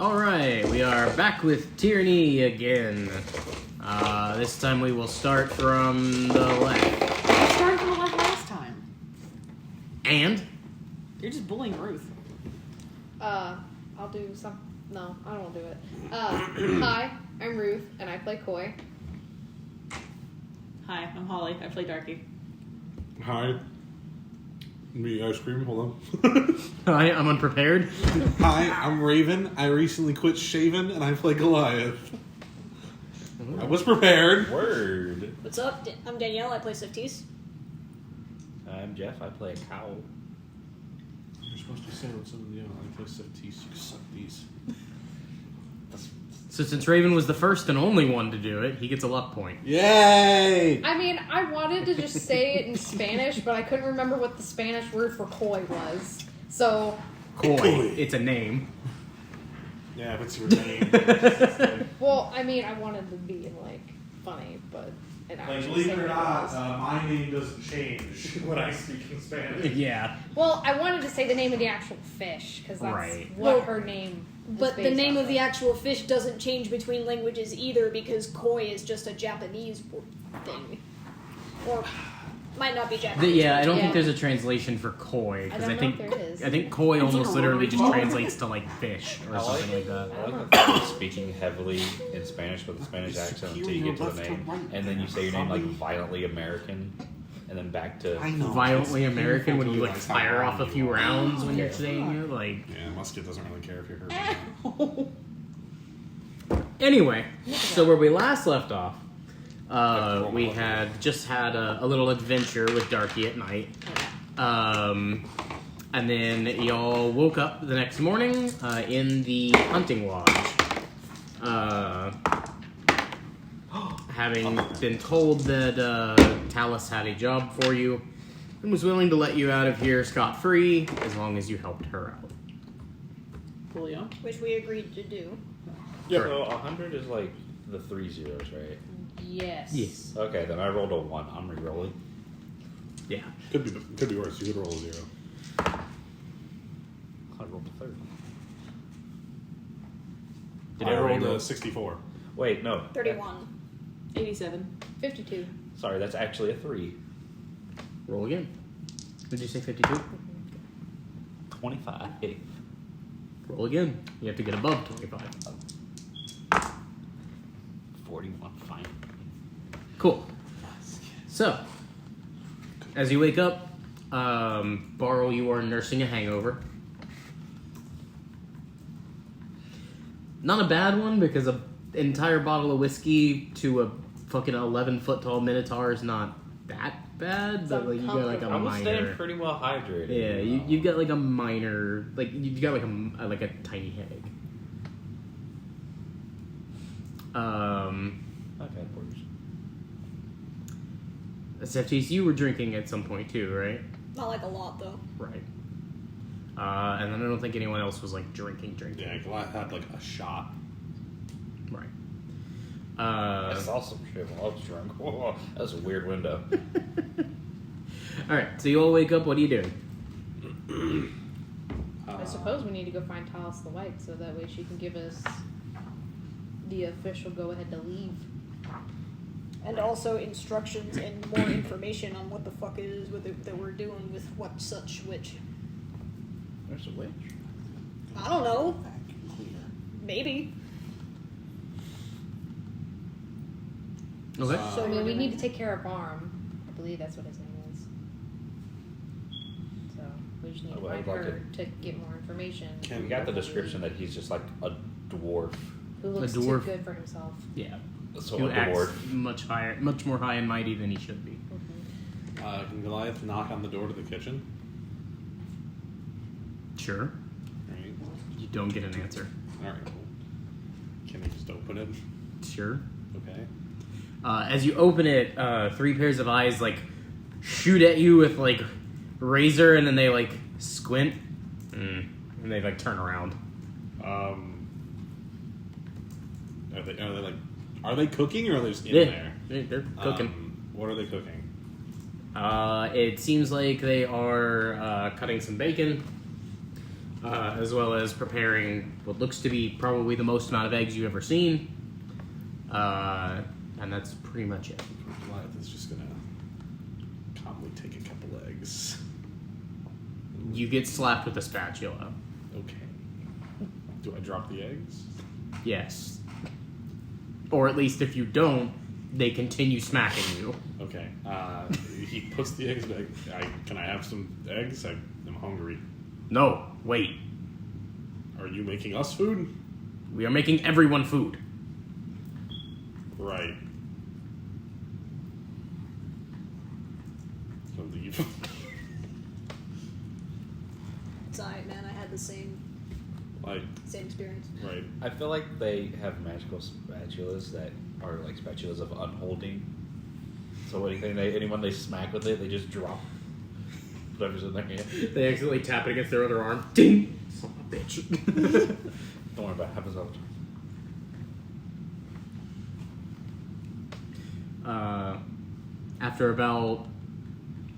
Alright, we are back with Tyranny again. This time we will start from the left. I started from the left last time. And? You're just bullying Ruth. I'll do some... No, I don't want to do it. Hi, I'm Ruth, and I play Koi. Hi, I'm Holly. I play Darky. Hi. Me ice cream, hold on. Hi, I'm unprepared. Hi, I'm Raven. I recently quit shaving and I play Goliath. I was prepared. Word. What's up? I'm Danielle. I play Sephtis. I'm Jeff. I play a cow. You're supposed to say what's in the I play Sephtis. You suck these. So since Raven was the first and only one to do it, he gets a luck point. Yay! I mean, I wanted to just say it in Spanish, but I couldn't remember what the Spanish word for Koi was. So... Koi. It's a name. Yeah, if it's your name. Well, I mean, I wanted to be, like, funny, but... Like, believe it or not, my name doesn't change when I speak in Spanish. Yeah. Well, I wanted to say the name of the actual fish, because that's Right. what Well, her name is But the based name off of the actual fish doesn't change between languages either because koi is just a Japanese thing. Or might not be Japanese. Yeah, I don't Yeah. think there's a translation for koi, because I I don't think know if there is. I think koi It's almost like a literally rotary just phone. translates to like fish or something like that. I like that you're speaking heavily in Spanish with a Spanish accent until you get to the name, and then you say your name like violently American, and then back to. I know. Violently It's American when you like realize how fire off a wrong few you are. rounds when you're Yeah. saying it, like. Yeah, Musket doesn't really care if you're hurt. Anyway, so where we last left off, we had just had a little adventure with Darky at night. And then y'all woke up the next morning in the hunting lodge. Having been told that Talus had a job for you and was willing to let you out of here scot-free as long as you helped her out. Julio. Which we agreed to do. Yeah, so 100 is like the 3 zeros, right? Yes. Yes. Okay, then I rolled a 1. I'm re-rolling. Yeah. Could be worse. You could roll a 0. I rolled a 30. Did I everybody rolled roll? a 64. Wait, no. 31. 87. 52. Sorry, that's actually a 3. Roll again. Did you say 52? 25. Roll again. You have to get above 25. 41. Fine. Cool. So, as you wake up, Barl, you are nursing a hangover. Not a bad one, because an entire bottle of whiskey to a fucking 11-foot tall Minotaur is not that bad, but like you got like a I was staying minor. pretty well hydrated. Yeah, you've got like a minor, like you've got like a tiny headache. I've had worse. Sephtis, you were drinking at some point too, right? Not like a lot though. Right. And then I don't think anyone else was like drinking. Yeah, Goliath had like a shot. Right. I saw some shit while I was drunk. Whoa, that was a weird window. Alright, so you all wake up, what are you doing? I suppose we need to go find Talus the White so that way she can give us the official go-ahead to leave. And also instructions and more information on what the fuck it is that we're doing with what such which. There's a witch. I don't know. Maybe. Okay. So, I mean, we need to take care of Barm. I believe that's what his name is. So, we just need to Oh, well, find I'd like her to get more information. We got the description that he's just like a dwarf. Who looks A dwarf. too good for himself. Yeah. So Who a acts dwarf. much more high and mighty than he should be. Can Goliath knock on the door to the kitchen? Sure. Right. You don't get an answer. Alright, cool. Can he just open it? Sure. Okay. As you open it, 3 pairs of eyes like shoot at you with like razor, and then they like squint, and they like turn around. Are they cooking or are they just in there? They're cooking. What are they cooking? It seems like they are cutting some bacon. as well as preparing what looks to be probably the most amount of eggs you've ever seen. And that's pretty much it. Goliath is just gonna calmly take a couple eggs. You get slapped with a spatula. Okay. Do I drop the eggs? Yes. Or at least if you don't, they continue smacking you. Okay. He puts the eggs back. Can I have some eggs? I'm hungry. No, wait. Are you making us food? We are making everyone food. Right. So leave. It's alright, man. I had the same Like, experience. right. I feel like they have magical spatulas that are like spatulas of unholding. So anyone they smack with it, they just drop whatever's in their hand. They accidentally tap it against their other arm. Ding! Son of a bitch. Don't worry about it. Happens all the time. After about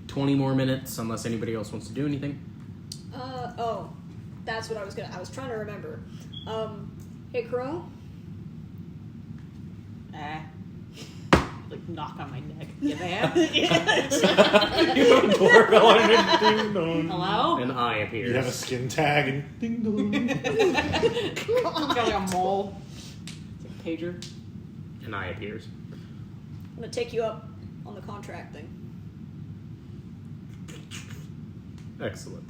20 more minutes, unless anybody else wants to do anything. Oh. That's what I was trying to remember. Hey, Crow? Like, knock on my neck. You there? You have a doorbell on your ding dong. Hello? An eye appears. You have a skin tag and ding dong. Got like a mole. It's like a pager. An eye appears. I'm gonna take you up on the contract thing. Excellent.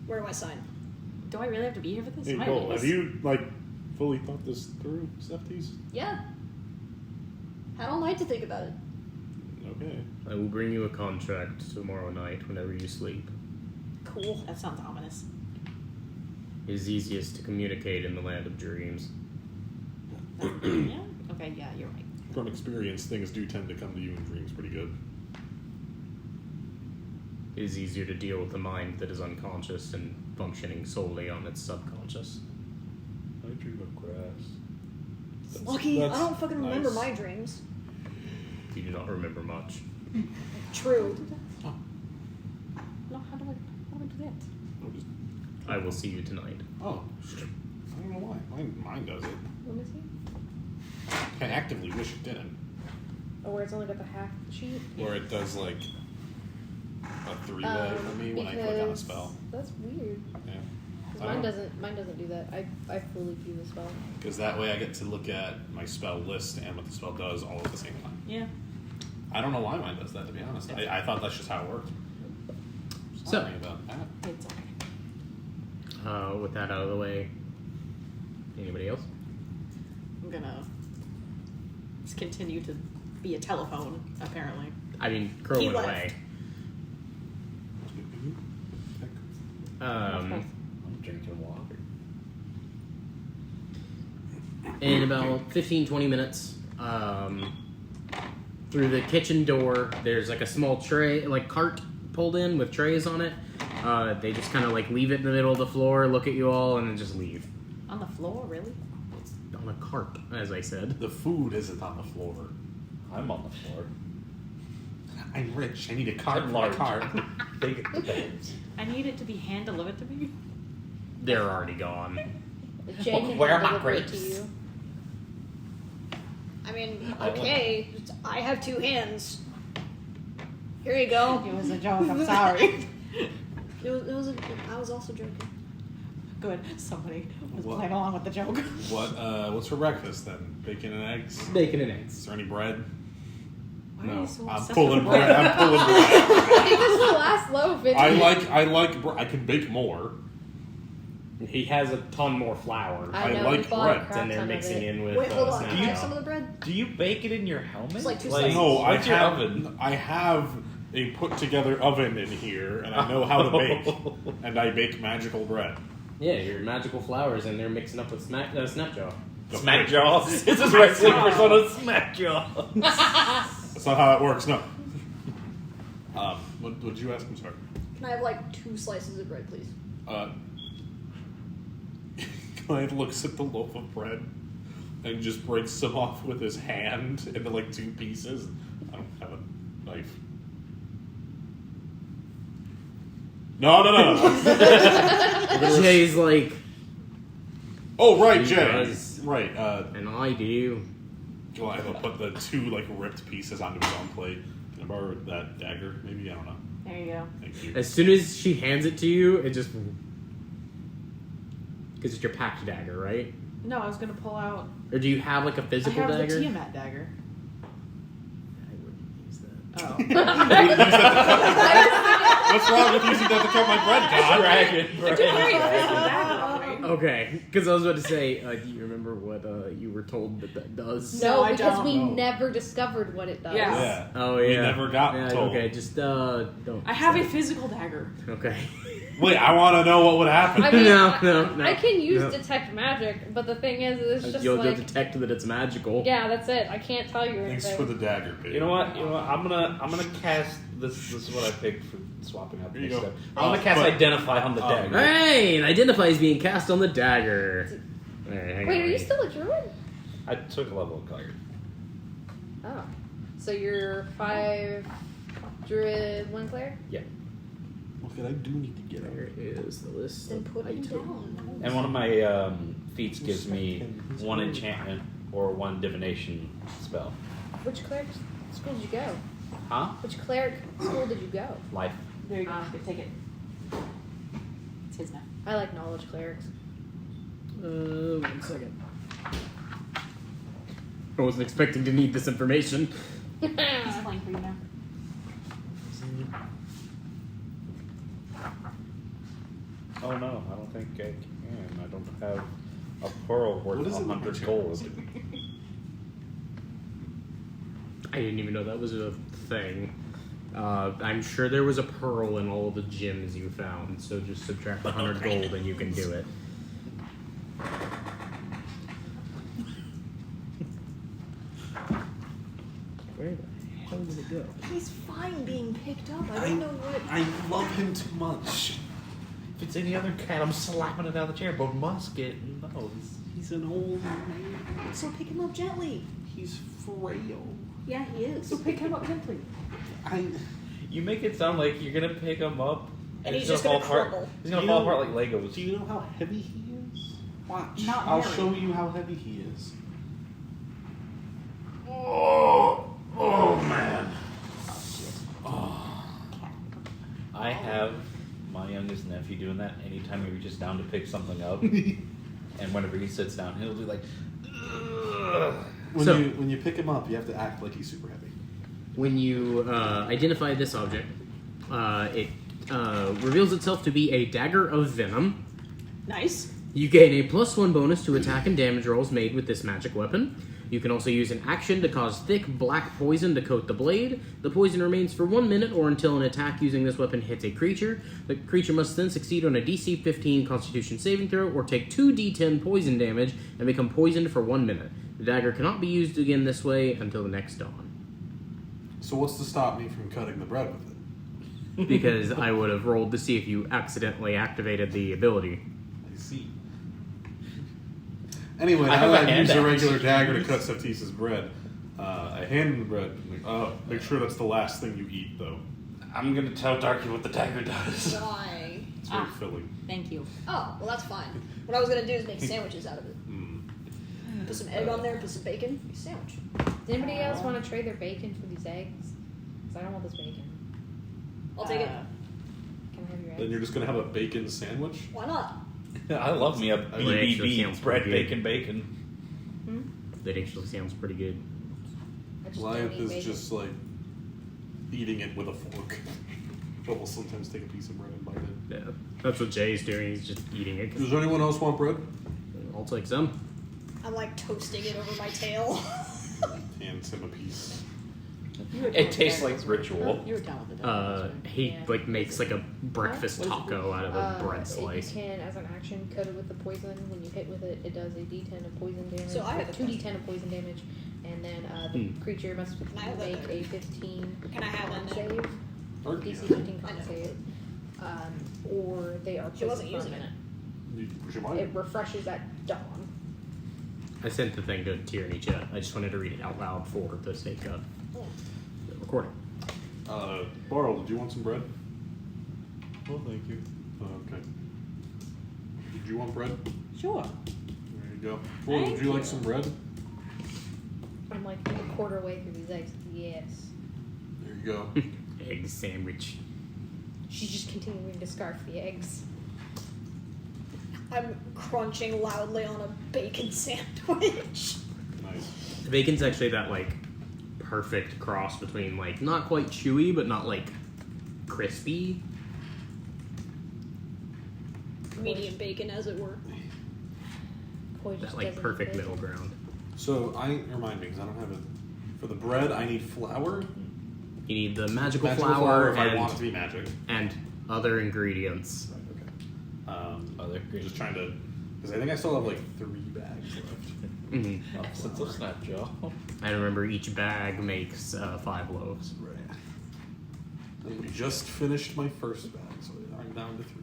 Where do I sign? Do I really have to be here for this? Hey, Am I Cole, late? have you, fully thought this through, Sephtis? Yeah. Had all night to think about it. Okay. I will bring you a contract tomorrow night whenever you sleep. Cool. That sounds ominous. It is easiest to communicate in the land of dreams. Yeah? Okay, yeah, you're right. From experience, things do tend to come to you in dreams pretty good. It is easier to deal with a mind that is unconscious and functioning solely on its subconscious. I dream of grass. Lucky, I don't fucking remember nice. my dreams. You do not remember much. True. No, how do I do that? I will see you tonight. Oh, shit. I don't know why. Mine does it. Let me see. I actively wish it didn't. Oh, where it's only got the half sheet? Where it does, a three-way for me when I click on a because spell. That's weird. Yeah. 'Cause I mine don't- doesn't do that. I fully view the spell. Because that way I get to look at my spell list and what the spell does all at the same time. Yeah. I don't know why mine does that, to be honest. I thought that's just how it worked. So- Sorry about that. It's okay. With that out of the way, anybody else? I'm gonna just continue to be a telephone, apparently. I mean, Crow He went left. away. I'm drinking water. In about 15-20 minutes, through the kitchen door, there's a small tray, cart pulled in with trays on it. They just kind of leave it in the middle of the floor, look at you all, and then just leave. On the floor, really? It's on a cart, as I said. The food isn't on the floor. I'm on the floor. I'm rich. I need a cart I'm for a large. cart. Big it depends. I need it to be hand delivered to me. They're already gone. Jay can Where are my deliver it to grapes? you. I mean, okay. I have two hands. Here you go. It was a joke, I'm sorry. I was also joking. Good, somebody was What? playing along with the joke. What's for breakfast then? Bacon and eggs? Bacon and eggs. Is there any bread? Why No. are you so I'm obsessed pulling with bread. I'm pulling bread. It was the last loaf. I like bread. I can bake more. He has a ton more flour. I know, like we bought bread, a crap and they're ton of mixing it. in with Wait, hold on. Snap Can I have Jam. some of the bread? Do you bake it in your helmet? It's like 2 slices. No, I what's your have oven? I have a put together oven in here, and I know how to bake, and I bake magical bread. Yeah, your magical flowers, and they're mixing up with Snapjaw. Smackjaw. This is wrestling persona Smackjaw. That's not how that works. No. What did you ask? I'm sorry. Can I have 2 slices of bread, please? Goliath looks at the loaf of bread and just breaks some off with his hand into 2 pieces. I don't have a knife. No. Jay's like, Oh, right, He Jay. does. Right. and I do. Goliath will put the 2 like ripped pieces onto his own plate. Can I borrow that dagger? Maybe, I don't know. There you go. Thank you. As soon as she hands it to you, it just because it's your packed dagger, right? No, I was gonna pull out. Or do you have like a I physical have dagger? the Tiamat dagger. I wouldn't use that. Oh. Use that to cut- What's wrong with using that to cut my bread, God? Okay, because I was about to say, do you remember what you were told that does? No, I because don't. we No. never discovered what it does. Yeah. Yeah. Oh We yeah. never got yeah, told. Okay, just don't. I have a say. physical dagger. Okay. Wait, I want to know what would happen. I mean, No. I can use No. detect magic, but the thing is, it's just You'll like, detect that it's magical. yeah, that's it. I can't tell you Thanks anything. for the dagger, baby. You know what? I'm gonna cast this. This is what I picked for swapping out Here you this go. stuff. I'm gonna cast But- identify on the dagger. Alright, identify is being cast on the dagger. Alright, hang Wait, on. are you still a druid? I took a level of Cleric. Oh, so you're 5 druid, 1 cleric. Okay, I do need to get There is the list. Then of put him items. down. And one of my feats gives me 1 enchantment or 1 divination spell. Which cleric school did you go? Huh? Which cleric school did you go? Life. There you go. Take it. It's his now. I like knowledge clerics. 1 second. I wasn't expecting to need this information. He's playing for you now. Oh no, I don't think I can. I don't have a pearl worth What is it 100 with gold. I didn't even know that was a thing. I'm sure there was a pearl in all of the gems you found, so just subtract 100 gold and you can do it. Where the hell did it go? He's fine being picked up. I don't know what. I love him too much. If it's any other cat, I'm slapping it out of the chair. But Musket, no. He's an old man. So pick him up gently. He's frail. Yeah, he is. So pick him up gently. You make it sound like you're gonna pick him up And he's gonna just gonna fall apart. crumble. He's gonna You fall know- apart like Legos. Do you know how heavy he is? Watch. Not I'll very. show you how heavy he is. Oh man. I have my youngest nephew doing that anytime he reaches down to pick something up. And whenever he sits down, he'll be like, "Ugh." When you pick him up, you have to act like he's super heavy. When you identify this object, it reveals itself to be a dagger of venom. Nice. You gain a +1 bonus to attack and damage rolls made with this magic weapon. You can also use an action to cause thick black poison to coat the blade. The poison remains for 1 minute or until an attack using this weapon hits a creature. The creature must then succeed on a DC 15 Constitution saving throw or take 2d10 poison damage and become poisoned for 1 minute. The dagger cannot be used again this way until the next dawn. So what's to stop me from cutting the bread with it? Because I would have rolled to see if you accidentally activated the ability. I see. Anyway, I now have that a I've used a hand regular axe. dagger to cut Sephtis' bread, I hand him the bread. I'm like, make sure that's the last thing you eat, though. I'm gonna tell Darky what the dagger does. Why? It's very filling. Thank you. Oh, well, that's fine. What I was gonna do is make sandwiches out of it. Put some egg on there, put some bacon, make a sandwich. Does anybody else want to trade their bacon for these eggs? Because I don't want this bacon. I'll take it. Can I have your Then eggs? you're just gonna have a bacon sandwich? Why not? I love me a Well, it actually BBB sounds bread, pretty bacon, bacon. That actually sounds pretty good. I just Goliath don't eat is bacon. just like eating it with a fork. But will sometimes take a piece of bread and bite it. Yeah, that's what Jay's doing. He's just eating it. Does anyone else want bread? I'll take some. I'm like toasting it over my tail. Hands him a piece. You were down It with tastes the like dagger. ritual. You were down with the dagger. He Yeah. like makes like a breakfast What is it? taco out of a bread You slice. can, as an action, coat it with the poison. When you hit with it, it does a d10 of poison damage. So I have a 2d10 of poison damage, and then the creature must I have make that. a 15 Can I have con that? save. Darky. DC 15 I con know. save. Or they are She wasn't poisoned for a using minute. Push your It refreshes at dawn. I sent the thing to Tierney chat. I just wanted to read it out loud for the sake of the recording. Barl, did you want some bread? Oh, thank you. Okay. you want bread? Sure. There you go. Well, would you like some bread? I'm like a quarter way through these eggs. Yes. There you go. Egg sandwich. She's just continuing to scarf the eggs. I'm crunching loudly on a bacon sandwich. Nice. The bacon's actually that, like, perfect cross between, like, not quite chewy, but not, like, crispy. Medium bacon, as it were. Koi just That, like, doesn't perfect fit. middle ground. So, remind me, because I don't have it. For the bread, I need flour. You need the magical Flour flour if I want it to be magic. and other ingredients. Right, okay. Other Just trying to... Because I think I still have, like, 3 bags left. Mm-hmm. Since a snap jaw. I remember each bag makes 5 loaves. Right. And we just finished my first bag, so I'm down to 3.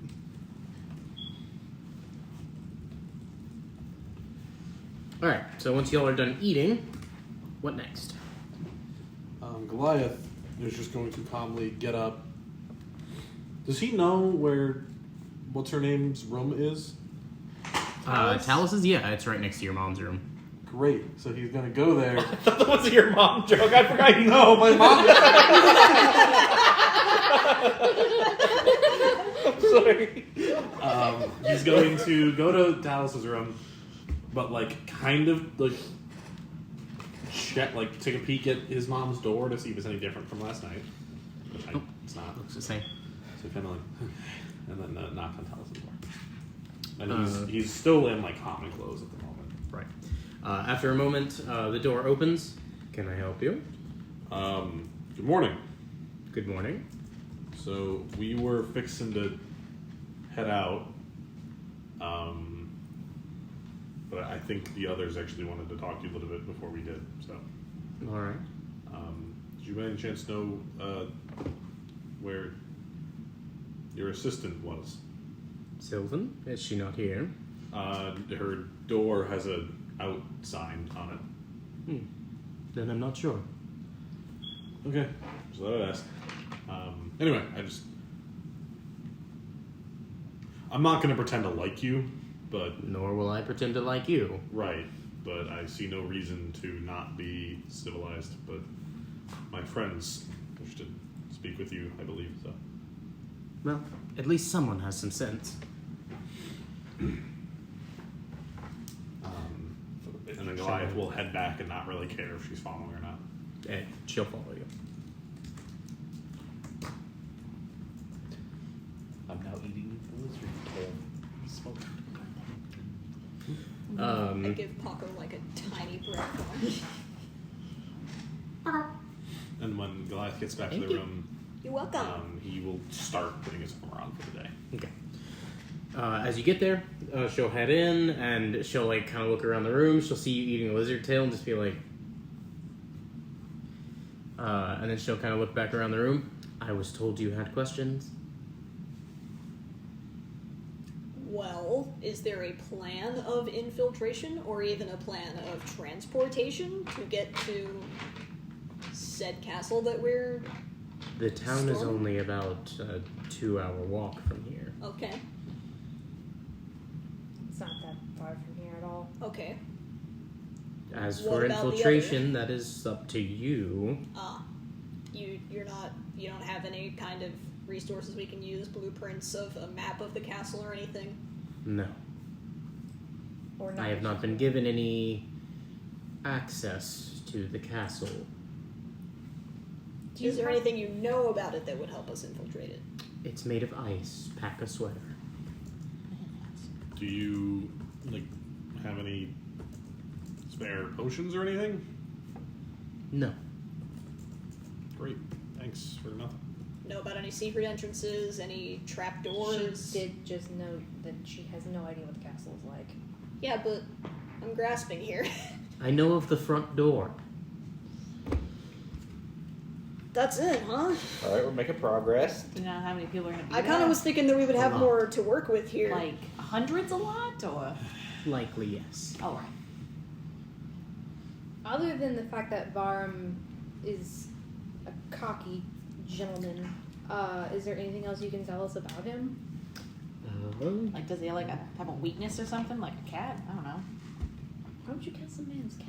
Alright, so once y'all are done eating, what next? Goliath is just going to calmly get up. Does he know where what's her name's room is? Talus's? Yeah, it's right next to your mom's room. Great. So he's gonna go there. I thought that was your mom joke. I forgot you No, my mom. I'm sorry. He's going to go to Talus's room, but like kind of like check, like take a peek at his mom's door to see if it's any different from last night. Which it's not. Looks the same. So kind of like, and then knock on Talus's door. And he's still in like common clothes at the moment. Right. After a moment, the door opens. Can I help you? Good morning. Good morning. So we were fixing to head out, but I think the others actually wanted to talk to you a little bit before we did. So, All right. did you by any chance know where your assistant was? Sylvan, is she not here? Her door has a out sign on it. Then I'm not sure. Okay, so that I'd ask. Anyway, I'm not going to pretend to like you, but Nor will I pretend to like you. right, but I see no reason to not be civilized, but my friends wish to speak with you, I believe, so. Well, at least someone has some sense. And then Goliath will head back and not really care if she's following or not. And she'll follow you. I'm now eating the lizard tail. Smoked. I give Paco like a tiny breadcrumb. And when Goliath gets back to Thank the you. room, You're welcome. he will start putting his armor on for the day. Okay. As you get there, she'll head in and she'll like kind of look around the room. She'll see you eating a lizard tail and just be like, and then she'll kind of look back around the room. I was told you had questions. Well, is there a plan of infiltration or even a plan of transportation to get to said castle that we're... The town is Storm? only about a 2-hour walk from here. Okay, It's not that far from here at all. okay. As What for about the infiltration, that is up to you. You don't have any kind of resources we can use, blueprints of a map of the castle or anything? No. Or I have not been given any access to the castle. Is there anything you know about it that would help us infiltrate it? It's made of ice. Pack a sweater. Do you, like, have any spare potions or anything? No. Great. Thanks for nothing. Know about any secret entrances, any trapdoors? She did just note that she has no idea what the castle is like. Yeah, but I'm grasping here. I know of the front door. That's it, huh? Alright, we're making progress. Do you know how many people are going to be I kind of was thinking that we would have lot. more to work with here. Like, hundreds a lot, or? Likely, yes. Oh, right. Other than the fact that Varm is a cocky gentleman, is there anything else you can tell us about him? Like, does he have a weakness or something, like a cat? I don't know. Why would you kiss a man's cat?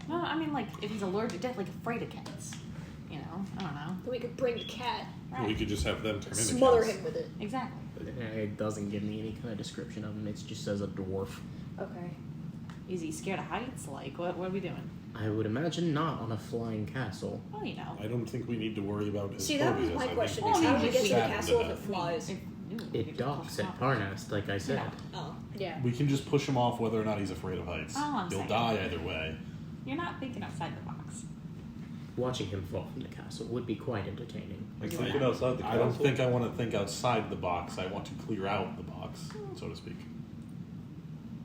No, I mean, like, if he's allergic, deathly afraid of cats. You know, I don't know. Then we could bring the cat, Right. We could just have them turn into smother cats. him with it. Exactly. It doesn't give me any kind of description of him. It just says a dwarf. Okay. Is he scared of heights? Like, what are we doing? I would imagine not on a flying castle. Well, you know. I don't think we need to worry about his See, that was phobias. my I think question, we is how should do we just get to the sat him castle if death. it flies? It docks at Parnast, like I said. Oh. Yeah. We can just push him off whether or not he's afraid of heights. Oh, I'm He'll saying. die either way. You're not thinking outside the box. Watching him fall from the castle would be quite entertaining. Like thinking outside the I don't castle? think I want to think outside the box. I want to clear out the box, so to speak.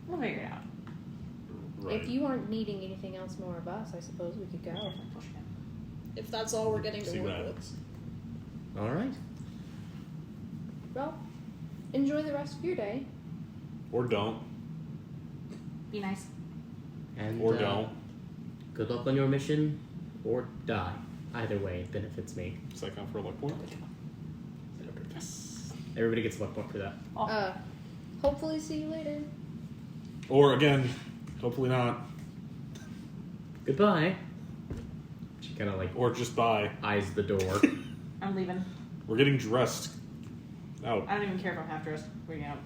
We'll figure it out. Right. If you aren't needing anything else more of us, I suppose we could go. If that's all we're getting See to what work happens. with. Alright. Well, enjoy the rest of your day. Or don't. Be nice. And Or don't. good luck on your mission, or die. Either way, it benefits me. Does that count for a luck point? Yes. Everybody gets a luck point for that. Oh. Hopefully see you later. Or again, hopefully not. Goodbye. She kind of like Or just bye. eyes the door. I'm leaving. We're getting dressed. Out. I don't even care if I'm half dressed. We're out.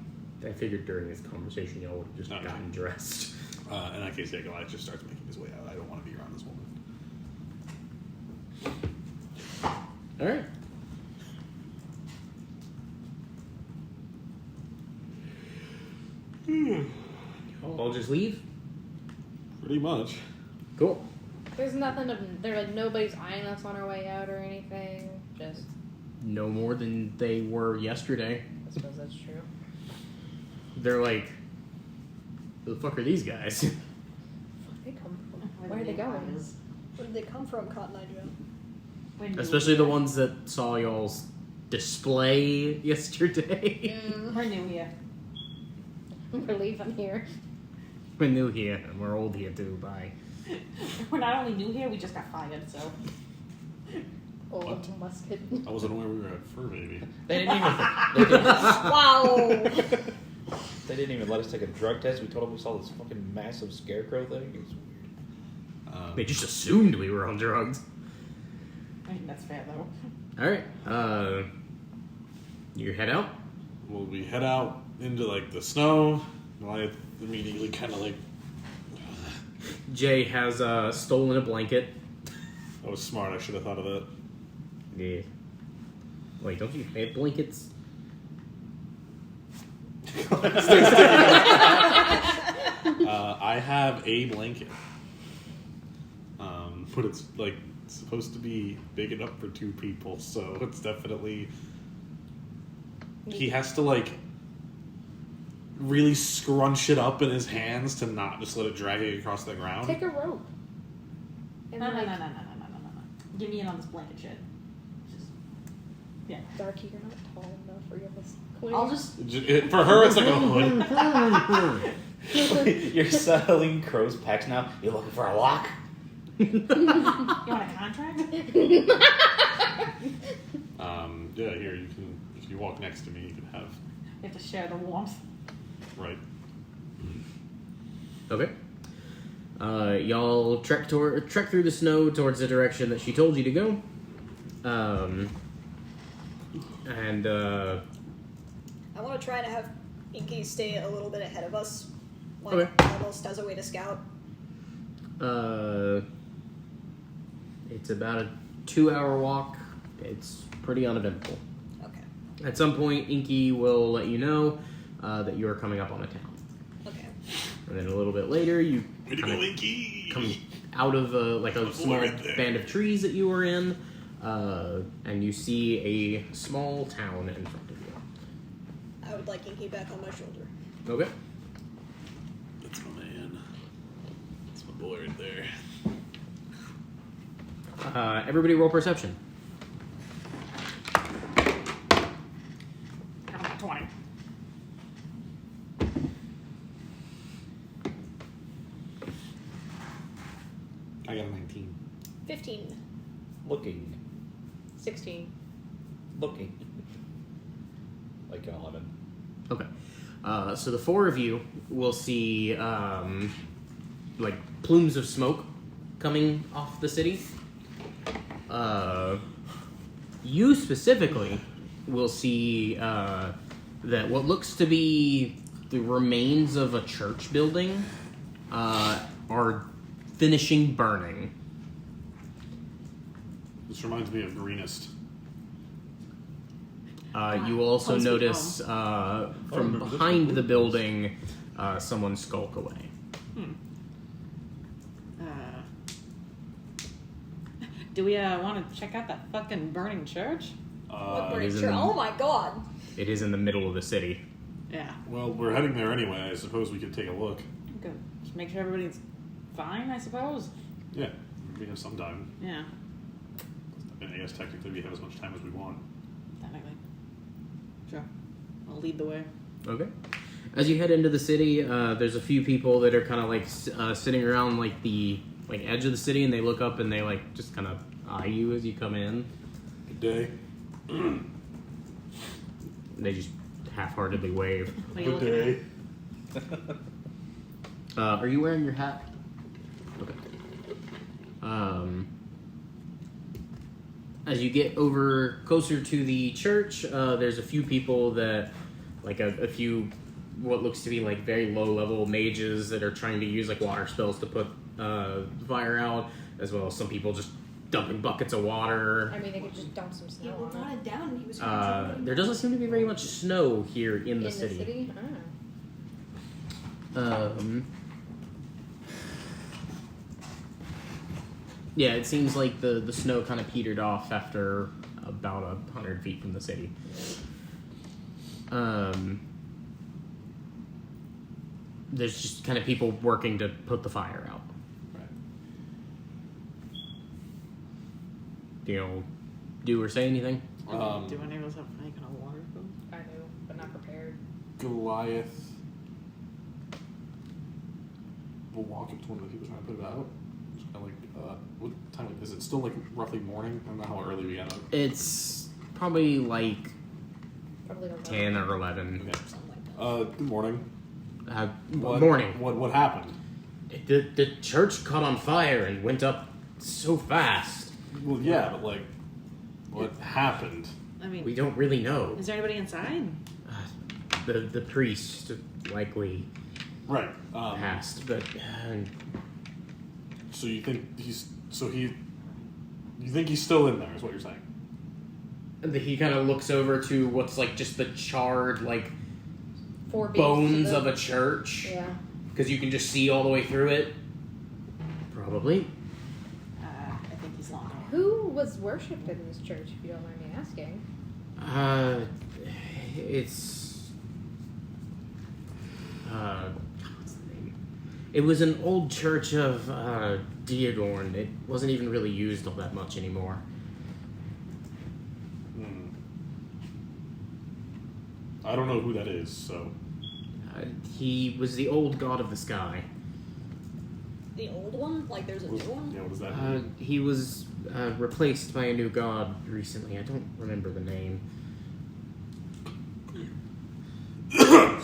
I figured during this conversation y'all would have just Okay. gotten dressed. In that case, yeah, Goliath just starts making his way out. I don't want to be around this woman. Alright. I'll just leave? Pretty much. Cool. There's nothing of nobody's eyeing us on our way out or anything. Just No more than they were yesterday. I suppose that's true. They're like, who the fuck are these guys? Where they come from? Where are they going? Where did they come from, Cotton Eye Joe? Especially the ones that saw y'all's display yesterday. We're new here. We're leaving here. We're new here, and we're old here too, bye. We're not only new here, we just got fired, so. Old What? musket. I wasn't aware we were at Fur Baby. They didn't even. They didn't, Wow! they didn't even let us take a drug test. We told them we saw this fucking massive scarecrow thing. It was weird. They just assumed we were on drugs. I think that's fair, though. Alright, you head out? Well, we head out into like the snow. Goliath immediately kind of like, Jay has stolen a blanket. I was smart. I should have thought of that. Yeah. Wait, don't you have blankets? I have a blanket, but it's like supposed to be big enough for two people, so it's definitely. He has to like really scrunch it up in his hands to not just let it drag it across the ground. Take a rope. And No. like, Give me in on this blanket shit. Just. Yeah. Darky, you're not tall enough for your this. I'll just. For her, it's like a hood. You're selling crow's packs now. You're looking for a lock. You want a contract? Yeah, here you can. If you walk next to me, you can have. You have to share the warmth. Right. Okay. Y'all trek through the snow towards the direction that she told you to go. I want to try to have Inky stay a little bit ahead of us. Like, Okay. almost as a way to scout. It's about a 2-hour walk. It's pretty uneventful. Okay. At some point, Inky will let you know that you are coming up on a town. Okay. And then a little bit later, you Way to kinda go, Inky! come out of a small right there. band of trees that you were in, and you see a small town in front of you. I would like Inky back on my shoulder. Okay. That's my man. That's my boy right there. Everybody roll perception. I'm at 20. I got a 19. 15. Looking. 16. Looking. Like an 11. Okay. So the four of you will see like plumes of smoke coming off the city. You specifically will see that what looks to be the remains of a church building are finishing burning. This reminds me of Greenest. You will also Home sweet notice from behind the building someone skulk away. Do we want to check out that fucking burning church? What it burning is church? in- Oh my god. It is in the middle of the city. Yeah. Well, we're heading there anyway. I suppose we could take a look. Good. Just make sure everybody's fine, I suppose. Yeah, we have some time. Yeah. And I guess technically we have as much time as we want. Technically. Sure. I'll lead the way. Okay. As you head into the city, there's a few people that are kind of like sitting around like the edge of the city, and they look up and they like just kind of eye you as you come in. Good day. They just half-heartedly wave. What are you Good looking day. Are you wearing your hat? Okay. As you get over closer to the church, there's a few people that, like a few, what looks to be like very low-level mages that are trying to use like water spells to put fire out, as well as some people just dumping buckets of water. I mean, they could just dump some He snow on wanted down and he was There doesn't seem to be very much snow here in the city. Yeah, it seems like the snow kind of petered off after about 100 feet from the city. There's just kind of people working to put the fire out. Right. Do you do or say anything? do any of us have any kind of water? I knew, but not prepared. Goliath will walk up to one of the people trying to put it out. Just kind of like, what time is it? Still like roughly morning? I don't know how early we got up. It's probably like Probably don't know. 10 or 11. Okay. something like that. Good morning. Morning. What happened? The church caught on fire and went up so fast. Well, yeah, but like, what happened? I mean, We don't really know. is there anybody inside? The priest likely Right. passed, but So you think you think he's still in there? Is what you're saying? he kind of looks over to what's like just the charred like 4 beams bones to of the- a church, Yeah. because you can just see all the way through it. Probably. I think he's long gone. Who was worshipped in this church, if you don't mind me asking? It's what's the name? It was an old church of Diodorn. It wasn't even really used all that much anymore. I don't know who that is, so He was the old god of the sky. The old one? Like there's a new one? yeah. What does that mean? He was replaced by a new god recently. I don't remember the name.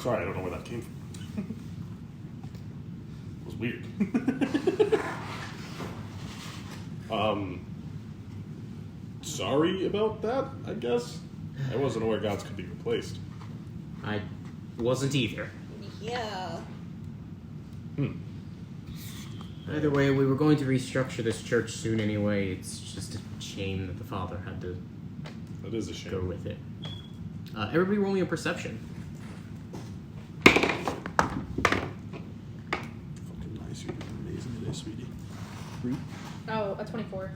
Sorry, I don't know where that came from. It was weird. Sorry about that, I guess. I wasn't aware gods could be replaced. I wasn't either. Yeah. Either way, we were going to restructure this church soon anyway. It's just a shame that the father had to That is a go shame. with it. Everybody roll me a perception. Fucking nice. You're doing amazing today, sweetie. Oh, a 24.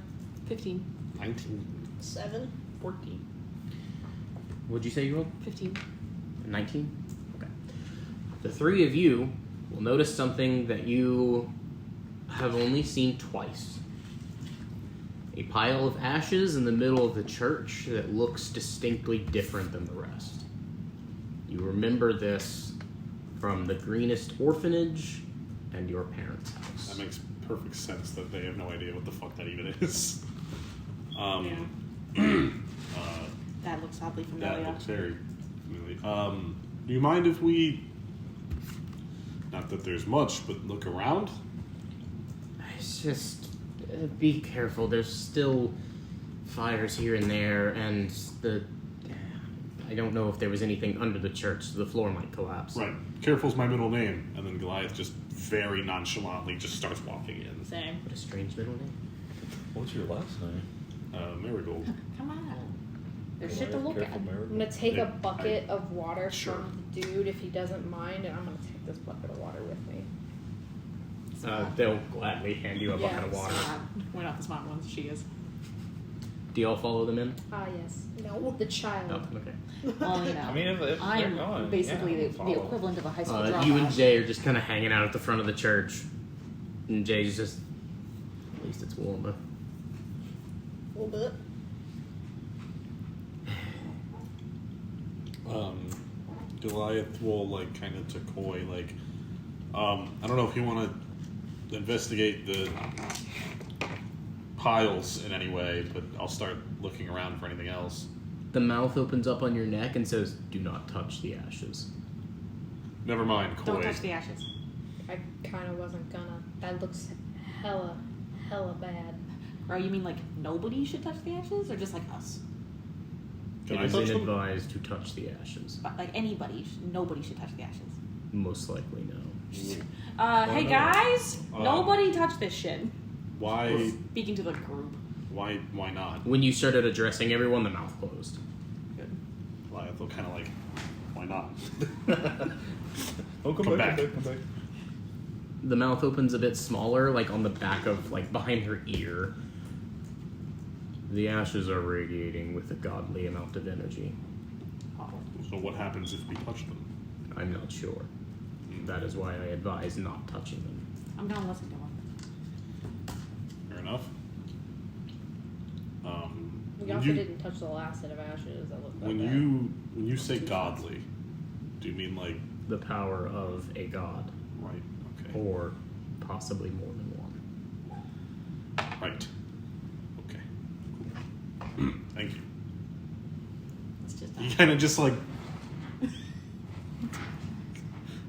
15. 19. 7. 14. What'd you say you rolled? 15. 19? Okay. The three of you will notice something that you have only seen twice. A pile of ashes in the middle of the church that looks distinctly different than the rest. You remember this from the Greenest Orphanage and your parents' house. That makes perfect sense that they have no idea what the fuck that even is. That looks oddly That familiar. looks very familiar. Do you mind if we Not that there's much, but look around. It's just be careful. There's still fires here and there, and I don't know if there was anything under the church, so the floor might collapse. Right. Careful's my middle name. And then Goliath just very nonchalantly just starts walking in. Same. What a strange middle name. What's your last name? Marigold. Come on. There's shit to look at. I'm gonna take Yeah, a bucket of water Sure. from the dude if he doesn't mind, and I'm gonna take this bucket of water with me. They'll gladly hand you a bucket Yeah, of water. We're not the smart ones. She is. Do y'all follow them in? Ah, yes. No, the child. Oh, okay. Well, you know. I mean, if they're I'm going, basically yeah, the follow. equivalent of a high school dropout. You and Jay are just kind of hanging out at the front of the church, and Jay's just. At least it's warmer. A little bit. Goliath will kind of to Coy I don't know if you want to investigate the piles in any way, but I'll start looking around for anything else. The mouth opens up on your neck and says, "Do not touch the ashes." Never mind, Coy. Don't touch the ashes. I kind of wasn't gonna. That looks hella bad. Or you mean nobody should touch the ashes, or just us? Can It I is touch them? inadvised to touch the ashes. But anybody, nobody should touch the ashes. Most likely, no. Hey no. guys, Um, nobody touch this shit. Why? Speaking to the group. Why not? When you started addressing everyone, the mouth closed. Good. Goliath will kind of why not? Oh, Come back. Come back. The mouth opens a bit smaller, on the back of, behind her ear. The ashes are radiating with a godly amount of energy. Oh. So what happens if we touch them? I'm not sure. That is why I advise not touching them. I'm gonna listen to him. Fair enough. We when also you- didn't touch the last set of ashes. That looked like When that. you say godly, do you mean The power of a god, right? Okay. or possibly more than one. Right. Okay. Cool. Thank you. It's just You kind of just I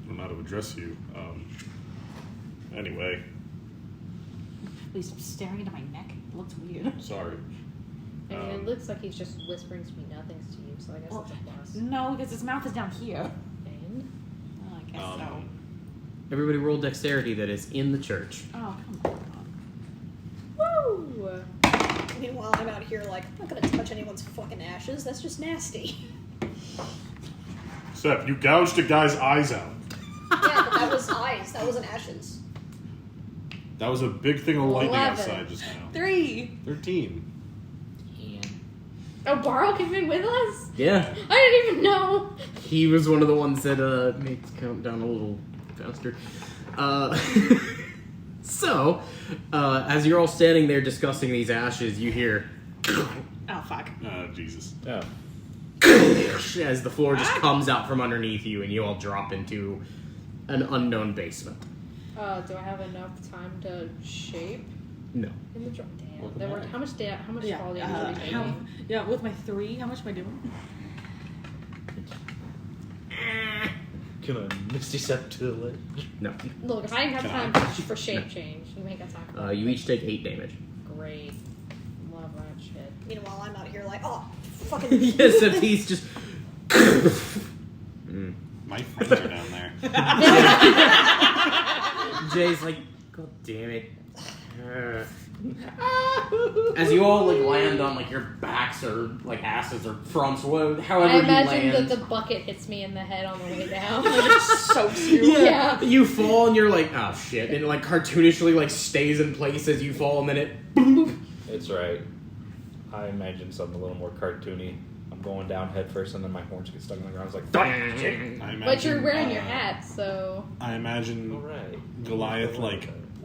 don't know how to address you. Anyway, He's staring into my neck. It looks weird. sorry. I mean, it looks like he's just whispering sweet nothings to you, so I guess Well, it's a plus. No, because his mouth is down here. And Oh, I guess so. Everybody roll dexterity that is in the church. Oh, come on. woo! Meanwhile, I'm out here I'm not gonna touch anyone's fucking ashes. That's just nasty. Seth, you gouged a guy's eyes out. Yeah, but that was eyes. That wasn't ashes. That was a big thing of lightning 11. outside just now. 3. 13. Oh, Barl came in with us? Yeah, I didn't even know! he was one of the ones that makes count down a little faster. So, as you're all standing there discussing these ashes, you hear Oh, fuck. Jesus. Yeah. as the floor just comes out from underneath you, and you all drop into an unknown basement. Do I have enough time to shape No. in the drop? Damn. Welcome There were, back. how much Yeah, fall damage did we take? with my 3, how much am I doing? Can I misty step to the ledge? No. Look, if I didn't have time for shape change, you ain't got time for that. You each take 8 damage. Great. Love that shit. Meanwhile, I'm out here oh, fucking. Yes, if he's just. My friends are down there. Jay's like, God damn it. As you all land on your backs or asses or fronts, however I you imagine land. that the bucket hits me in the head on the way down. Soaks you. Yeah. You fall and you're like, oh shit, and it cartoonishly stays in place as you fall, and then it boop. It's right. I imagine something a little more cartoony. I'm going down head first, and then my horns get stuck in the ground. It's like, shit. I imagine, But you're wearing your hat, so... I imagine All right. Goliath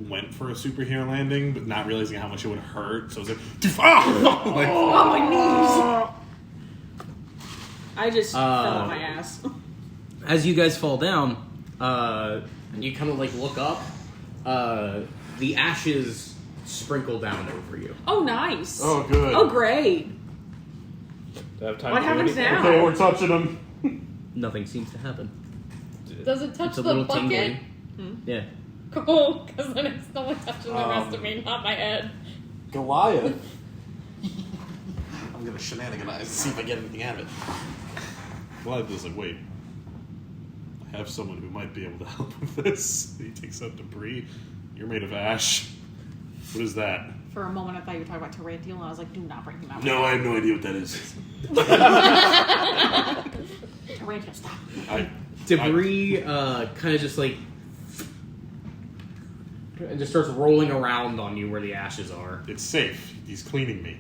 went for a superhero landing, but not realizing how much it would hurt. So it was like, Oh, my knees! I just fell on my ass. As you guys fall down, and you kind of look up, the ashes sprinkle down over you. Oh, nice. oh, good. Oh, great. Do I have time What to do happens anything? now? Okay, we're touching him. Nothing seems to happen. Does it touch It's a the little bucket? tingly. Yeah. Cool, because then it's no one touching the rest of me, not my head. Goliath. I'm gonna shenanigans to see if I get anything out of it. Goliath is like, wait. I have someone who might be able to help with this. He takes out debris. You're made of ash. What is that? For a moment, I thought you were talking about Tarantiel, and I was like, do not bring him out. No, I have no idea what that is. Tarantiel, stop. Debris kind of just like it just starts rolling around on you where the ashes are. It's safe. He's cleaning me.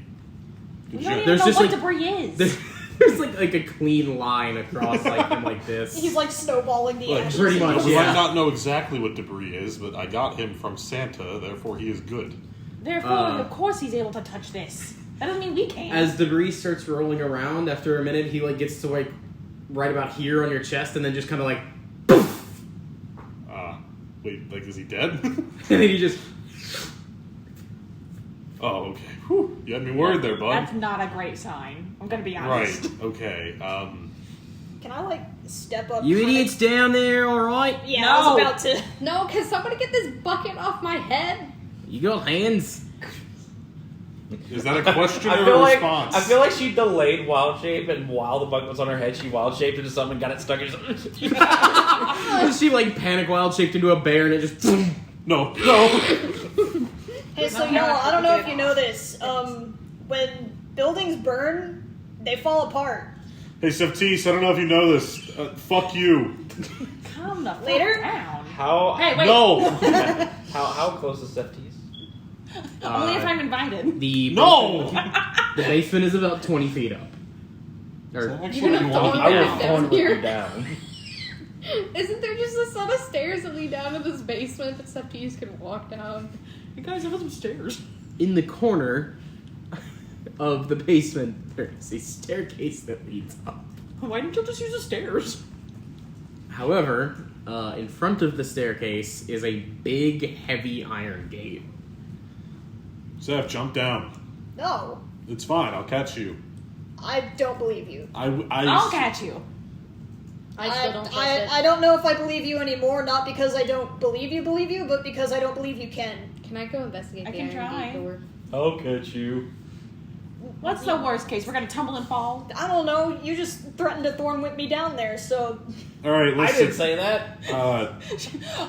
We Good don't shit. even There's know just, what like- debris is. There's like a clean line across like him like this. He's like snowballing the Look, ashes. pretty much, We yeah. might not know exactly what debris is, but I got him from Santa, therefore he is good. Therefore, of course he's able to touch this. That doesn't mean we can't. As debris starts rolling around, after a minute, he like gets to like right about here on your chest, and then just kind of like, poof, Wait, like, is he dead? and then he just. Oh, okay. Whew. You had me worried there, bud. That's not a great sign. I'm gonna be honest. Right, okay. Can I like step up? You kinda- idiots down there, all right? Yeah, No. I was about to. No, can somebody get this bucket off my head? You got hands. Is that a question I or feel a like response? I feel like she delayed wild shape, and while the bug was on her head, she wild shaped into something, got it stuck in. She like panic wild shaped into a bear, and it just. No. Hey, so No, y'all, no, I don't know okay. if you know this. When buildings burn, they fall apart. Hey, Sephtis, I don't know if you know this. Fuck you. Calm the fuck Later? down. How? Hey, wait. No! How close is Sephtis? Only if I'm invited. The No! The basement is about 20 feet up. Or, You're gonna throw I him will down thorn with here. you down. Isn't there just a set of stairs that lead down to this basement that Sephtis can walk down? You guys have some stairs. in the corner of the basement, there is a staircase that leads up. Why didn't you just use the stairs? However, in front of the staircase is a big, heavy iron gate. Zeph, jump down. No, It's fine, I'll catch you. I don't believe you. I'll catch you. I still don't trust it. I don't know if I believe you anymore, not because I don't believe you, but because I don't believe you can. Can I go investigate I the can iron try. gate door? I'll catch you. What's the worst case? We're gonna tumble and fall? I don't know, you just threatened to thorn whip me down there, so... Alright, I didn't listen. say that.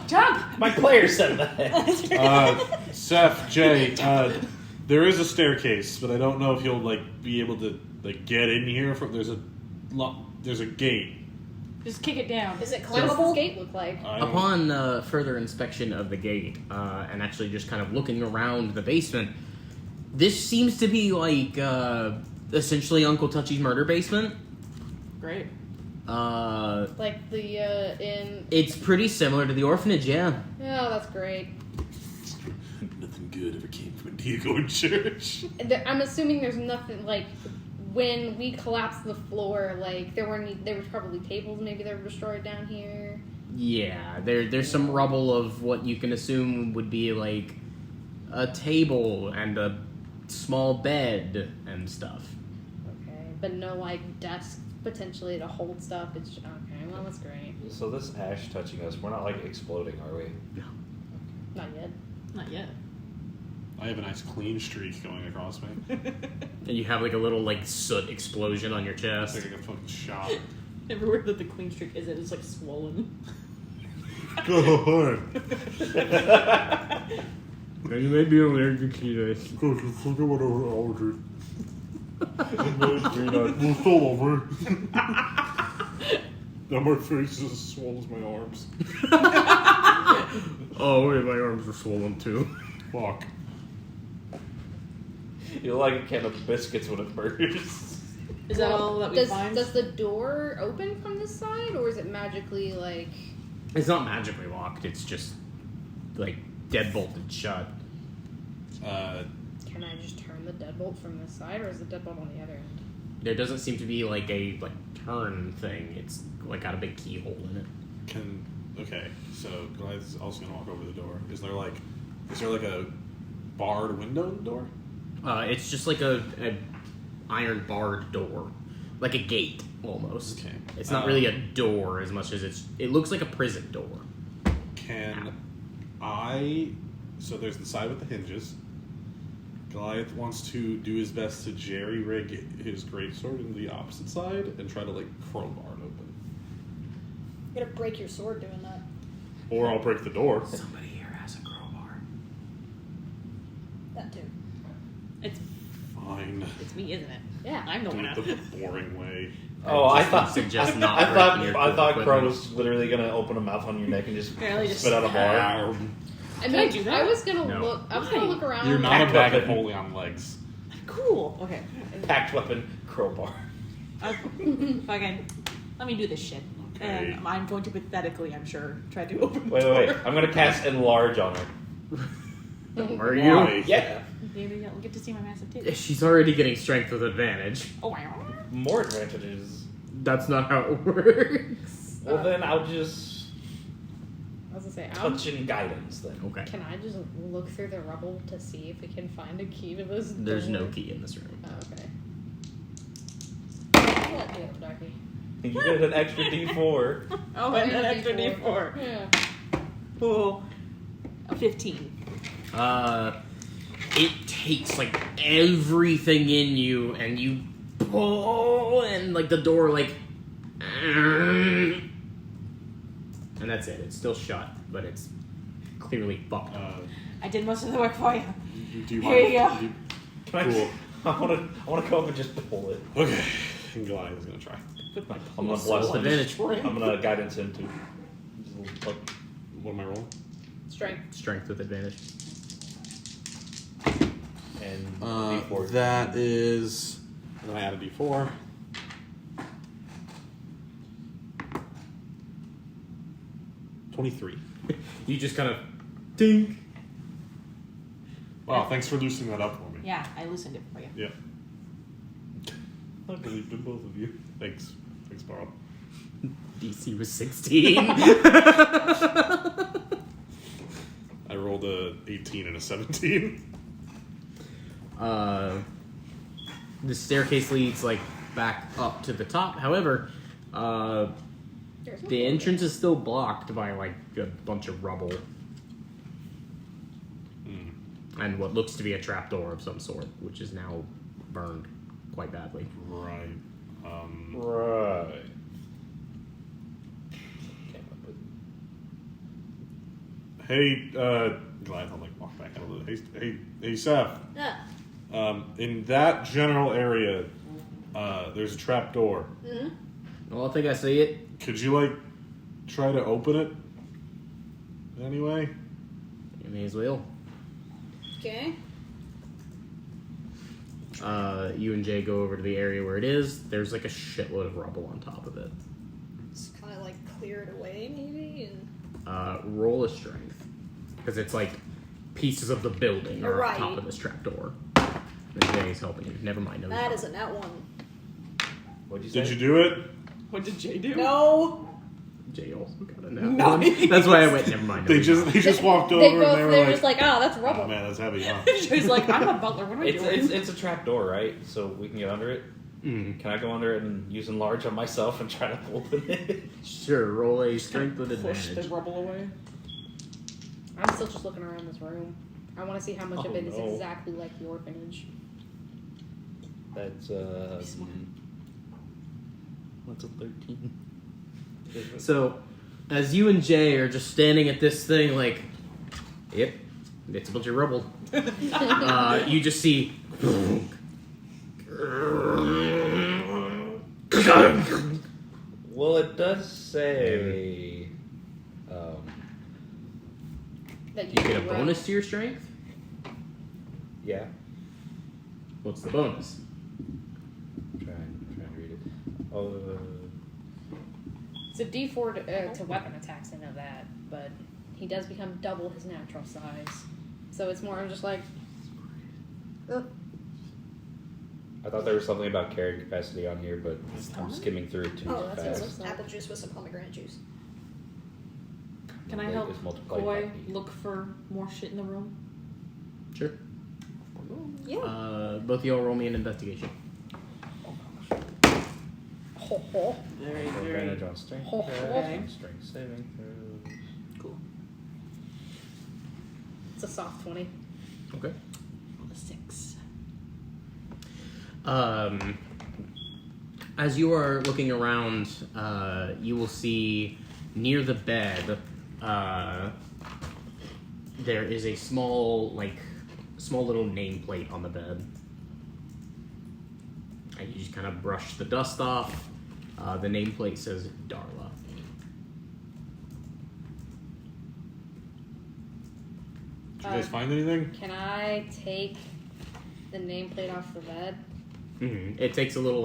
Jump! My player said that. Seth, Jay, there is a staircase, but I don't know if you'll be able to get in here. There's a gate. Just kick it down. Is it What does this climbable? gate look like? I don't- Upon further inspection of the gate, and actually just kind of looking around the basement, this seems to be essentially Uncle Touchy's murder basement. Great. Like the in. It's pretty similar to the orphanage, yeah. Oh, that's great. Nothing good ever came from a Diego church. I'm assuming there's nothing like when we collapsed the floor. Like there was probably tables maybe that were destroyed down here. Yeah, there's some rubble of what you can assume would be like a table and a small bed and stuff. Okay, but no like desk potentially to hold stuff. It's okay. Well, that's great. So this ash touching us, we're not exploding, are we? Not yet. Not yet. I have a nice clean streak going across me. And you have like a little soot explosion on your It's chest. like I got fucking shot. Everywhere that the queen streak is, it's like swollen. God. You may be allergic to this. God, you forget what allergy. We're still over. Now my face is as swollen as my arms. Oh, wait, my arms are swollen too. Fuck. You're like a can of biscuits when it burns. Is that all that we does, find? Does the door open from this side, or is it magically like? It's not magically locked. It's just deadbolted shut. Can I just turn the deadbolt from this side, or is the deadbolt on the other end? There doesn't seem to be a turn thing. It's got a big keyhole in it. Okay, so Goliath's also gonna walk over the door. Is there a barred window in the door? It's just like a iron barred door, like a gate almost. Okay. It's not really a door as much as it looks like a prison door. Can I... So there's the side with the hinges. Goliath wants to do his best to jerry-rig his greatsword into the opposite side and try to, like, crowbar it open. You're gonna break your sword doing that. Or I'll break the door. Somebody here has a crowbar. That too. It's Fine. me, isn't it? Yeah. I'm the Do winner. it the boring way. Oh, I thought suggest not I thought breaking your I thought equipment. Crow was literally gonna open a mouth on your neck and just Apparently just- spit out a bar. I Can mean, I do that? I was gonna No. look. I was gonna look around. You're not a Packed bag of weapon. holy on legs. Cool. Okay. Packed weapon, crowbar. Fucking. Let me do this shit. Okay. And I'm going to pathetically, I'm sure, try to open the Wait. door. I'm gonna cast enlarge on her. Are you? Why? Yeah. Maybe you'll get to see my massive titties. She's already getting strength with advantage. Oh, wow. More advantages. That's not how it works. Well, then I'll just I was gonna say, I'll, touch in guidance then. Okay. can I just look through the rubble to see if we can find a key to this? There's door? no key in this room. Oh, okay. What do, Darky? You get an extra D4. Oh, and an extra D4. Yeah. Cool. A 15. It takes like everything in you, and you pull, and like the door, like, and that's it. It's still shut, but it's clearly fucked. I did most of the work for you. Do you Here you mind? go. Can I? Cool. I wanna go up and just pull it. Okay. And Goliath is gonna try. With my I'm gonna Full bless him. advantage. I'm gonna guidance him too. Just a little tuck. What am I rolling? Strength. Strength with advantage. And D4. That is. And then I add a D4. $23. You just kind of ding. Wow, thanks for loosening that up for me. Yeah, I loosened it for you. Yeah. I believed in both of you. Thanks. Thanks, Barl. DC was 16. I rolled a 18 and a 17. The staircase leads like back up to the top. However, There's no the door. entrance is still blocked by like a bunch of rubble and what looks to be a trapdoor of some sort, which is now burned quite badly. Right. Right. Came up with. Hey, Goliath, I'll like walk back out a little. Hey, Seth. Yeah. In that general area, there's a trap door. Mm-hmm. Well, I think I see it. Could you like try to open it? Anyway. You may as well. Okay. You and Jay go over to the area where it is. There's like a shitload of rubble on top of it. It's kind of like clear it away, maybe. And Roll a strength. Because it's like pieces of the building are Right. on top of this trapdoor. And Jay's helping you. Never mind. No, he's that not. is a nat one. What'd you say? Did you do it? What did Jay do? No. Jay also got a nat Nice. one. That's why I went, never mind. No, They he's just not. they just walked over They and both, they were they're like, just like, oh, that's rubble. "Oh man, that's heavy, huh?" Jay's like, I'm a butler. What am I doing? It's a trap door, right? So we can get under it. Mm. Can I go under it and use enlarge on myself and try to open it? Sure, roll a strength with Push the advantage. rubble away. I'm still just looking around this room. I want to see how much of Oh, it is no. exactly like the orphanage. That's what's a 13? So, as you and Jay are just standing at this thing, like, yep, it's a bunch of rubble. You just see. Well, it does say. That You get a can bonus to your strength? Yeah. What's the bonus? Trying to read it. Oh. It's a D4 to weapon attacks, I know that, but he does become double his natural size. So it's more of just like. I thought there was something about carrying capacity on here, but I'm skimming through it too Oh, that's fast. just apple juice with some pomegranate juice. Can I Weight help is multiplied Koi by 8. look for more shit in the room? Sure. Yeah. Both of y'all roll me an investigation. Ho ho. Very, Advantage on strength Oh, checks, okay. on strength saving throws. cool. It's a soft 20. Okay. Roll a 6. As you are looking around, you will see near the bed, there is a small little nameplate on the bed. And you just kind of brush the dust off. The nameplate says Darla. Did you guys find anything? Can I take the nameplate off the bed? Mm-hmm. It takes a little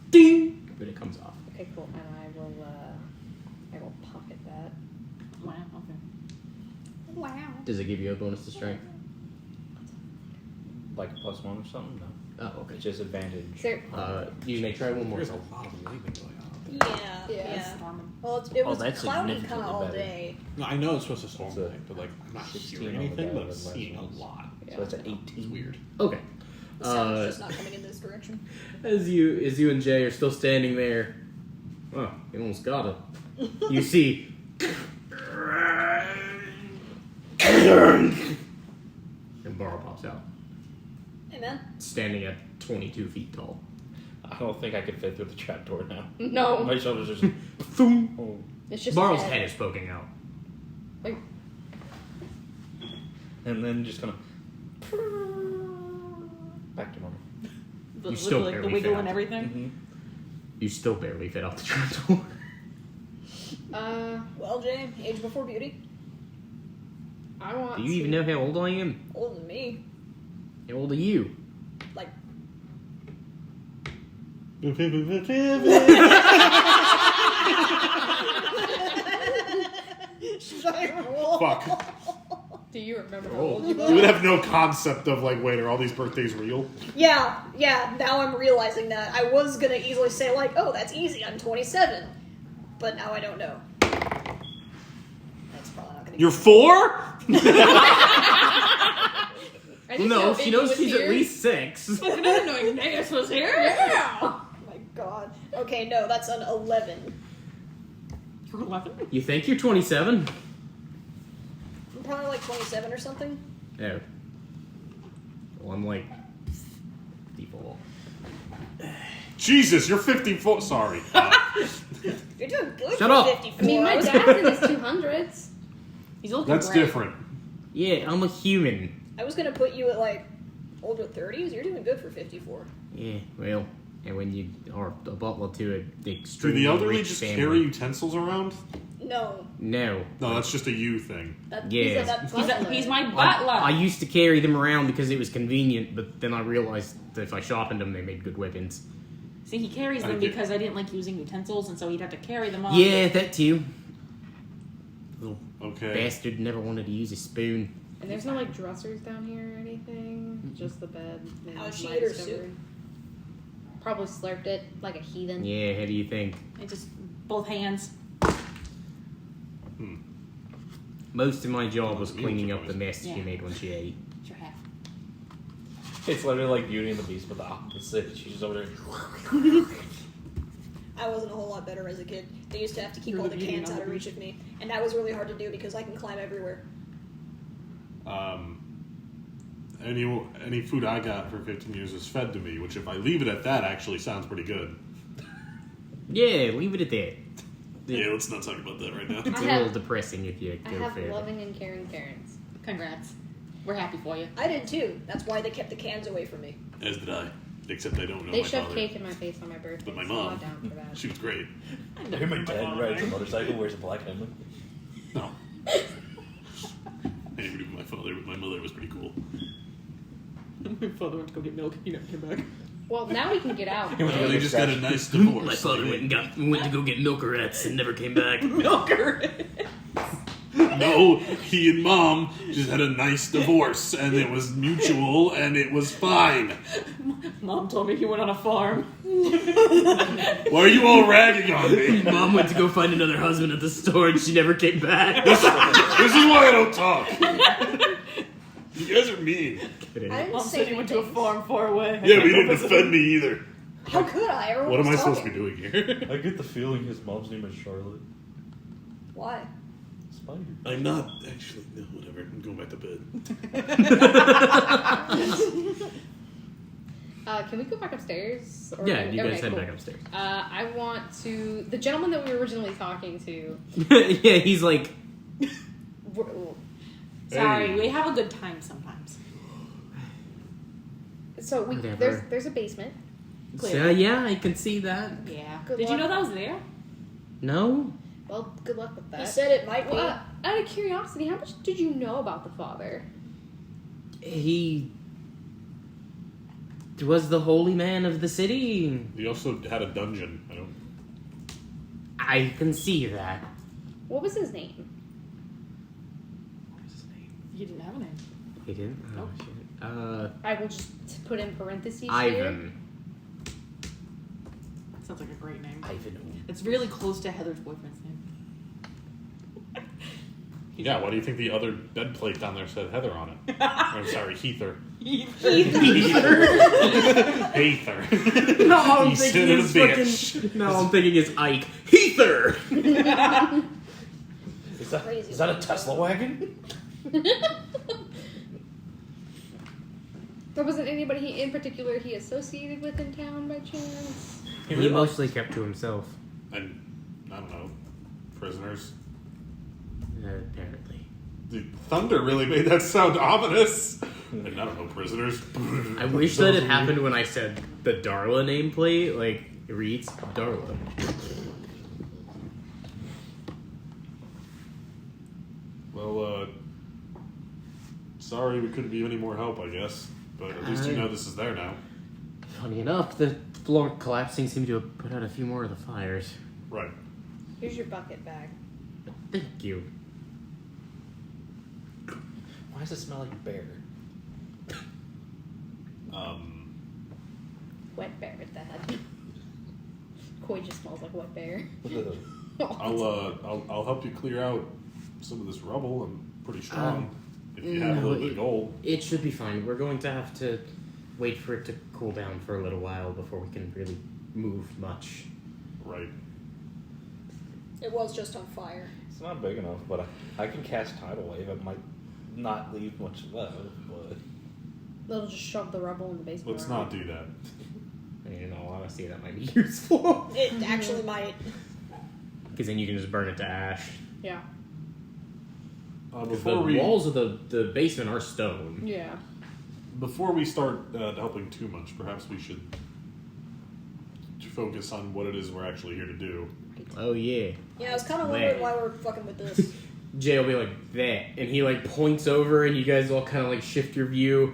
ding, but it comes off. Okay, cool. And I will pocket that. Wow, okay. Wow. Does it give you a bonus to strength? Like a +1 or something? No. Oh, okay. It's just advantage. Sir. You may try one more. There's a lot of lightning going on. Yeah. Storming. Well, it was that's cloudy kind significantly of all better. day. No, I know it's supposed to storm It's a tonight, but like I'm not 16 hearing on the anything, die but I'm with less seeing a ones. lot. So it's an It's 18. weird. Okay. The sound's just not coming in this direction. As you and Jay are still standing there, oh, you almost got it. You see, and Barl pops out, Hey, man. standing at 22 feet tall. I don't think I could fit through the trapdoor now. No. My shoulders are just. Boom. Oh. It's just Barl's a head is poking out. Like, And then just kind of. Back to normal. You still like the barely wiggle fit and out. everything. You still barely fit out the trapdoor. Well, Jay, age before beauty. I want Do you even know how old I am? Older than me. How old are you? Like, should I roll? Fuck. Do you remember how Oh. old you You were? would have no concept of like, wait, are all these birthdays real? Yeah, now I'm realizing that. I was gonna easily say, like, oh, that's easy, I'm 27. But now I don't know. That's probably not gonna You're 4? I didn't No, know she Iggy knows was she's here. at least 6. I didn't know Ignatus was here. Yeah. Oh my god. Okay, no, that's an 11. You're 11? You think you're 27? I'm probably like 27 or something. No. Well, I'm like 54. Jesus, you're 54. Sorry. You're doing good Shut for up. 54. I mean, my was- dad's in his 200s. He's looking That's great. different. Yeah, I'm a human. I was gonna put you at like older 30s. You're doing good for 54. Yeah, well, and when you are a butler to an Do extremely the elderly rich just family. carry utensils around? No, No. No, that's just a you thing. that, Yeah. He's my I butler. used to carry them around because it was convenient, but then I realized that if I sharpened them, they made good weapons. See, he carries them Thank you. because I didn't like using utensils, and so he'd have to carry them on. Yeah, that too. Little Okay. bastard never wanted to use a spoon. And there's no like dressers down here or anything. Just the bed. And How'd she my eat her discovery. Probably slurped it like a heathen. Yeah, how do you think? It just both hands. Most of my job was Those cleaning meals up are the mess she Yeah. made when she ate. Sure have. It's literally like Beauty and the Beast, but the opposite. She's just over there. I wasn't a whole lot better as a kid. They used to have to keep You're all the the beauty, cans not out of the reach of me, and that was really hard to do because I can climb everywhere. Any food I got for 15 years was fed to me, which if I leave it at that actually sounds pretty good. Yeah, leave it at that. Yeah, let's not talk about that right now. It's a I have- little depressing if you I go have further. loving and caring parents. Congrats. We're happy for you. I did too. That's why they kept the cans away from me. As did I. Except I don't know They my shoved father. came in my face on my birthday. But my so I'm mom, not down for that. she was great. I hear my dad rides a motorcycle, wears a black helmet. No. I never knew my father, but my mother was pretty cool. My father went to go get milk, he never came back. Well, now we can get out. He went to Well, go they get just got a scratched. nice divorce. My father went to go get milkerettes and never came back. Milker! No, he and mom just had a nice divorce, and it was mutual, and it was fine. Mom told me he went on a farm. Why are you all ragging on me? Mom went to go find another husband at the store and she never came back. This is why I don't talk. You guys are mean. I didn't Mom say said he went to a anything. farm far away. Yeah, but you didn't defend me either. How could I? Everyone What am I was supposed to talking. be doing here? I get the feeling his mom's name is Charlotte. Why? It's spider. I'm not actually. No, whatever. I'm going back to bed. Can we go back upstairs? Or Yeah, you guys okay, head cool. back upstairs. I want to... The gentleman that we were originally talking to... Yeah, he's like... Sorry, Hey. we have a good time sometimes. So Whatever. there's a basement. So, yeah, I can see that. Yeah. Good Did you know luck. that was there? No? Well, good luck with that. He said it might be. Out of curiosity, how much did you know about the father? He... was the holy man of the city. He also had a dungeon. I can see that. What was his name? What was his name? He didn't have a name. He didn't? Oh, Nope. shit. I will just put in parentheses here. Ivan. Sounds like a great name. Ivan. It's really close to Heather's boyfriend's name. Yeah, why do you think the other bed plate down there said Heather on it? I'm sorry, Heather. Heather. No, I'm You thinking son of a it's bitch. fucking... No, I'm thinking it's Ike. Heather! Is that Crazy. a Tesla wagon? There wasn't anybody in particular he associated with in town by chance? He mostly kept to himself. And, I don't know, prisoners. Apparently. The thunder really made that sound ominous. And I don't know, prisoners. I wish that had happened when I said the Darla nameplate. Like, it reads Darla. Well, sorry we couldn't be of any more help, I guess. But at least you know this is there now. Funny enough, the floor collapsing seemed to have put out a few more of the fires. Right. Here's your bucket bag. Thank you. Why does it smell like bear? Wet bear at that. Koi just smells like wet bear. I'll help you clear out some of this rubble. I'm pretty strong. If you have a no, little bit of gold. It should be fine. We're going to have to wait for it to cool down for a little while before we can really move much. Right. It was just on fire. It's not big enough, but I can cast Tidal Wave. It might not leave much left, but... They'll just shove the rubble in the basement. Let's not do that. I mean, in all honesty, that might be useful. It actually might. Because then you can just burn it to ash. Yeah. Because the walls of the basement are stone. Yeah. Before we start helping too much, perhaps we should focus on what it is we're actually here to do. Oh, yeah. Yeah, I was kind of wondering why we're fucking with this. Jay will be like, that. And he, like, points over, and you guys all kind of, like, shift your view.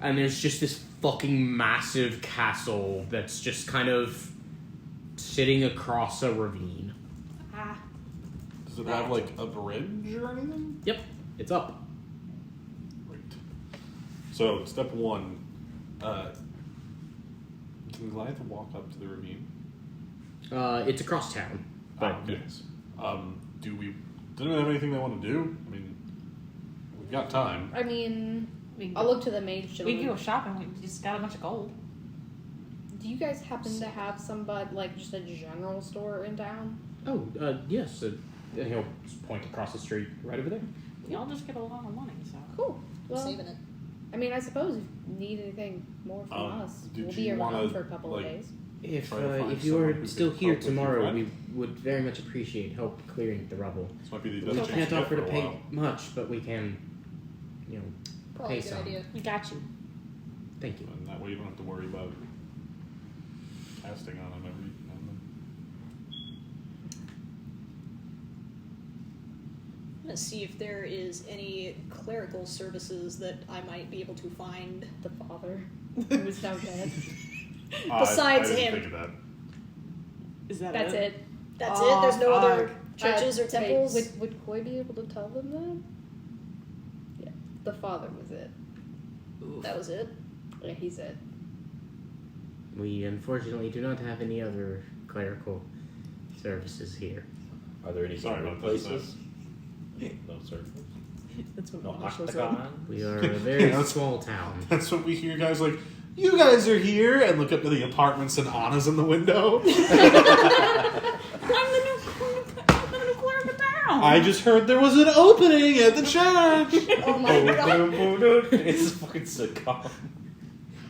And there's just this fucking massive castle that's just kind of sitting across a ravine. Does it have, like, a bridge or anything? Yep, it's up. Right. So, step one. Can Goliath walk up to the ravine? It's across town. But, okay. yes. Does anyone have anything they want to do? I mean, we've got time. I mean, We can I'll go, look to the mage we gentleman. can go shopping. We just got a bunch of gold. Do you guys happen to have somebody, like, just a general store in town? Oh, yes. He'll just point across the street right over there. Y'all just get a lot of money, so. Cool. Well, Saving it. I mean, I suppose if you need anything more from us, did we'll be you around wanna, for a couple like, of days. If Try to find if you someone are who still could here help with your tomorrow, friend. we would very much appreciate help clearing the rubble. This might be the We best chance can't to get offer for to a pay while. much, but we can, Probably pay a good some. idea. We got you. Thank you. And that way you don't have to worry about casting on them every now and then. I'm gonna see if there is any clerical services that I might be able to find. The father, who is now dead. Besides I didn't him. think of that. Is that That's it. That's Oh, it? There's no other fuck. churches or Wait, temples? would Koi be able to tell them that? Yeah, the father was it. That was it? Yeah, he's it. We unfortunately do not have any other clerical services here. Are there any Sorry secret about that, places? No, sir. That's what No Mama shows up. octagon? We are a very Yeah. small town. That's what we hear guys like, you guys are here, and look up to the apartments and Anna's in the window. I'm the new cleric of town. I just heard there was an opening at the church. Oh my god. It's a fucking sitcom.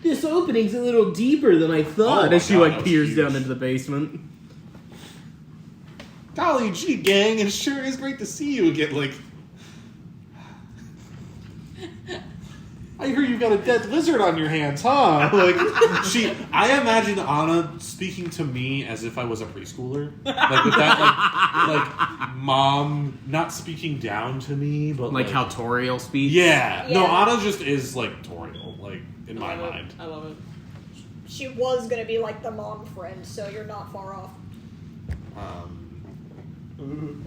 This opening's a little deeper than I thought. Oh my as she God, like that was peers huge. down into the basement. Golly gee, gang, it sure is great to see you again. Like, I hear you've got a dead lizard on your hands, huh? Like, I imagine Anna speaking to me as if I was a preschooler. Like, with that, like mom not speaking down to me, but Like how Toriel speaks. Yeah. No, Yeah. Anna just is like Toriel, like, in my mind. I love it. She was gonna be like the mom friend, so you're not far off.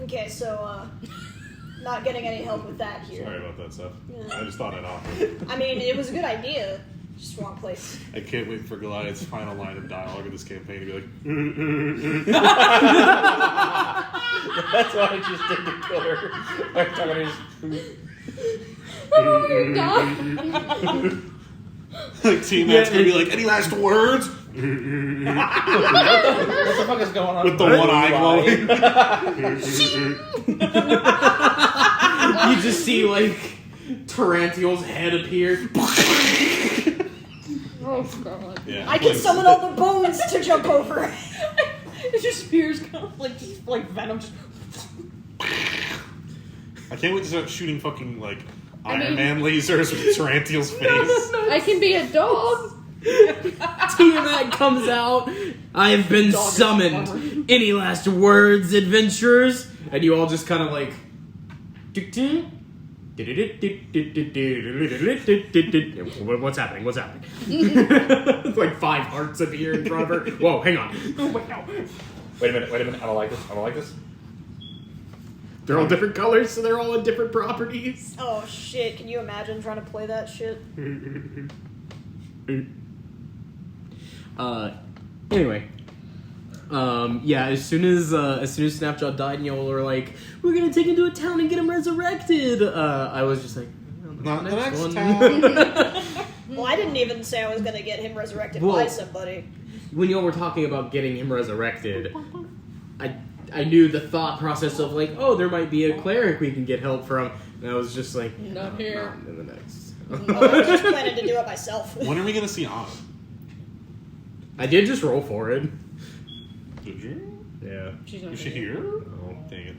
Okay, so, not getting any help with that here. Sorry about that stuff. Yeah. I just thought I'd offer it. I mean, it was a good idea. Just wrong place. I can't wait for Goliath's final line of dialogue in this campaign to be like, That's what I just did to kill her. I'm talking Oh, you're done. like Team Matt's gonna be like, any last words? what the fuck is going on? With the one eye glowing. You just see like Tarantiel's head appear. Oh god. Yeah. I can summon all the bones to jump over. It just appears kind of like venom. Just I can't wait to start shooting fucking like I Iron mean- Man lasers with Tarantiel's face. I can be a dog. Tiamat comes out. I've been Dog is summoned. covered. Any last words, adventurers? And you all just kind of like. What's happening? What's happening? It's like 5 hearts appear in front of her. Whoa, hang on. Oh, wait, no. Wait a minute. I don't like this. They're all different colors, so they're all in different properties. Oh shit, can you imagine trying to play that shit? Anyway. Yeah, as soon as Snapshot died and y'all were like, we're gonna take him to a town and get him resurrected, I was just like, Not the next one. town. Well, I didn't even say I was gonna get him resurrected Well- by somebody. When y'all were talking about getting him resurrected, I knew the thought process of like, oh, there might be a cleric we can get help from, and I was just like, Not no, here. not in the next. Oh, I was just planning to do it myself. When are we gonna see Anna? I did just roll for it. Did you? Yeah. She's not Is she here. here? Oh, dang it.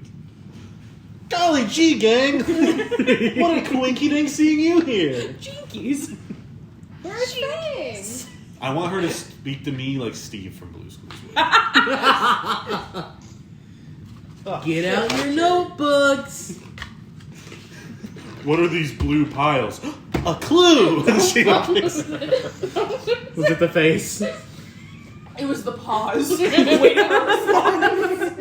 Golly gee, gang! What a coinky dink seeing you here! jinkies. Where's Fangs? I want her to speak to me like Steve from Blue's Clues would. Get out your notebooks. What are these blue piles? A clue! And she like, Was it the face? It was the pause. Waiting for response.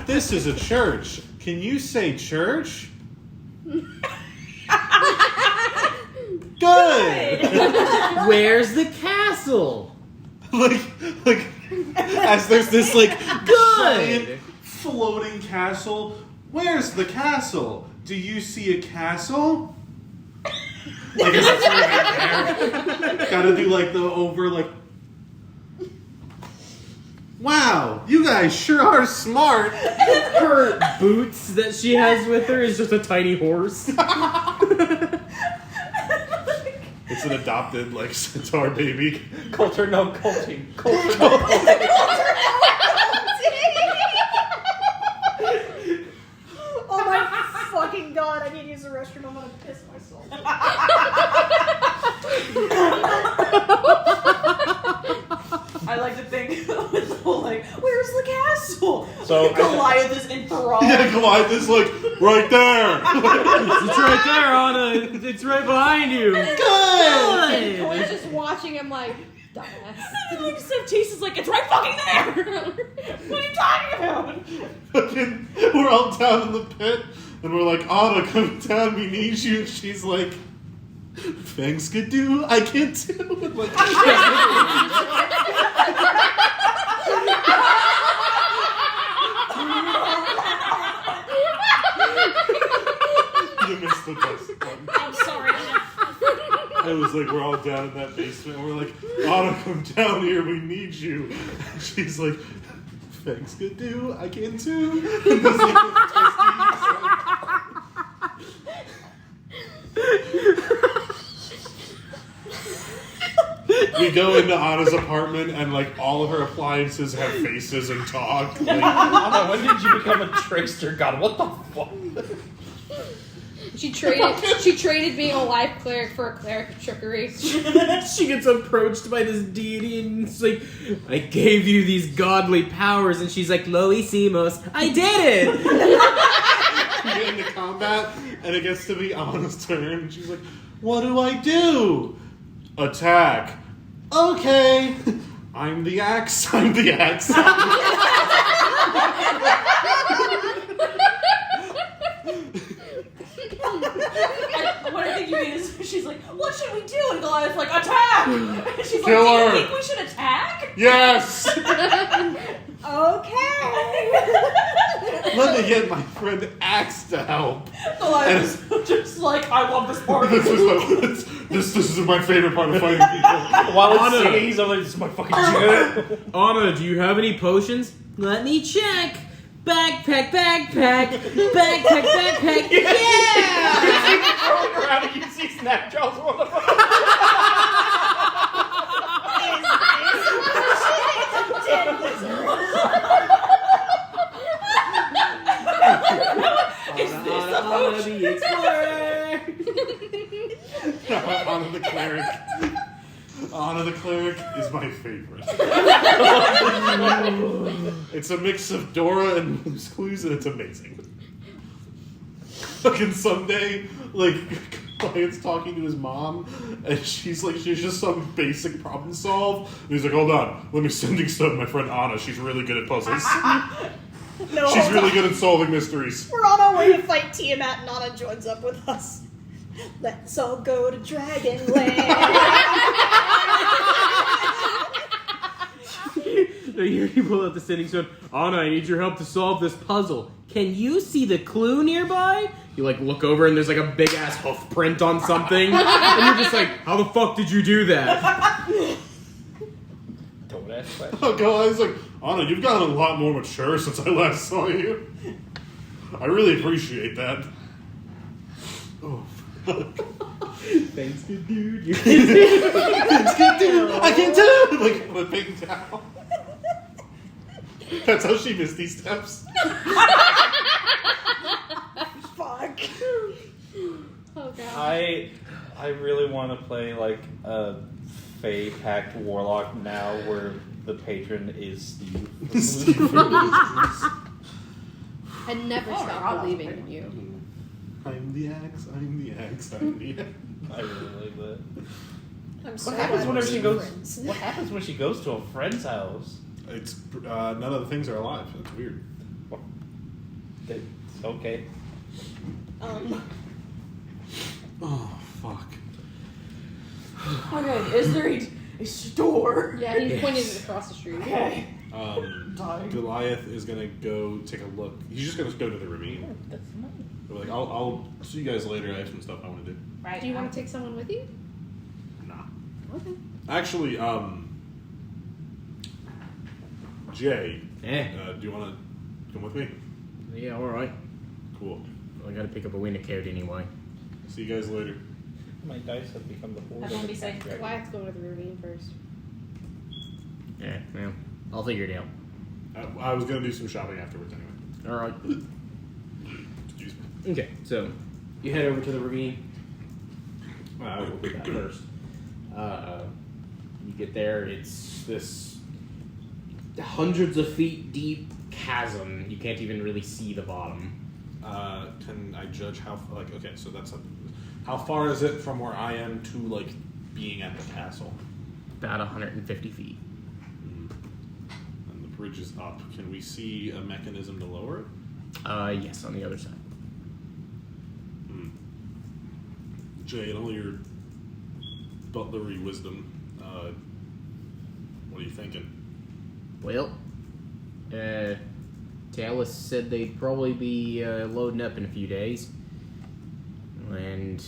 this is a church. Can you say church? Good! Where's the castle? like, as there's this like giant Good. floating castle. Where's the castle? Do you see a castle? Like, is it right there? Gotta do like the over like. Wow, you guys sure are smart. Her boots that she has with her is just a tiny horse. It's an adopted like centaur baby. Coulter, no colting. Coulter, no colting. Oh my fucking god, I need to use the restroom, I'm gonna piss myself. I like to think it's all like, where's the castle? So- Goliath is enthralled. Yeah, Goliath is like right there. It's right there, Anna. It's right behind you. And Good. Coy's just watching him like, dumbass. And like Sephtis is like, it's right fucking there. What are you talking about? Fucking, we're all down in the pit, and we're like, Anna, come down, we need you. And she's like, thanks, could do, I can't do. And like, you missed the best one. I'm sorry. It was like, we're all down in that basement, and we're like, Anna, come down here, we need you. And she's like, Thanks, good do. I can too. And this, like, we go into Anna's apartment and like all of her appliances have faces and talk. Like, Anna, when did you become a trickster god? What the fuck? She traded being a life cleric for a cleric of trickery. She gets approached by this deity and it's like, I gave you these godly powers, and she's like, Lo hicimos, I did it! we get into combat and it gets to be Anna's turn. She's like, what do I do? Attack. Okay. I'm the axe. I'm the axe. What I think you mean is she's like, what should we do? And Goliath's like, attack! And she's like, Kill do you her. think we should attack? Yes. Okay. Let me get my friend Axe to help. Goliath's just like, I love this part. This is my favorite part of fighting people. While it's Anna. singing, he's like, this is my fucking shit. Anna, do you have any potions? Let me check. Backpack, backpack, backpack, backpack. Yeah! Throwing around and you see snapshots. What the fuck? Anna the explorer. Anna the Cleric. Anna the Cleric is my favorite. It's a mix of Dora and Blue's Clues, and it's amazing. Fucking someday, like, Goliath's talking to his mom, and she's like, she's just some basic problem solve. And he's like, hold on, let me sending stuff to my friend Anna. She's really good at puzzles. No, She's hold really on. good at solving mysteries. We're on our way to fight Tiamat, and Anna joins up with us. Let's all go to Dragonland. You pull out the sitting stone. Anna, I need your help to solve this puzzle. Can you see the clue nearby? You like look over and there's like a big ass hoof print on something, and you're just like, how the fuck did you do that? Don't ask questions. Oh, Goliath's like, Anna, you've gotten a lot more mature since I last saw you. I really appreciate that. Oh, fuck. Thanks, good dude. You Thanks, good dude. I can do it! Like, flipping down. That's how she Misty steps. Fuck. Oh god. I really want to play like a Fey Pact Warlock now, where the patron is Steve. I never Oh, stopped God. believing in you. I'm the axe, I'm the axe, I'm the axe. I really like that. I'm so What happens glad whenever we're she goes? friends. What happens when she goes to a friend's house? It's, none of the things are alive. It's weird. It's okay. Oh, fuck. Okay, is there a store? Yeah, he's pointing it across the street. Okay. Dying. Goliath is gonna go take a look. He's just gonna go to the ravine. That's nice. But like, I'll see you guys later. I have some stuff I want to do. Right. Do you want to take someone with you? Nah. Okay. Actually, Jay, Eh. do you want to come with me? Yeah, alright. Cool. Well, I gotta pick up a winter coat anyway. See you guys later. My dice have become the force. Everyone be safe. Goliath's going to the ravine first. Yeah, well, I'll figure it out. I was gonna do some shopping afterwards anyway. Alright. Excuse me. Okay, so you head over to the ravine. We'll do that first. You get there, it's this hundreds of feet deep chasm. You can't even really see the bottom. Can I judge how like? Okay, so that's how far is it from where I am to like being at the castle? About 150 feet. And the bridge is up. Can we see a mechanism to lower it? Yes, on the other side. Jay, in all your butlery wisdom, what are you thinking? Well, Dallas said they'd probably be loading up in a few days. And,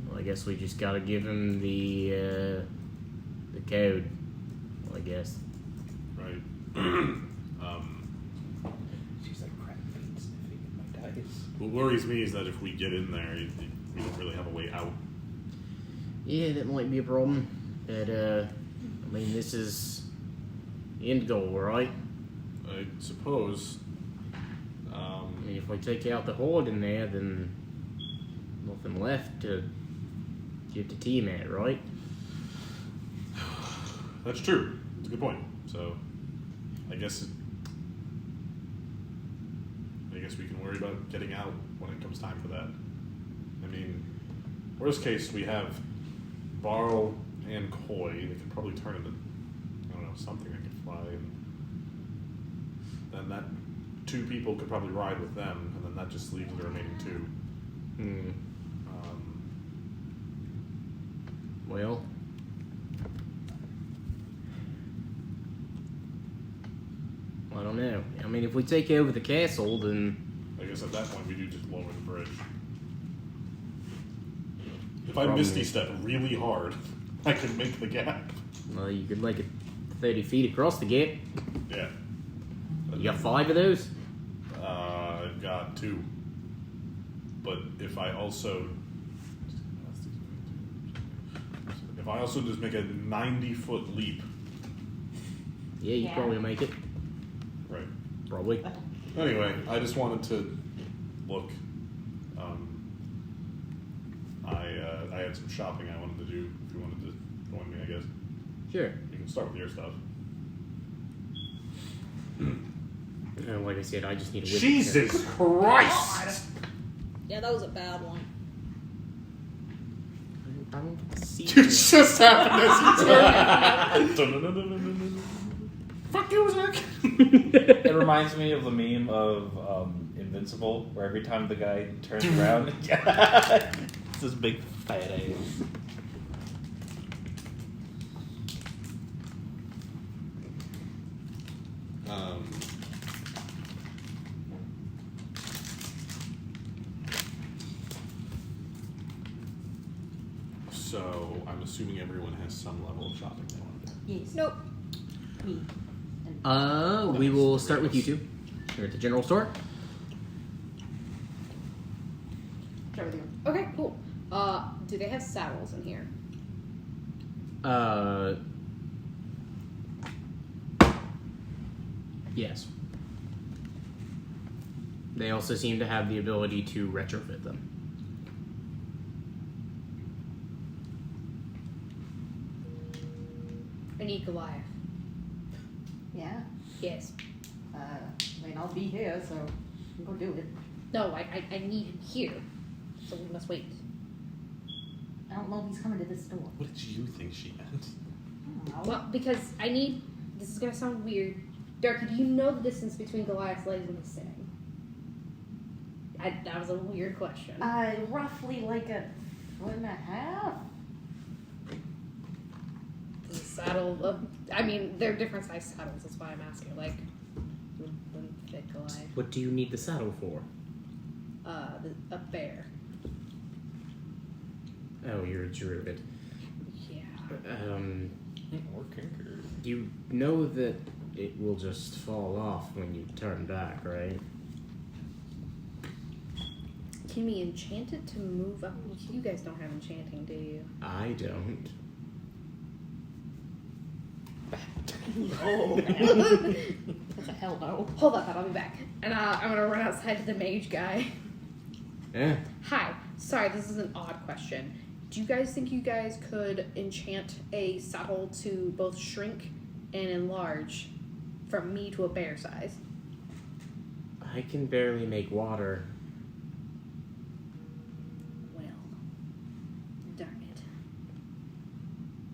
well, I guess we just gotta give him the code, well, I guess. Right. What worries me is that if we get in there, we don't really have a way out. Yeah, that might be a problem. But, I mean, this is the end goal, right? I suppose. I mean, if we take out the horde in there, then nothing left to get the team at, right? That's true. That's a good point. So, I guess we can worry about getting out when it comes time for that. I mean, worst case, we have Barl and Koi. They could probably turn into, I don't know, something that could fly. And then that 2 people could probably ride with them, and then that just leaves the remaining 2. Well, I don't know. I mean, if we take over the castle, then... I guess at that point we do just lower the bridge. If I Probably. Misty Step really hard, I can make the gap. Well, you could make it 30 feet across the gap. Yeah. You got 5 of those? I've got 2. But if I also just make a 90-foot leap. Yeah, you Yeah. probably make it. Right. Probably. Anyway, I just wanted to look. I had some shopping I wanted to do. If you wanted to join me, I guess. Sure. You can start with your stuff. Like I said, I just need a witness. Jesus Christ! Yeah, that was a bad one. I don't get to see You you. just happened as you turn. Fuck you, Zack! It reminds me of the meme of Invincible, where every time the guy turns around, it's this big fat ass. So, I'm assuming everyone has some level of shopping they want to do. Yes. Nope. Me. And We will start with you 2. You're at the general store. start with you. Okay, cool. Do they have saddles in here? Yes. They also seem to have the ability to retrofit them. I need Goliath. Yeah. Yes. I mean, I'll be here, so I'm gonna do it. No, I need him here. So we must wait. I don't know if he's coming to this door. What did you think she meant? I don't know. Well, because I need... This is gonna sound weird. Darky, do you know the distance between Goliath's legs when he's sitting? That was a weird question. Roughly like a 1.5 foot. The saddle... I mean, they're different size saddles. That's why I'm asking. Like, wouldn't fit Goliath. What do you need the saddle for? A bear. Oh, you're a druid. Yeah. Or Kinker. You know that it will just fall off when you turn back, right? Can we enchant it to move up? You guys don't have enchanting, do you? I don't. Oh, hell no. Hold up, I'll be back. And I'm gonna run outside to the mage guy. Yeah. Hi. Sorry, this is an odd question. Do you guys think you guys could enchant a saddle to both shrink and enlarge from me to a bear size? I can barely make water. Well, darn it.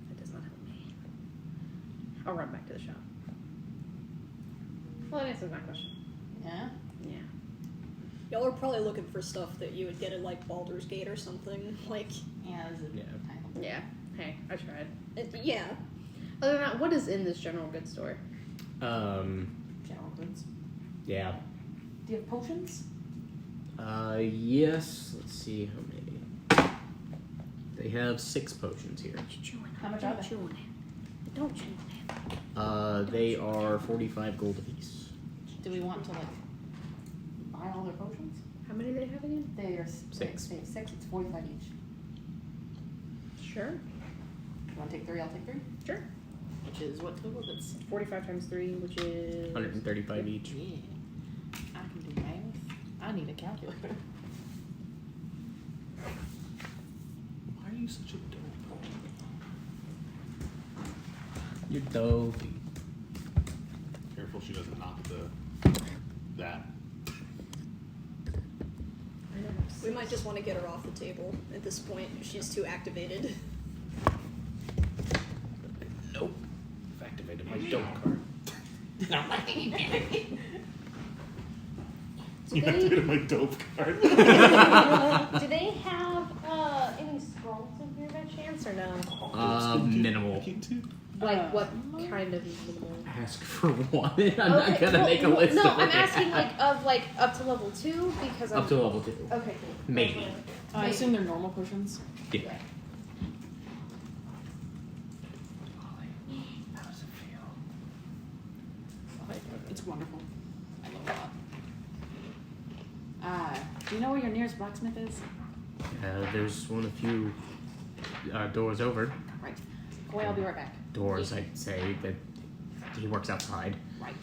That does not help me. I'll run back to the shop. Well, that answers my question. Yeah? Yeah. Y'all are probably looking for stuff that you would get at like Baldur's Gate or something. Like, Yeah, this is Yeah. Yeah. Hey, I tried. yeah. Other than that, what is in this general goods store? General goods. Yeah. Do you have potions? Yes. Let's see how many. They have 6 potions here. How much are Don't they? chew on it. Don't chew on it. They are 45 gold apiece. Do we want to like buy all their potions? How many do they have again? They are Six. six. It's 45 each. Sure. You want to take 3? I'll take 3. Sure. Which is what total? That's 45 times 3, which is 135 each. yeah. I can do math. I need a calculator. Why are you such a dope? You're dope. Careful she doesn't knock that. I know. We might just want to get her off the table at this point. She's too activated. Nope. I've activated my dope card. You activated my dope card. Do they have any scrolls in here by chance or no? Minimal. Like what kind of minimal? Ask for one. I'm not gonna make a well, list no, of I'm it. asking like up to level 2 because I'm Up to level 2. Okay, cool. Maybe. I assume they're normal potions. Yeah. How does it feel? It's wonderful. I love it a lot. Do you know where your nearest blacksmith is? There's one a few doors over. Right. Boy, I'll be right back. Doors, I'd say that he works outside. Right.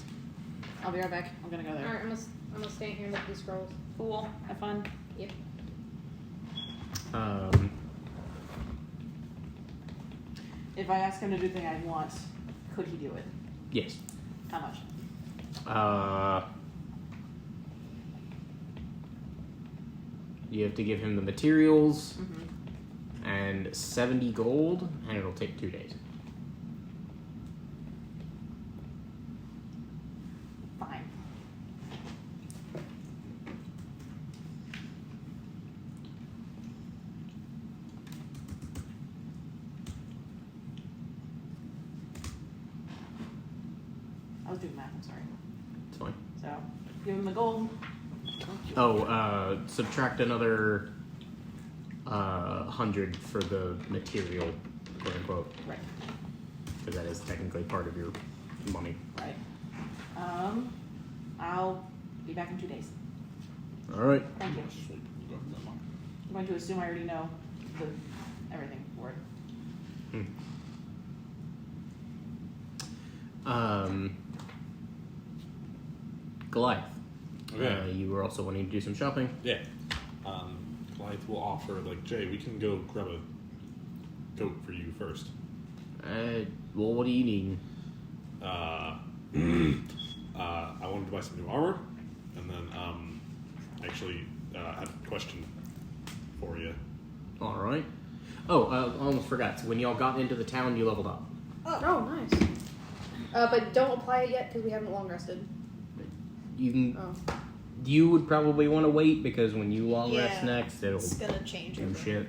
I'll be right back. I'm gonna go there. Alright, I'm gonna stand here and look at these scrolls. Cool. Have fun. Yep. If I ask him to do the thing I want, could he do it? Yes. How much? You have to give him the materials Mm-hmm. and 70 gold, and it'll take 2 days. Fine. I was doing math, I'm sorry. It's fine. So, give him the gold. Oh, subtract another 100 for the material, quote unquote, Right. because that is technically part of your money. Right. I'll be back in 2 days. All right. Thank you. I'm going to assume I already know everything for it. Goliath. Okay. You were also wanting to do some shopping. Yeah. Goliath will offer, like, Jay, we can go grab a goat for you first. Well, what do you need? I wanted to buy some new armor, and then actually had a question for you. All right. Oh, almost forgot. So when y'all got into the town, you leveled up. Oh, nice. But don't apply it yet because we haven't long rested. You can. Oh. You would probably want to wait because when you long rest Yeah, next, it'll It's gonna change do everything. shit.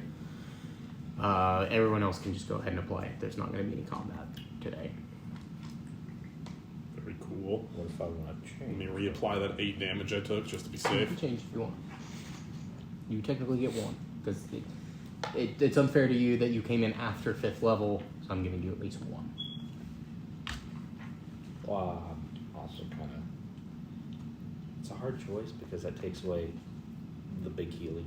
Everyone else can just go ahead and apply it. There's not going to be any combat today. Very cool. What if I want to Let me change? reapply that 8 damage I took just to be You safe. can change if you want. You technically get one because it's unfair to you that you came in after 5th level, so I'm giving you at least 1. Well, also kind of. It's a hard choice because that takes away the big healing.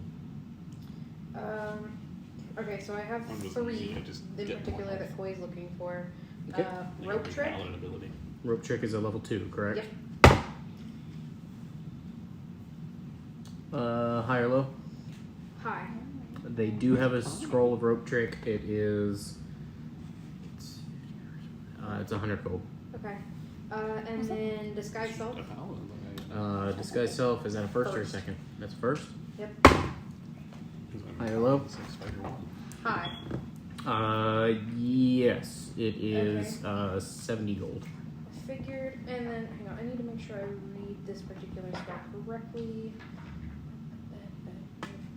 Okay, so I have One was 3 easy, I just in get more particular health. that Koi's looking for. Okay. Rope Big trick. Paladin ability. Rope trick is a level 2, correct? Yep. High or low? Hi. They do have a scroll of rope trick. It is. It's 100 gold. Okay. And then disguise self. A paladin, Disguise self, is that a first or a First. second? That's first. Yep. High or low? Hi. Yes, it is 70 gold. Figured. And then hang on. I need to make sure I read this particular spell correctly.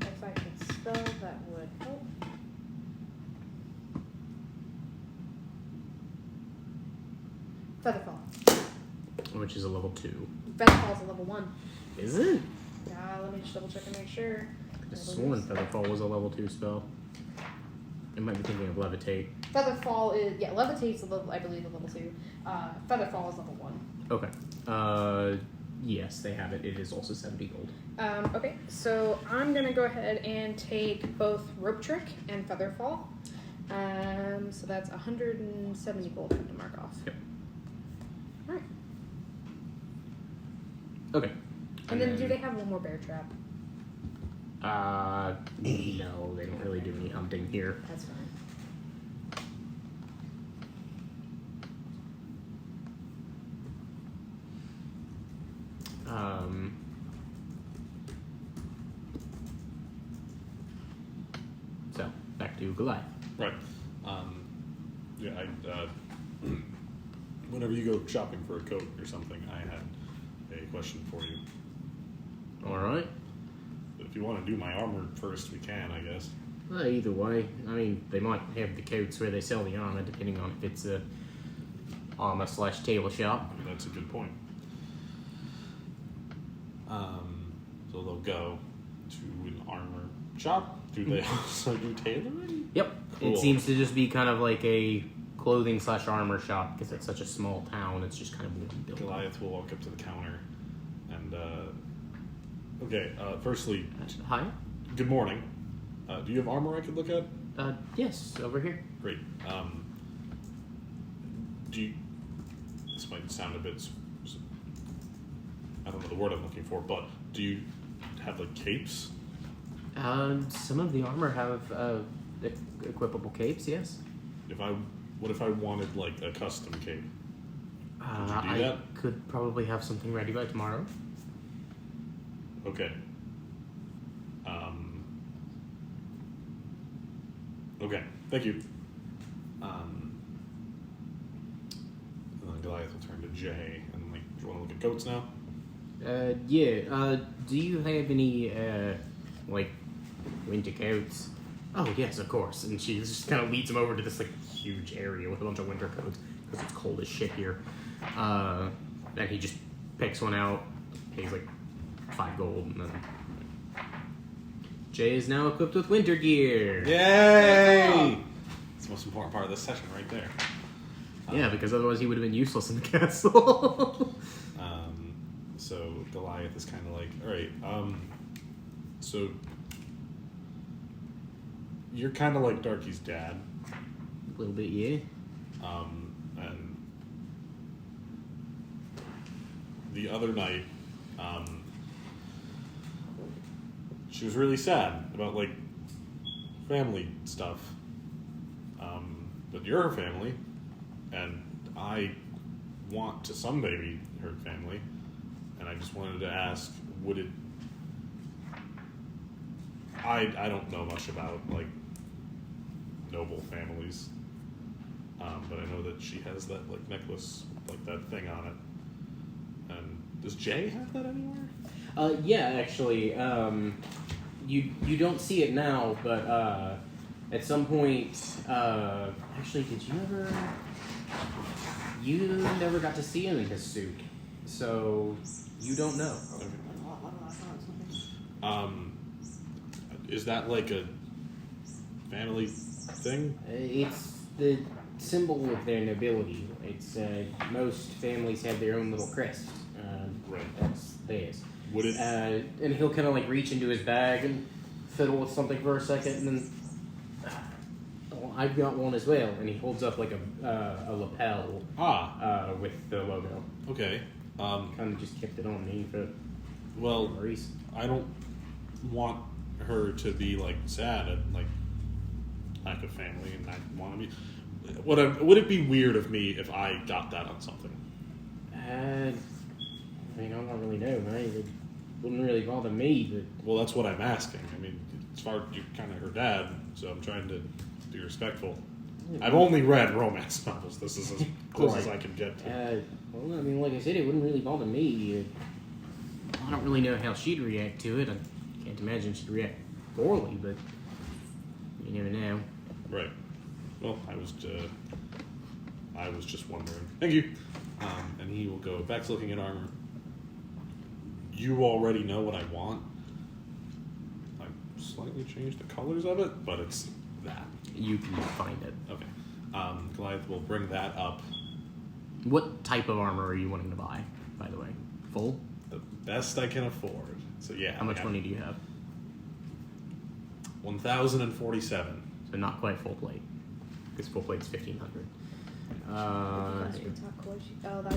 If I could spell, that would help. Featherfall. Which is a level 2. Featherfall's a level 1. Is it? Let me just double check and make sure. I could have sworn Featherfall was a level 2 spell. I might be thinking of Levitate. Featherfall is I believe a level 2. Featherfall is level 1. Okay. Yes, they have it. It is also 70 gold. Okay, so I'm gonna go ahead and take both Rope Trick and Featherfall. So that's 170 gold I have to mark off. Yep. Alright. Okay. And then do they have one more bear trap? No, they don't really do any hunting here. That's fine. So, back to Goliath. Right. Yeah, whenever you go shopping for a coat or something, I had a question for you. Alright. If you want to do my armor first, we can, I guess. Either way, I mean, they might have the coats where they sell the armor, depending on if it's a armor/tailor shop. That's a good point. So they'll go to an armor shop. Do they also do tailoring? Yep. Cool. It seems to just be kind of like a clothing/armor shop because it's such a small town. It's just kind of one building. Goliath will walk up to the counter and, firstly, Hi. good morning. Do you have armor I could look at? Yes, over here. Great. Do you... This might sound a bit... I don't know the word I'm looking for, but do you have, like, capes? Some of the armor have equipable capes. Yes. What if I wanted, like, a custom cape? Could you do I that? could probably have something ready by tomorrow. Okay. Okay, thank you. And then Goliath will turn to Jay and, like, do you want to look at goats now? Yeah. Do you have any like winter coats? Oh yes, of course. And she just kind of leads him over to this like huge area with a bunch of winter coats because it's cold as shit here. And he just picks one out, pays like 5 gold, and then Jay is now equipped with winter gear. Yay! It's the most important part of this session right there. Yeah, because otherwise he would have been useless in the castle. So Goliath is kind of like, all right, so you're kind of like Darky's dad. A little bit, yeah. And the other night, she was really sad about, like, family stuff. But you're her family, and I want to someday be her family, and I just wanted to ask, would it... I don't know much about, like, noble families, but I know that she has that, like, necklace, like, that thing on it. And does Jay have that anywhere? Yeah, actually, you don't see it now, but at some point, actually, did you ever? You never got to see him in his suit, so you don't know. Is that like a family thing? It's the symbol of their nobility. It's most families have their own little crest. Right. That's theirs. Would it? And he'll kind of like reach into his bag and fiddle with something for a second, and then I've got one as well. And he holds up like a lapel with the logo. Okay. Kind of just kept it on me for Well, no reason. I don't want her to be like sad at like lack of family, and I want to be. Would it be weird of me if I got that on something? I mean, I don't really know, man. It wouldn't really bother me, but Well, that's what I'm asking. I mean, as far as you're kind of her dad, so I'm trying to be respectful. I've only read romance novels. This is as close as I can get to. well, I mean, like I said, it wouldn't really bother me. I don't really know how she'd react to it. I can't imagine she'd react poorly, but you never know. Right. Well, I was just wondering. Thank you. And he will go back to looking at armor. You already know what I want. I slightly changed the colors of it, but it's that. You can find it. Okay. Goliath will bring that up. What type of armor are you wanting to buy, by the way? Full? Best I can afford. So yeah. How much money do you have? 1,047. So not quite full plate. Because full plate's 1,500. Oh, I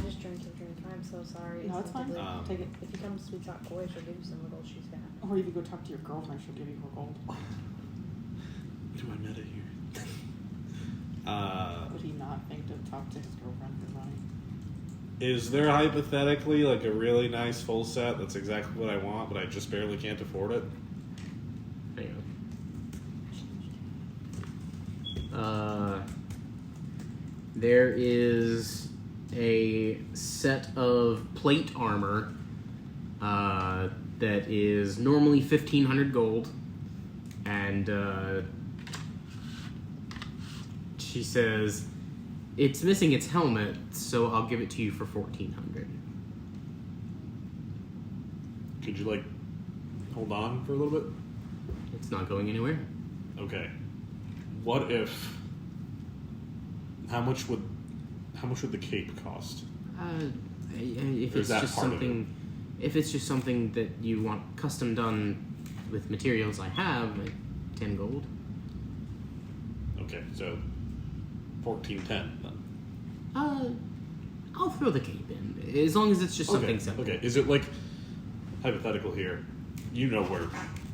just drank your drink. I'm so sorry. No, it's fine. Take it. If you come to Sweet Talk Koi, she'll give you some of those she's got. Or if you go talk to your girlfriend, she'll give you her gold. Do I meta here? Would he not think to talk to his girlfriend for money? Is there hypothetically like a really nice full set that's exactly what I want, but I just barely can't afford it? Hang on. There is a set of plate armor that is normally 1,500 gold, and she says it's missing its helmet, so I'll give it to you for 1,400. Could you like hold on for a little bit? It's not going anywhere. Okay. What if? How much would the cape cost? If Or it's is that just part of something, if it's just something that you want custom done with materials I have, like 10 gold. Okay, so 1,410 then. I'll throw the cape in as long as it's just something simple. Okay, is it like hypothetical here? You know where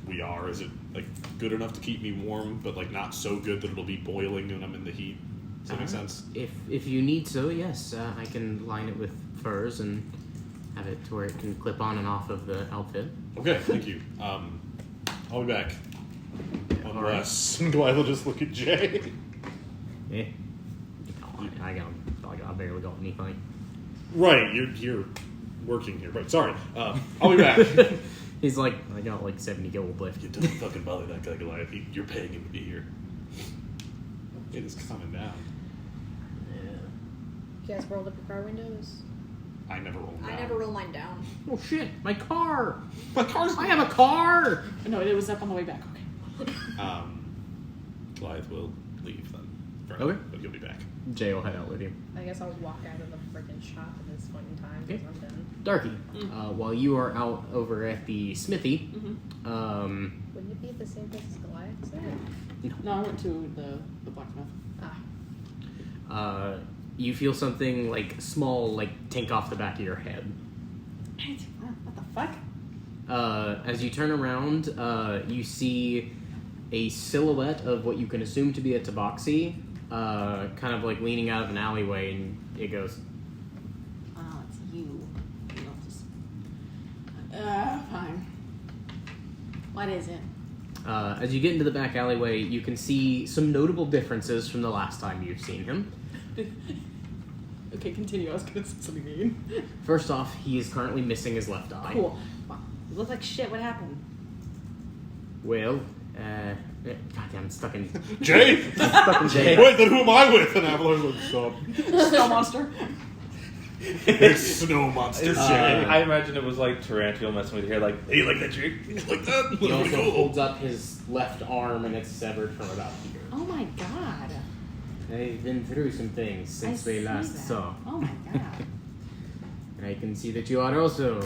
we are. Is it like good enough to keep me warm, but like not so good that it'll be boiling when I'm in the heat? Does that make sense? If you need so, yes, I can line it with furs and have it to where it can clip on and off of the outfit. Okay, thank you. I'll be back. Unless Goliath will just look at Jay. Eh. I barely got anything. Right, you're working here. Right, sorry. I'll be back. He's like, I got like 70 gold left. You don't fucking bother that guy, Goliath. You're paying him to be here. It is coming down. You guys rolled up your car windows? I never roll down. I never roll mine down. Oh shit, my car! My car's. I have a car! No, it was up on the way back. Okay. Goliath will leave then. Okay. But you'll be back. Jay will head out with you. I guess I'll walk out of the freaking shop at this point in time because I'm done. Darky, while you are out over at the smithy, Wouldn't it be at the same place as Goliath said? No, I went to the blacksmith. you feel something like small, like tink off the back of your head. What the fuck? As you turn around, you see a silhouette of what you can assume to be a tabaxi, kind of like leaning out of an alleyway, and it goes, Oh, it's you. Fine. What is it? as you get into the back alleyway, you can see some notable differences from the last time you've seen him. Okay, continue. I was gonna say something mean. First off, he is currently missing his left eye. Cool. Wow. You look like shit. What happened? Well, goddamn, it's stuck in... Jay? stuck in Jay. Wait, then who am I with? And Avalar's like, stop. Snow monster. It's Snow Monster Jay. I imagine it was like Tarantula messing with your hair, like, Hey, you like that, Jay? You like that? He Pretty also cool. holds up his left arm, and it's severed from about here. Oh my god. I've been through some things since we last saw. Oh my god. And I can see that you are also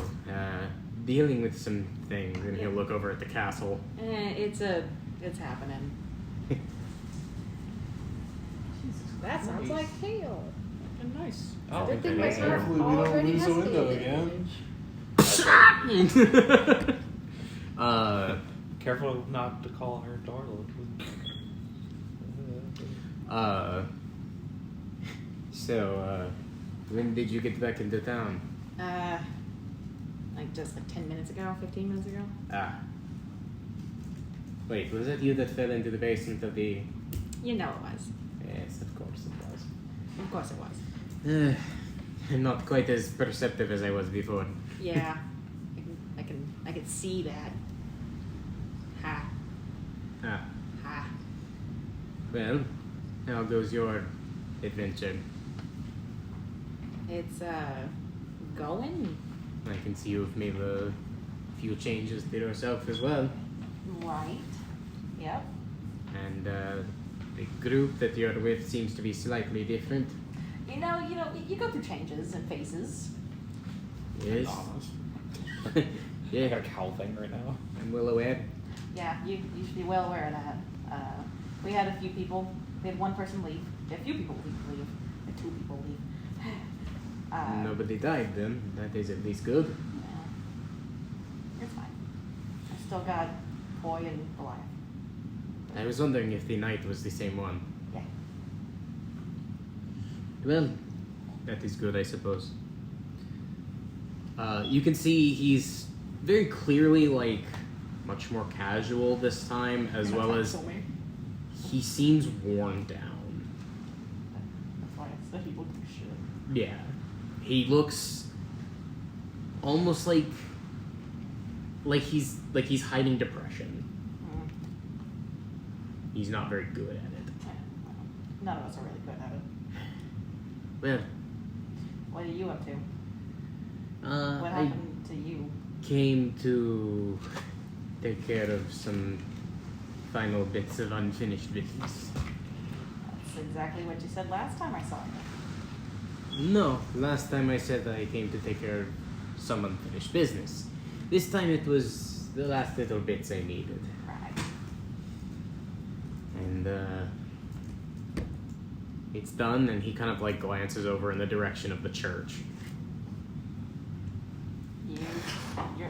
dealing with some things. And he'll look over at the castle. It's happening. That sounds like hail. Nice. oh, Good thing okay. my car Hopefully we don't already lose has the window hail damage. careful not to call her darling. So, when did you get back into town? Like just like 10 minutes ago, 15 minutes ago. Wait, was it you that fell into the basement of the... You know it was. Yes, of course it was. Of course it was. I'm not quite as perceptive as I was before. Yeah. I can see that. Ha. Ha. Well, how goes your adventure? It's going. I can see you've made a few changes to yourself as well. Right. Yep. And the group that you're with seems to be slightly different. You know, you go through changes and phases. Yes. I got Yeah, a cow thing right now. I'm well aware. Yeah, you should be well aware of that. We had a few people. We had one person leave. We had a few people leave. We had 2 people leave. Nobody died then. That is at least good. Yeah. It's fine. I still got Boy and Goliath. I was wondering if the knight was the same one. Yeah. Well, that is good, I suppose. You can see he's very clearly, like, much more casual this time, as well as he seems worn down. That's why I said he looked like shit. Yeah. He looks almost like he's hiding depression. Mm. He's not very good at it. Yeah, none of us are really good at it. Well, What are you up to? What I happened to you? came to take care of some final bits of unfinished business. That's exactly what you said last time I saw you. No, last time I said I came to take care of some unfinished business. This time it was the last little bits I needed. Right. And, it's done, and he kind of, like, glances over in the direction of the church.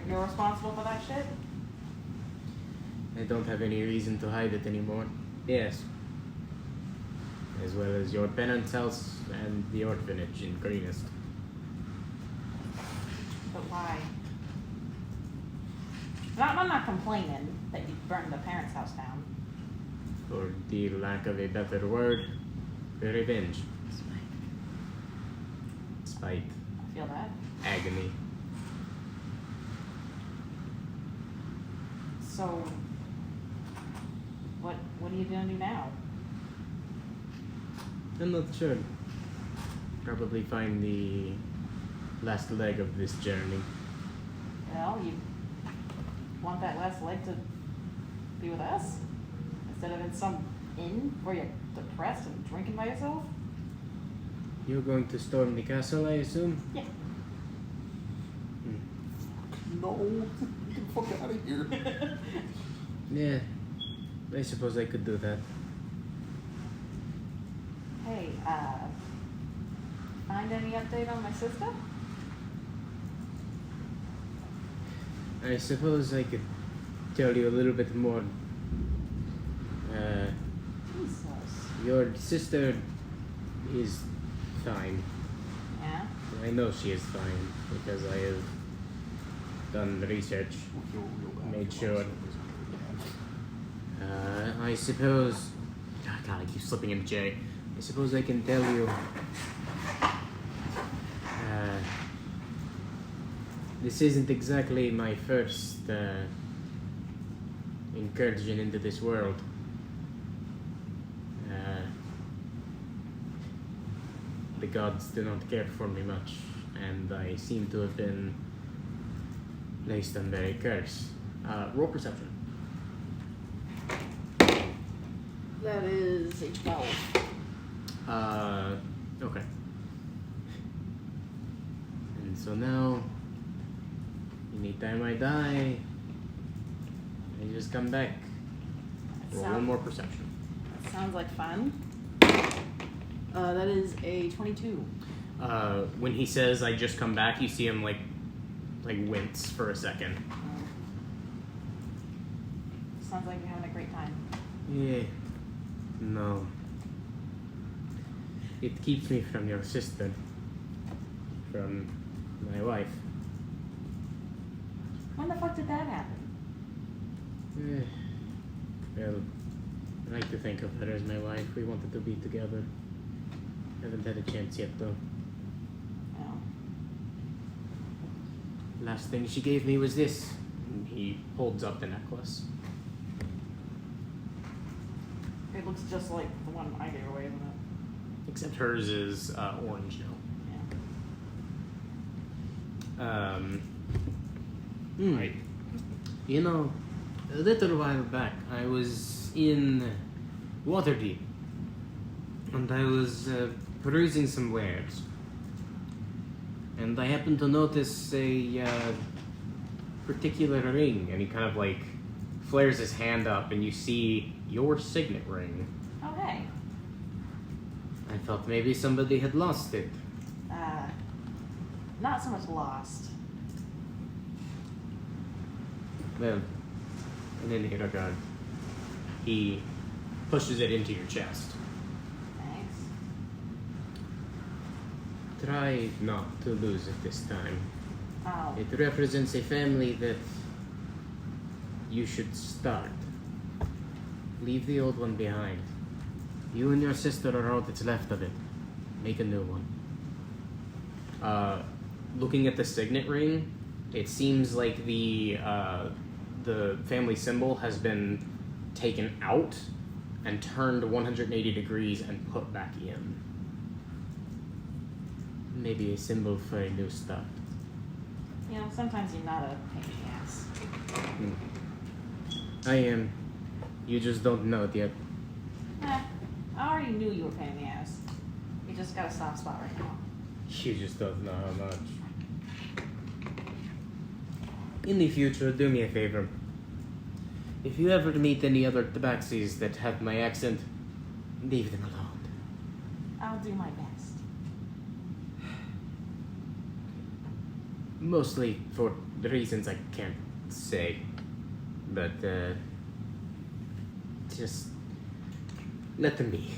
You're responsible for that shit? I don't have any reason to hide it anymore. Yes. As well as your penance house and the orphanage in Greenest. But why? I'm not complaining that you burned the parents' house down. For the lack of a better word, revenge. Spite. I feel that. Agony. So, what are you gonna do now? I'm not sure. Probably find the last leg of this journey. Well, you want that last leg to be with us? Instead of in some inn where you're depressed and drinking by yourself? You're going to storm the castle, I assume? Yeah. No, get the fuck out of here. Yeah. I suppose I could do that. Hey, find any update on my sister? I suppose I could tell you a little bit more. Jesus. Your sister is fine. Yeah? I know she is fine because I have done the research. Made sure. I suppose. God, I keep slipping into J. I suppose I can tell you. This isn't exactly my first incursion into this world. The gods do not care for me much, and I seem to have been placed under a curse. Roll perception. That is a 12. Okay. And so now, anytime I die, I just come back. Roll one more perception. That sounds like fun. That is a 22. When he says I just come back, you see him like wince for a second. Sounds like you're having a great time. Yeah. No. It keeps me from your sister. From my wife. When the fuck did that happen? Well, I like to think of her as my wife. We wanted to be together. Haven't had a chance yet, though. Oh. Last thing she gave me was this. And he holds up the necklace. It looks just like the one I gave away, isn't it? Except hers is orange now. Yeah. Right. You know, a little while back, I was in Waterdeep, and I was perusing some wares, and I happened to notice a particular ring, and he kind of like flares his hand up, and you see your signet ring. Oh, hey. I thought maybe somebody had lost it. Not so much lost. Well, in any regard, he pushes it into your chest. Thanks. Try not to lose it this time. Oh. It represents a family that you should start. Leave the old one behind. You and your sister are all that's left of it. Make a new one. Looking at the signet ring, it seems like the family symbol has been taken out and turned 180 degrees and put back in. Maybe a symbol for a new start. You know, sometimes you're not a pain in the ass. I am. You just don't know it yet. I already knew you were a pain in the ass. You just got a soft spot right now. You just don't know how much. In the future, do me a favor. If you ever meet any other tabaxis that have my accent, leave them alone. I'll do my best. Mostly for the reasons I can't say. But, just let them be.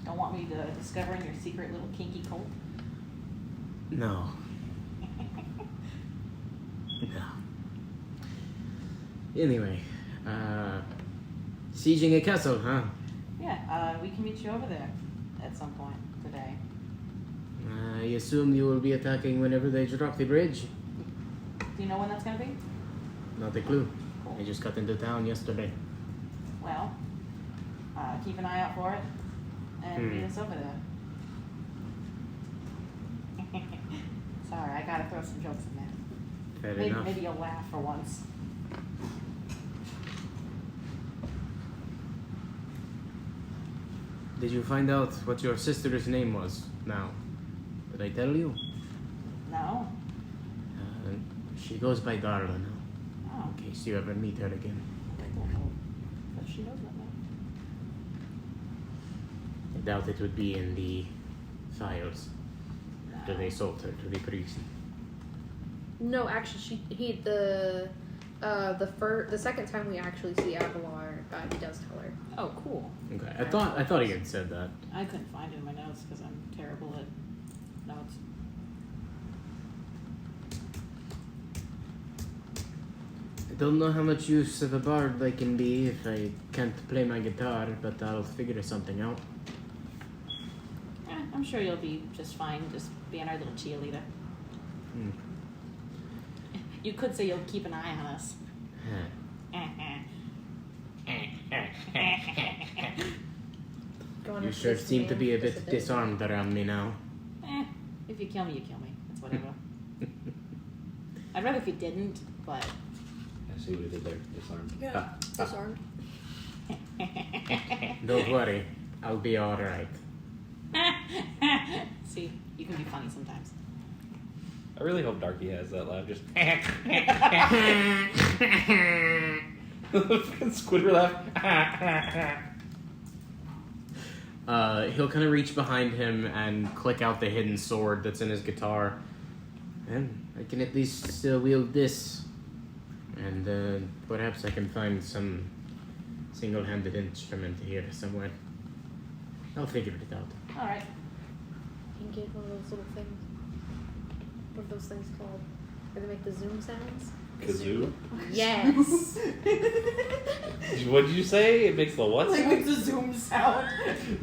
Don't want me to discover your secret little kinky cult? No. No. Anyway, sieging a castle, huh? Yeah, we can meet you over there at some point today. I assume you will be attacking whenever they drop the bridge. Do you know when that's gonna be? Not a clue. Cool. I just got into town yesterday. Well, keep an eye out for it and meet us over there. Sorry, I gotta throw some jokes in there. Fair Maybe, enough. maybe you'll laugh for once. Did you find out what your sister's name was now? Did I tell you? No? She goes by Darla now, Oh. in case you ever meet her again. But she knows that now. I doubt it would be in the files after they sold her to the priest. No, actually, the second time we actually see Avalar, he does tell her. Oh, cool. Okay, I thought he had said that. I couldn't find it in my notes because I'm terrible at notes. I don't know how much use of a bard I can be if I can't play my guitar, but I'll figure something out. I'm sure you'll be just fine, just being our little cheerleader. You could say you'll keep an eye on us. You sure seem to be a bit disarmed around me now. If you kill me, you kill me. It's whatever. I'd rather if you didn't, but... I see what he did there. Disarmed. Yeah, disarmed. Don't worry, I'll be alright. See, you can be funny sometimes. I really hope Darky has that laugh. Just fucking Squidward laugh. He'll kind of reach behind him and click out the hidden sword that's in his guitar. And I can at least wield this. And perhaps I can find some single-handed instrument here somewhere. I'll figure it out. Alright. You can get one of those little things. What are those things called? Where they make the zoom sounds? Kazoo? Yes! What did you say? It makes the what Like sound? makes a zoom sound.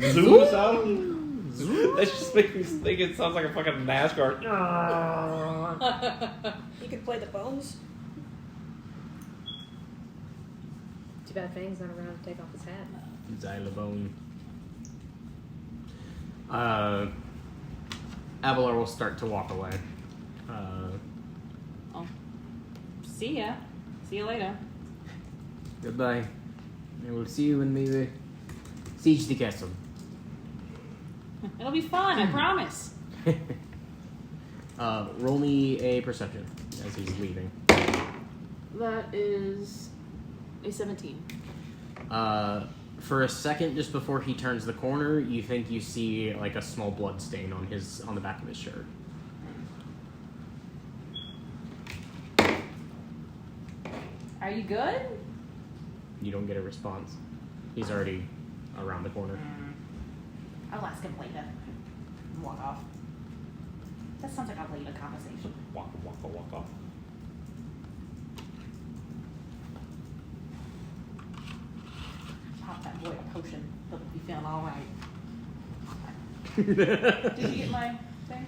Zoom sound? That just makes me think it sounds like a fucking NASCAR. You could play the bones. Too bad Fang's not around to take off his hat. Xylobone. Avalar will start to walk away. Oh. See ya. See you later. Goodbye. I will see you when we siege the castle. It'll be fun, I promise. Roll me a perception as he's leaving. That is a 17. For a second, just before he turns the corner, you think you see like a small blood stain on the back of his shirt. Are you good? You don't get a response. He's already around the corner. I'll ask him later. And walk off. That sounds like a later conversation. Walk off. Pop that boy a potion. He'll be feeling alright. Did you get my thing?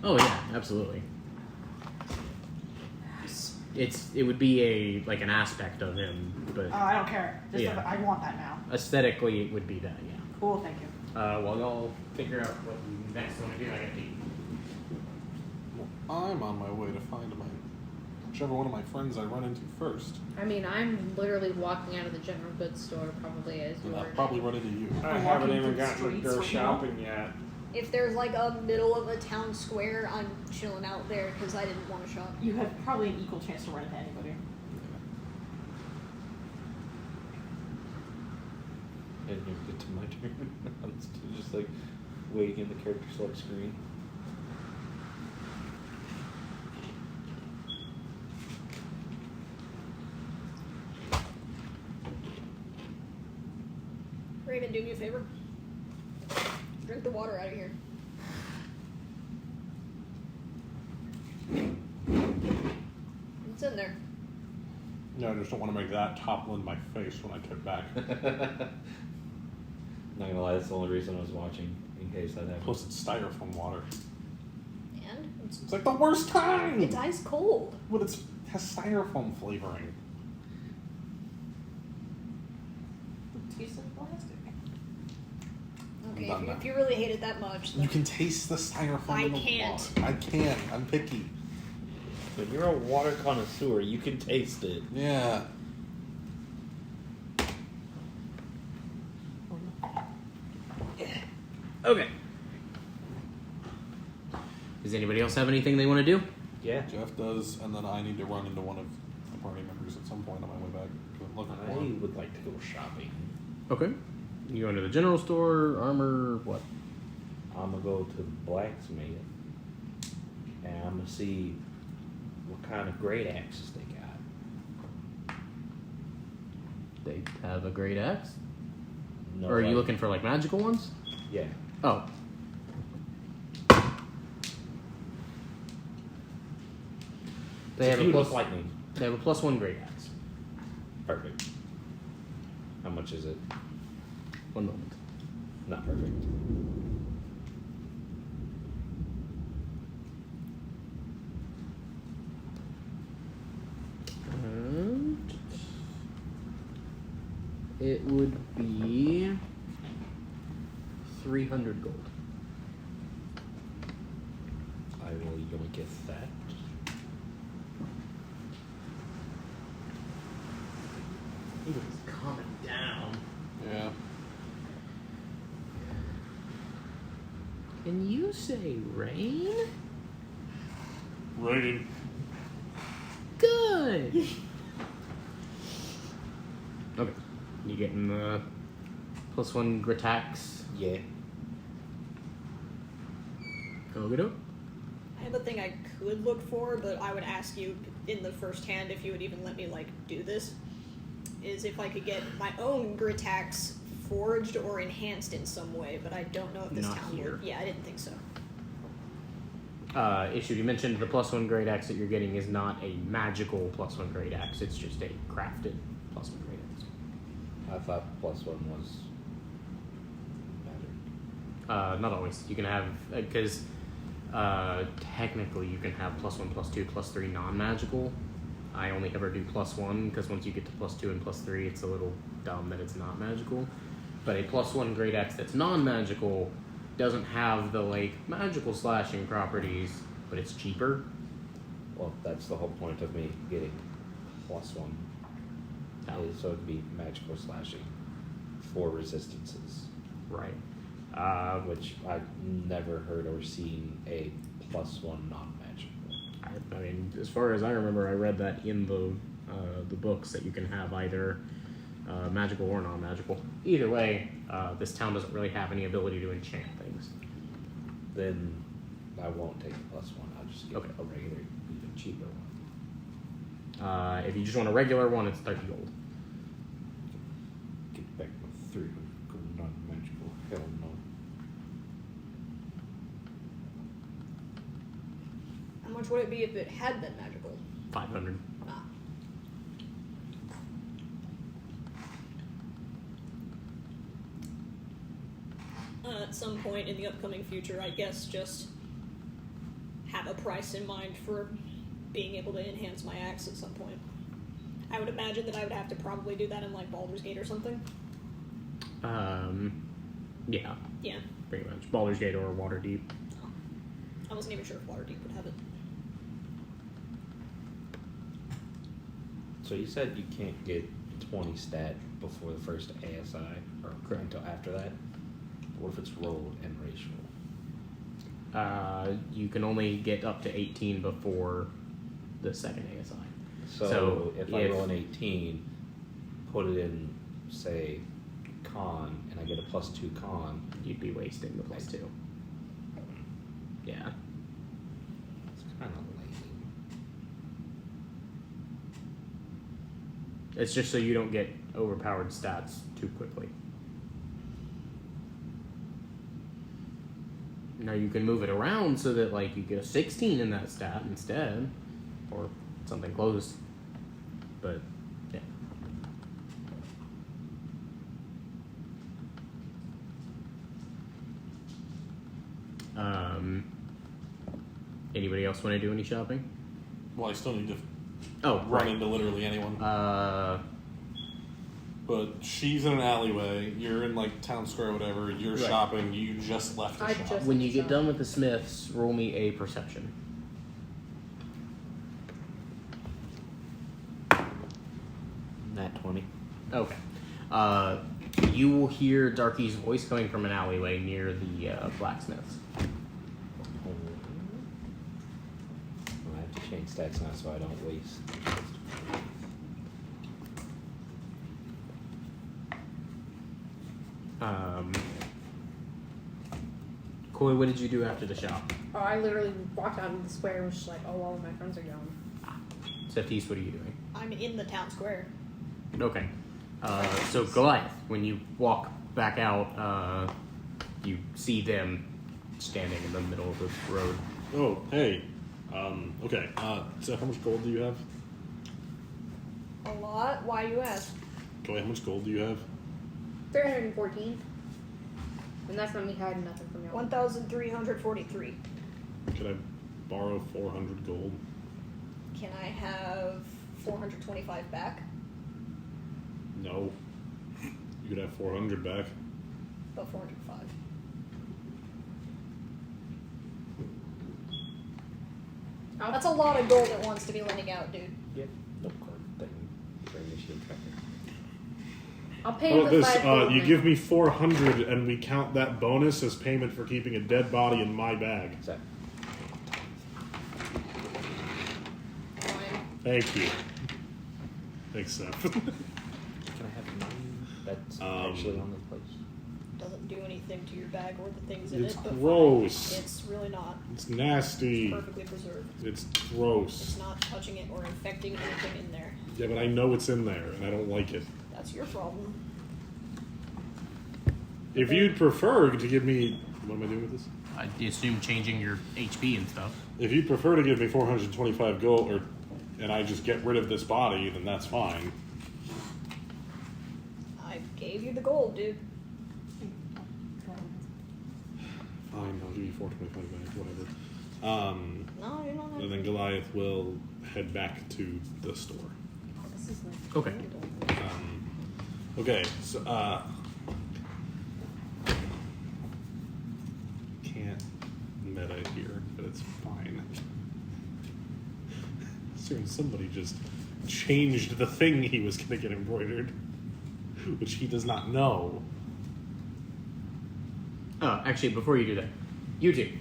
Oh yeah, absolutely. It would be an aspect of him, but Oh, I don't care. Just Yeah. I want that now. aesthetically it would be that. Yeah. Cool, thank you. While y'all figure out what you next want to do, I gotta pee. Well, I'm on my way to find whichever one of my friends I run into first. I mean, I'm literally walking out of the general goods store probably as And you I'll were. probably run into you. I Walking haven't through even the gotten to streets go right shopping yet. If there's like a middle of a town square, I'm chilling out there because I didn't want to shop. You have probably an equal chance to run into anybody. I didn't even get to my turn. I'm still just like waiting in the character select screen. Raven, do me a favor. Drink the water out of here. It's in there. No, I just don't want to make that topple in my face when I get back. Not gonna lie, that's the only reason I was watching, in case that happened. Plus, it's styrofoam water. And It's like the worst time! it's ice cold. But it has styrofoam flavoring. Taste of plastic. Okay, done if, now. if you really hate it that much, then You can taste the styrofoam I in the can't. water. I can't. I'm picky. When you're a water connoisseur, you can taste it. Yeah. Okay. Does anybody else have anything they want to do? Yeah. Jeff does, and then I need to run into one of the party members at some point on my way back. Looking for I one. would like to go shopping. Okay. You go into the general store, armor, what? I'm gonna go to the blacksmith and I'm gonna see what kind of great axes they got. They have a great axe? No, Or are you like- looking for like magical ones? Yeah. Oh. They have a Fuse plus lightning. They have a +1 great axe. Perfect. How much is it? One moment. Not perfect. It would be 300 gold. I will yoink at that. He's coming down. Yeah. Can you say rain? Rain. Good. Okay. You getting the +1 grit axe? Yeah. Go. I have a thing I could look for, but I would ask you in the first hand if you would even let me do this. Is if I could get my own Gritax forged or enhanced in some way, but I don't know if this Not town here. would. Yeah, I didn't think so. Issue, you mentioned the +1 great axe that you're getting is not a magical +1 great axe. It's just a crafted +1 great axe. I thought +1 was better. Not always. You can have because technically you can have +1, +2, +3 non-magical. I only ever do +1 because once you get to +2 and +3, it's a little dumb that it's not magical. But a +1 great axe that's non-magical doesn't have the magical slashing properties, but it's cheaper. Well, that's the whole point of me getting +1. Oh. Is so it'd be magical slashing for resistances. Right. Which I've never heard or seen a +1 non-magical. I mean, as far as I remember, I read that in the books that you can have either magical or non-magical. Either way, this town doesn't really have any ability to enchant things. Then I won't take the +1. I'll just get Okay. a regular, even cheaper one. If you just want a regular one, it's 30 gold. Get back with 300 gold non-magical. Hell no. How much would it be if it had been magical? 500. Ah. At some point in the upcoming future, I guess just have a price in mind for being able to enhance my axe at some point. I would imagine that I would have to probably do that in like Baldur's Gate or something. Yeah, Yeah. pretty much. Baldur's Gate or Waterdeep. I wasn't even sure if Waterdeep would have it. So you said you can't get 20 stat before the first ASI, or Correct. until after that? What if it's rolled and racial? You can only get up to 18 before the second ASI. So if I roll an 18, put it in, say, con, and I get a +2 con, You'd be wasting the +2. Yeah. it's kind of lame. It's just so you don't get overpowered stats too quickly. Now you can move it around so that like you get a 16 in that stat instead, or something close. But yeah. Anybody else want to do any shopping? Well, I still need to Oh, run right. into literally anyone. But she's in an alleyway. You're in like town square, or whatever. You're Right. shopping. You just left the I shop. just- When you get done with the Smiths, roll me a perception. Nat 20. Okay. You will hear Darky's voice coming from an alleyway near the blacksmiths. I have to change stats now so I don't waste. Coy, what did you do after the shop? Oh, I literally walked out in the square and was just like, oh, all of my friends are gone. Sephtis, what are you doing? I'm in the town square. Okay. So Goliath, when you walk back out, you see them standing in the middle of the road. Oh, hey. Okay. So how much gold do you have? A lot? Why you ask? Go ahead. How much gold do you have? 314. And that's not me hiding nothing from y'all. 1,343. Could I borrow 400 gold? Can I have 425 back? No. You could have 400 back. About 405. That's a lot of gold at once to be lending out, dude. Yep. No card thing for initiative tracker. I'll pay How you about the this? 5 gold You now. give me 400 and we count that bonus as payment for keeping a dead body in my bag. Is that? Fine. Thank you. Thanks, Seth. Can I have mine? That's actually on the place. Doesn't do anything to your bag or the things in It's it. But gross. fine. It's really not. It's nasty. It's perfectly preserved. It's gross. It's not touching it or infecting anything in there. Yeah, but I know it's in there and I don't like it. That's your problem. If you'd prefer to give me... What am I doing with this? I assume changing your HP and stuff. If you'd prefer to give me 425 gold, and I just get rid of this body, then that's fine. I gave you the gold, dude. Fine, I'll give you 425 back, whatever. No, you're not. And then Goliath will head back to the store. This is like Okay. Okay, so, can't meta here, but it's fine. Soon somebody just changed the thing he was gonna get embroidered, which he does not know. Oh, actually, before you do that, you two.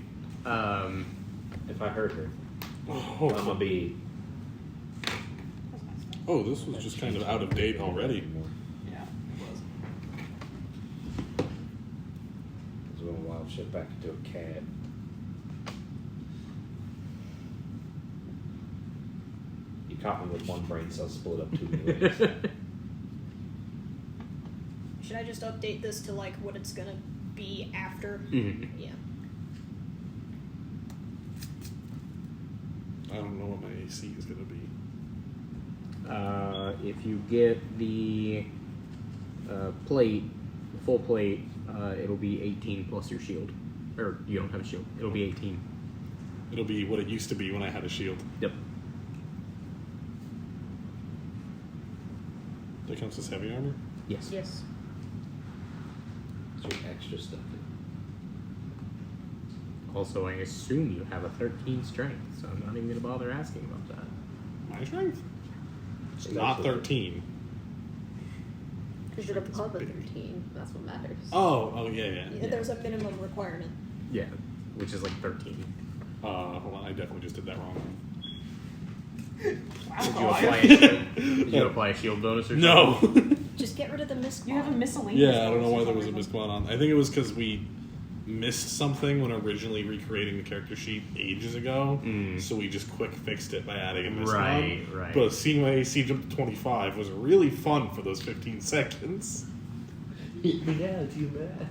If I hurt her, I'm Oh, gonna be. oh, this was just kind of out of date already. Yeah, it was. It's going wild shit back into a cat. You caught me with one brain cell split up 2 ways. Should I just update this to like what it's gonna be after? Mhm. Yeah. I don't know what my AC is going to be. If you get the plate, full plate, it'll be 18 plus your shield. Or you don't have a shield. It'll be 18. It'll be what it used to be when I had a shield. Yep. That counts as heavy armor? Yes. Yes. It's your extra stuff. Also, I assume you have a 13 strength, so I'm not even going to bother asking about that. My strength? It's Not also- 13. Because you're above a 13. That's what matters. Oh, yeah. Yeah, there's a minimum requirement. Yeah, which is like 13. Hold on, I definitely just did that wrong. Did you apply a shield? Did you apply a shield bonus or something? No! Just get rid of the misc. You have a miscellaneous. Yeah, I don't know bonus why for there some was a reason. miss going on. I think it was because we missed something when originally recreating the character sheet ages ago, so we just quick fixed it by adding a miss Right, on. right. But seeing my AC jump to 25 was really fun for those 15 seconds. Yeah, too bad.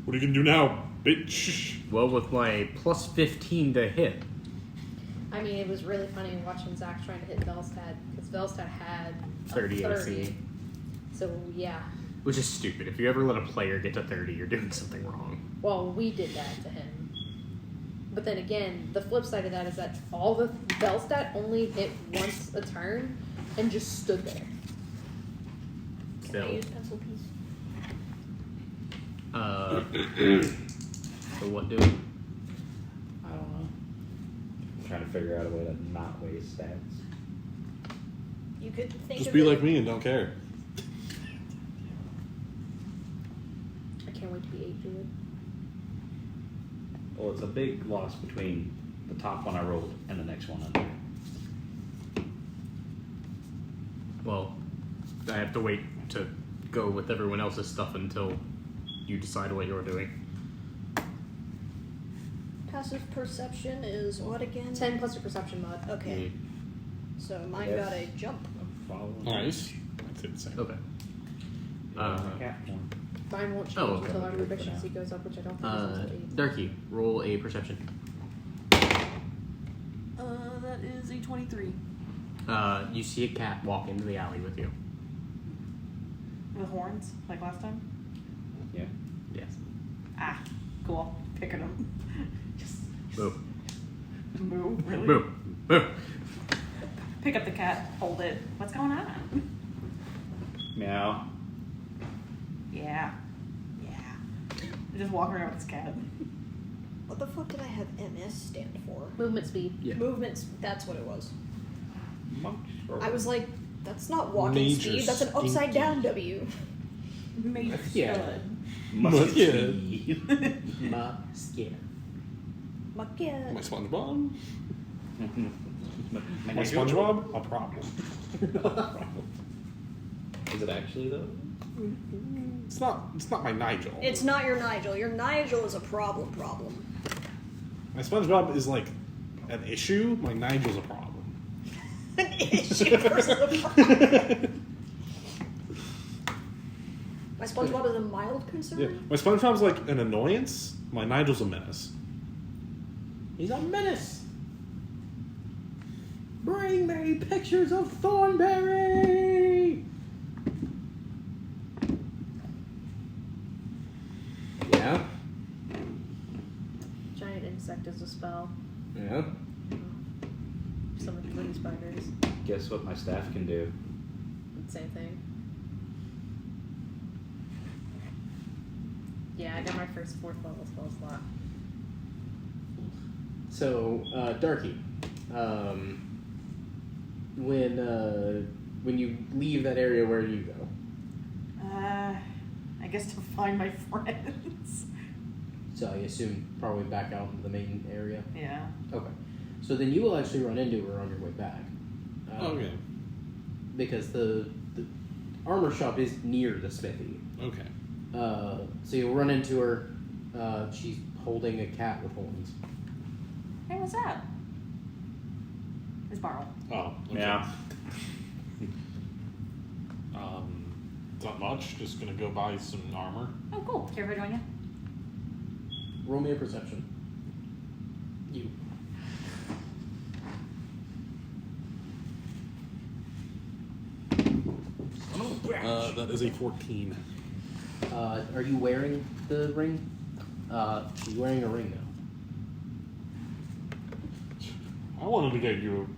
What are you gonna do now, bitch? Well, with my plus 15 to hit. I mean, it was really funny watching Zach trying to hit Velstad, because Velstad had a 30 AC. So, yeah. Which is stupid. If you ever let a player get to 30, you're doing something wrong. Well, we did that to him. But then again, the flip side of that is that all the Velstad only hit once a turn and just stood there. Can Still. I use pencil piece? So what do? I don't know. I'm trying to figure out a way to not waste stats. You could think Just of be it. like me and don't care. I can't wait to be 8 Druid. Well, it's a big loss between the top one I rolled and the next one under. Well, I have to wait to go with everyone else's stuff until you decide what you're doing. Passive perception is what again? 10 plus your perception mod. Okay. So mine Yes. got a jump. I'm following. Nice. That's insane. Okay. Cat one. Mine won't change Oh, okay. until our proficiency goes up, which I don't think is until 8. Darky, roll a perception. That is a 23. You see a cat walk into the alley with you. With horns, like last time? Yeah. Yes. Ah, cool. Picking them. Just Move. move, really? Move. Move. Pick up the cat, hold it. What's going on? Meow. Yeah. Just walking around with this cat. What the fuck did I have MS stand for? Movement speed. Yeah. Movements. That's what it was. Monk. I was like, that's not walking Major speed. That's an upside down W. Maybe Yeah. Musket. Musket. Mucket. My SpongeBob? My My SpongeBob? A problem. Is it actually though? It's not my Nigel. It's not your Nigel. Your Nigel is a problem. My SpongeBob is like an issue. My Nigel's a problem. An issue versus a problem. My SpongeBob is a mild concern. Yeah. My SpongeBob's like an annoyance. My Nigel's a menace. He's a menace. Bring me pictures of Thornberry. Yeah. Giant insect is a spell. Yeah. Summon 20 spiders. Guess what my staff can do? Same thing. Yeah, I got my first 4th level spell slot. So, Darky, when you leave that area, where do you go? I guess to find my friends. So I assume probably back out into the main area. Yeah. Okay. So then you will actually run into her on your way back. Okay. Because the armor shop is near the smithy. Okay. So you'll run into her. She's holding a cat with horns. Hey, what's that? It's Barl. Oh. Okay. Yeah. Not much. Just gonna go buy some armor. Oh, cool. Care if I join you? Roll me a perception. You. That is a 14. Are you wearing the ring? She's wearing a ring now. I wanted to get you.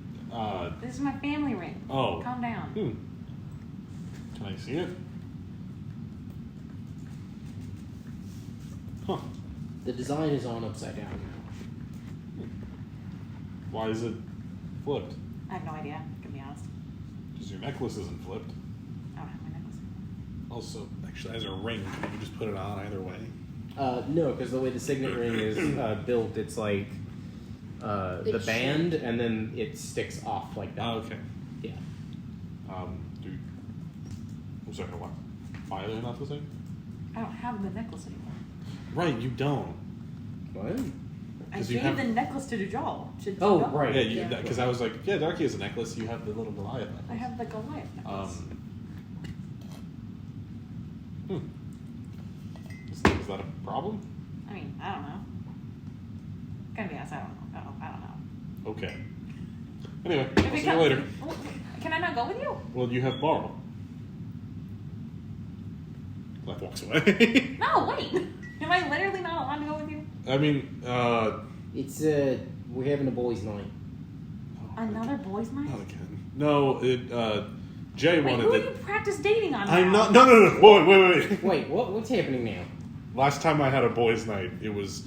This is my family ring. Oh. Calm down. Can I see it? Huh. The design is on upside down now. Why is it flipped? I have no idea, to be honest. Because your necklace isn't flipped. I don't have my necklace. Also, actually, as a ring, can you just put it on either way? No, because the way the signet ring is built, it's like the It's band, and then it sticks off like that. Oh, okay. Yeah. Dude. I'm sorry, what? Why are they not the same? I don't have the necklace anymore. Right, you don't. What? I 'Cause you gave have- the necklace to Dajal. Oh, right. Yeah, Yeah. because I was like, yeah, Darky has a necklace, you have the little Goliath necklace. I have the Goliath necklace. Is that a problem? I mean, I don't know. Gonna be honest, I don't know. Okay. Anyway, If I'll it see you comes- later. Well, can I not go with you? Well, you have Barl. Left walks away. No, wait. Am I literally not allowed to go with you? I mean, It's we're having a boys' night. Another boys' night? not again. No, Jay Wait, wanted who do to. you practice dating on I'm now? not. No. Wait. Wait, what's happening now? Last time I had a boys' night, it was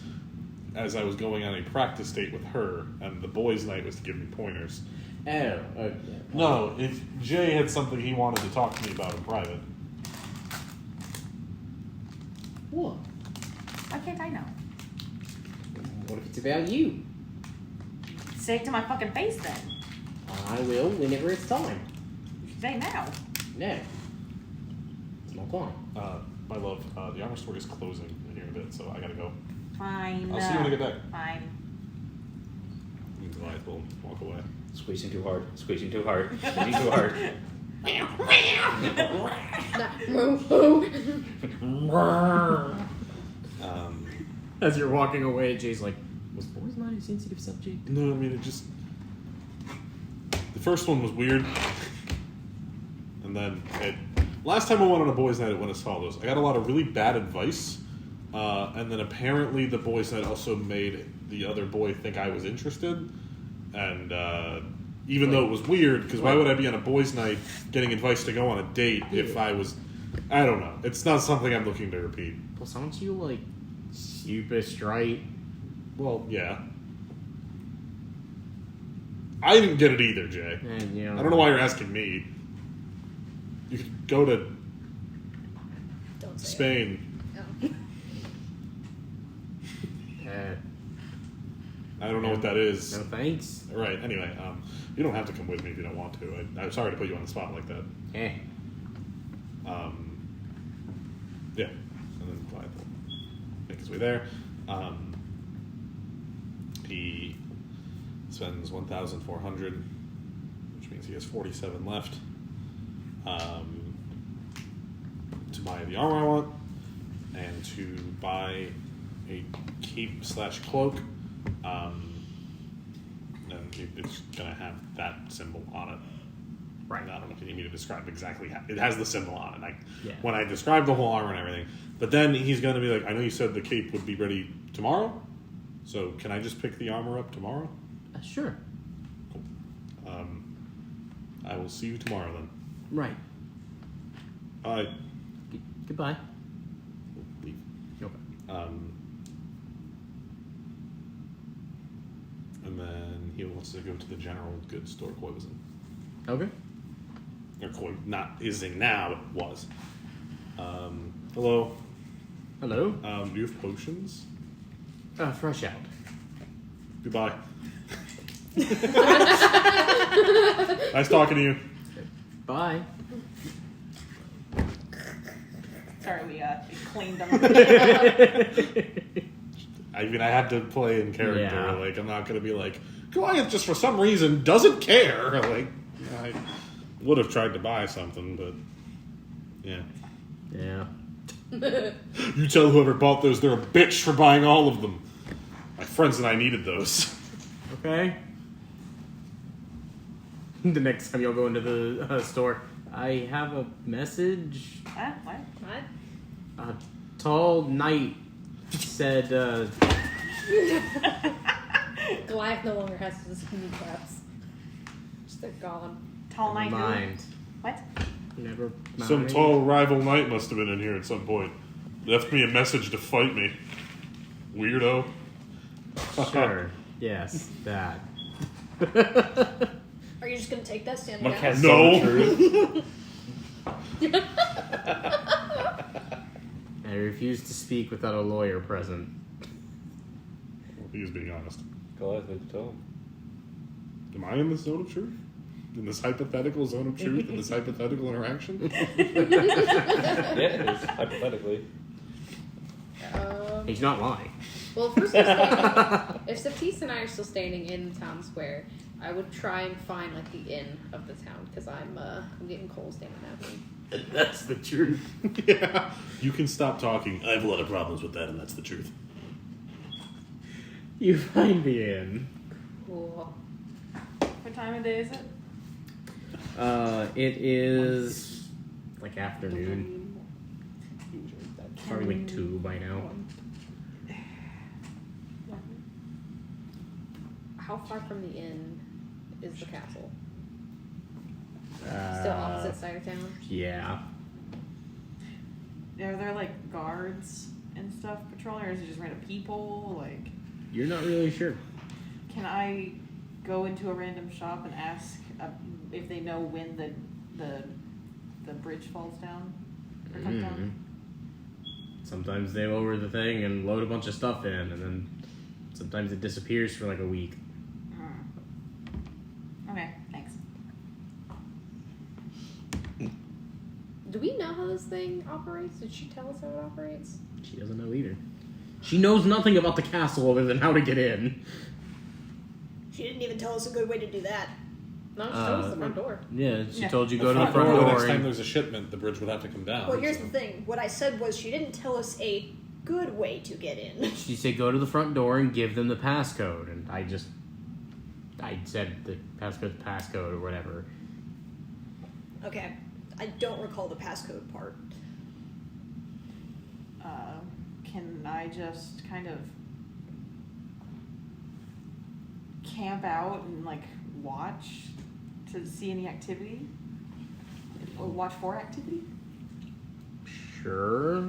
as I was going on a practice date with her, and the boys' night was to give me pointers. Oh, okay. No, if Jay had something he wanted to talk to me about in private. What? Why can't I know? What if it's about you? Say it to my fucking face then. I will whenever it's time. You should say now. No. It's not time. My love, the armor store is closing in here in a bit, so I gotta go. Fine. I'll see you when I get back. Fine. And Goliath will walk away. Squeezing too hard. Squeezing too hard. Squeezing too hard. As you're walking away, Jay's like, was boys' night a sensitive subject? No, I mean, it just... The first one was weird. And then... Last time I went on a boys' night, it went as follows. I got a lot of really bad advice. And then apparently the boys' night also made the other boy think I was interested. And even though it was weird, because why would I be on a boys' night getting advice to go on a date if I was... I don't know. It's not something I'm looking to repeat. Plus, aren't you, like, super straight? Well, yeah. I didn't get it either, Jay. And, you know, I don't know why you're asking me. You could go to Don't say Spain. it. I don't know what that is. No thanks. Right, anyway, you don't have to come with me if you don't want to. I'm sorry to put you on the spot like that. Eh. Yeah. And then Goliath will make his way there. He spends 1,400, which means he has 47 left, to buy the armor I want, and to buy a cape/cloak. And it's gonna have that symbol on it. Right. I don't know if you need me to describe exactly how it has the symbol on it. Yeah. When I describe the whole armor and everything, but then he's gonna be like, I know you said the cape would be ready tomorrow, so can I just pick the armor up tomorrow? Sure. Cool. I will see you tomorrow then. Right. Bye. Goodbye. Leave. Okay. And then he wants to go to the general goods store Koi was in. Okay. Or Koi is in now, but was. Hello. Hello. Do you have potions? Fresh out. Goodbye. Nice talking to you. Bye. Sorry, we cleaned them. I mean, I had to play in character. Yeah. Like, I'm not going to be like, Goliath just for some reason doesn't care. Like, I would have tried to buy something, but yeah. Yeah. You tell whoever bought those they're a bitch for buying all of them. My friends and I needed those. Okay. The next time you'll go into the store, I have a message. What? What? A tall knight said, Goliath no longer has his kneecaps. Just they're gone. Tall never knight. mind. What? Never mind. Some tall rival knight must have been in here at some point. Left me a message to fight me. Weirdo. Sure. Yes, that. Are you just gonna take that stand One down? cast No. Zone of Truth. I refuse to speak without a lawyer present. Well, he was being honest. Goliath, let's tell him. Am I in this zone of truth? In this hypothetical zone of truth? In this hypothetical interaction? Yeah, it is, hypothetically. He's not lying. Well, first we're standing, if Sephtis and I are still standing in the town square, I would try and find like the inn of the town because I'm getting cold standing out here. That's the truth. Yeah. You can stop talking. I have a lot of problems with that, and that's the truth. You find the inn. Cool. What time of day is it? It is like afternoon. Probably like 2 by now. How far from the inn is the castle? Still opposite side of town? Yeah. Are there like guards and stuff patrolling, or is it just random people? Like, You're not really sure. can I go into a random shop and ask if they know when the bridge falls down or comes down? Sometimes they lower the thing and load a bunch of stuff in, and then sometimes it disappears for like a week. Okay, thanks. Do we know how this thing operates? Did she tell us how it operates? She doesn't know either. She knows nothing about the castle other than how to get in. She didn't even tell us a good way to do that. No, she told us the front door. Yeah, she Yeah. told you go to the front The door. next time and- there's a shipment, the bridge would have to come down. Well, here's so. the thing. What I said was she didn't tell us a good way to get in. She said go to the front door and give them the passcode, and I said the passcode or whatever. Okay. I don't recall the passcode part. Can I just kind of camp out and like watch to see any activity? Or watch for activity? Sure.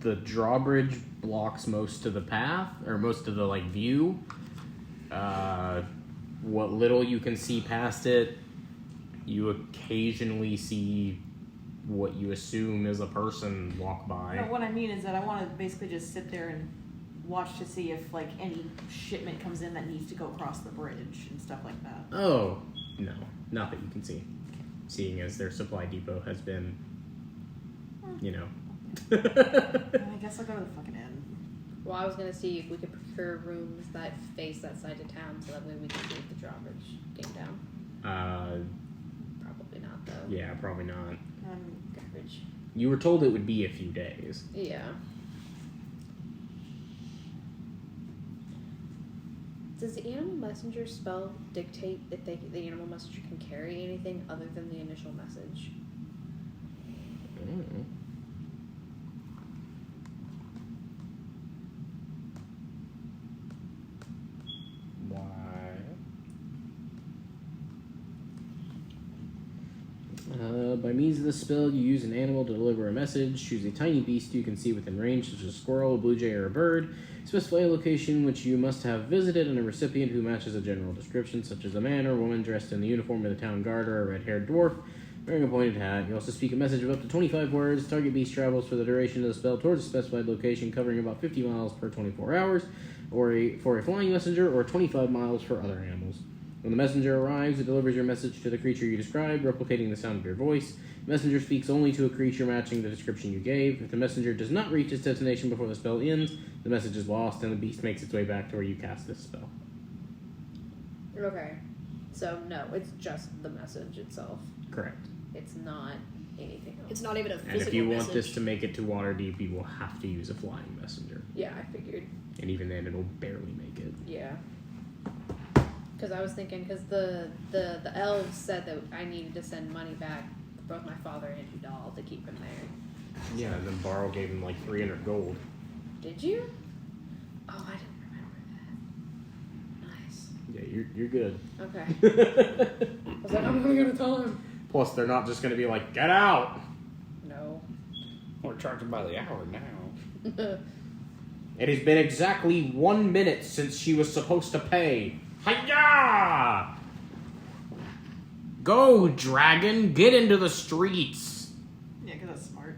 The drawbridge blocks most of the path, or most of the like view. What little you can see past it, you occasionally see what you assume is a person walk by. No, what I mean is that I want to basically just sit there and watch to see if like any shipment comes in that needs to go across the bridge and stuff like that. Oh, no. Not that you can see. Seeing as their supply depot has been, you know. I guess I'll go to the fucking inn. Well, I was gonna see if we could procure rooms that face that side of town, so that way we can see if the drawbridge came down. Probably not, though. Yeah, probably not. Garbage. You were told it would be a few days. Yeah. Does the animal messenger spell dictate if the animal messenger can carry anything other than the initial message? Mm. Why? By means of the spell, you use an animal to deliver a message. Choose a tiny beast you can see within range, such as a squirrel, a blue jay, or a bird. Specify a location which you must have visited and a recipient who matches a general description, such as a man or woman dressed in the uniform of the town guard or a red-haired dwarf. Wearing a pointed hat, you also speak a message of up to 25 words. Target beast travels for the duration of the spell towards a specified location, covering about 50 miles per 24 hours, for a flying messenger, or 25 miles for other animals. When the messenger arrives, it delivers your message to the creature you described, replicating the sound of your voice. The messenger speaks only to a creature matching the description you gave. If the messenger does not reach its destination before the spell ends, the message is lost, and the beast makes its way back to where you cast this spell. Okay. So, no, it's just the message itself. Correct. It's not anything else. It's not even a physical And if you want message. this to make it to Waterdeep, you will have to use a flying messenger. Yeah, I figured. And even then, it'll barely make it. Yeah. Because I was thinking, because the elves said that I needed to send money back for both my father and Doll to keep him there. Yeah, and then Barl gave him like 300 gold. Did you? Oh, I didn't remember that. Nice. Yeah, you're good. Okay. I was like, I'm never gonna tell him. Plus, they're not just going to be like, get out! No. We're charging by the hour now. It has been exactly 1 minute since she was supposed to pay. Hiya! Go, dragon! Get into the streets! Yeah, because that's smart.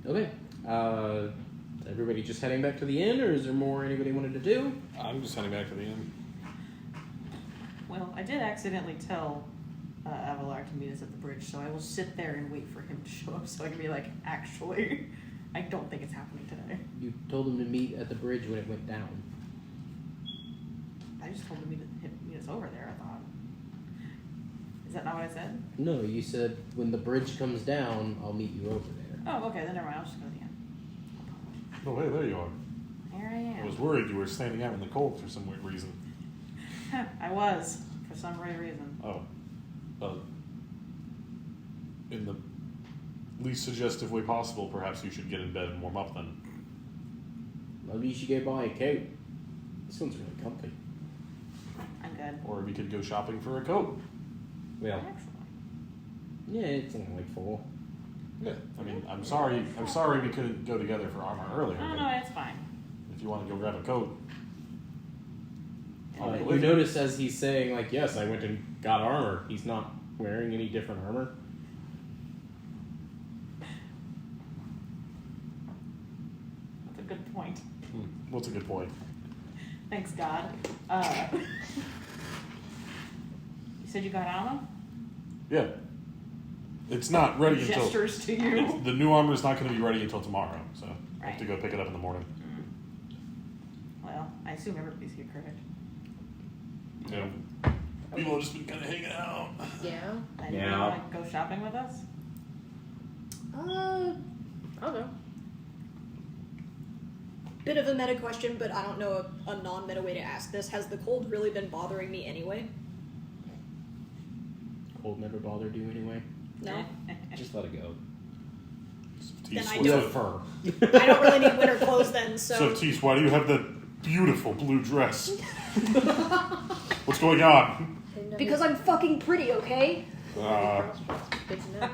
Okay. Is everybody just heading back to the inn, or is there more anybody wanted to do? I'm just heading back to the inn. Well, I did accidentally tell Avalar to meet us at the bridge, so I will sit there and wait for him to show up so I can be like, actually, I don't think it's happening today. You told him to meet at the bridge when it went down. I just told him to meet us over there, I thought. Is that not what I said? No, you said when the bridge comes down, I'll meet you over there. Oh, okay, then never mind. I'll just go to the end. Oh, hey, there you are. Here I I was am. worried you were standing out in the cold for some weird reason. I was, for some weird reason. Oh. In the least suggestive way possible, perhaps you should get in bed and warm up then. Maybe you should go buy a coat. This one's really comfy. I'm good. Or we could go shopping for a coat. Well, Actually. yeah, it's only like 4. Yeah. I mean, I'm sorry we couldn't go together for armor earlier. No, but no, it's fine. if you want to go grab a coat, I'll go You with notice as he's saying, like, yes, I went and got armor. He's not wearing any different armor. That's a good point. What's a good point? Thanks, God. You said you got armor? Yeah. It's not ready until... Gestures to you. The new armor is not going to be ready until tomorrow, so I have to Right. go pick it up in the morning. Well, I assume everybody's here, correct? Yeah. We've all just been kind of hanging out. Yeah. And you Yeah. want to go shopping with us? I'll go. Bit of a meta question, but I don't know a non-meta way to ask this. Has the cold really been bothering me anyway? Cold never bothered you anyway. No? Just let it go. Then I What's You don't- have fur. I don't really need winter clothes then, so... Sephtis, why do you have that beautiful blue dress? What's going on? Because I'm fucking pretty, okay? Good to know.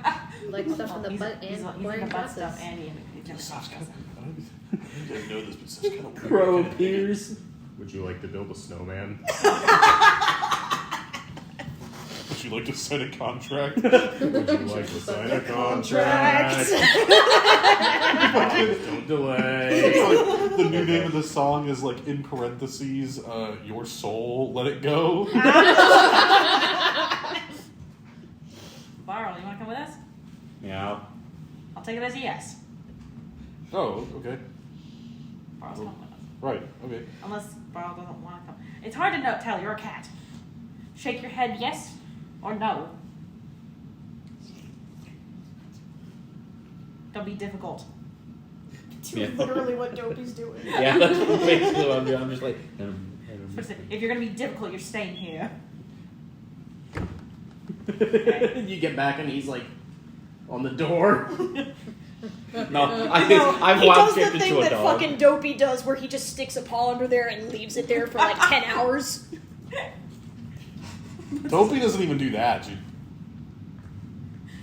Like stuff in the He's- butt he's and in wearing the butt stuff glasses. and he's in the Stuff's butt kind stuff. of, you guys know this, but stuff's kind of Crow weird. appears. Would you like to build a snowman? Would you like to sign a contract? Would you like to sign a contract? Don't delay. It's like the new name of the song is like in parentheses, your soul, let it go. Barl, you want to come with us? Yeah. I'll take it as a yes. Oh, okay. Barl's coming with us. Right, okay. Unless Barl doesn't want to come. It's hard to tell. You're a cat. Shake your head yes or no. Don't be difficult. Yeah. Literally what Dopey's doing. Yeah, that's basically what I'm doing. I'm just like, If you're going to be difficult, you're staying here. You get back and he's like on the door. no, I've He wild does the shaped thing into a that dog. fucking Dopey does where he just sticks a paw under there and leaves it there for like 10 hours. Dopey doesn't even do that.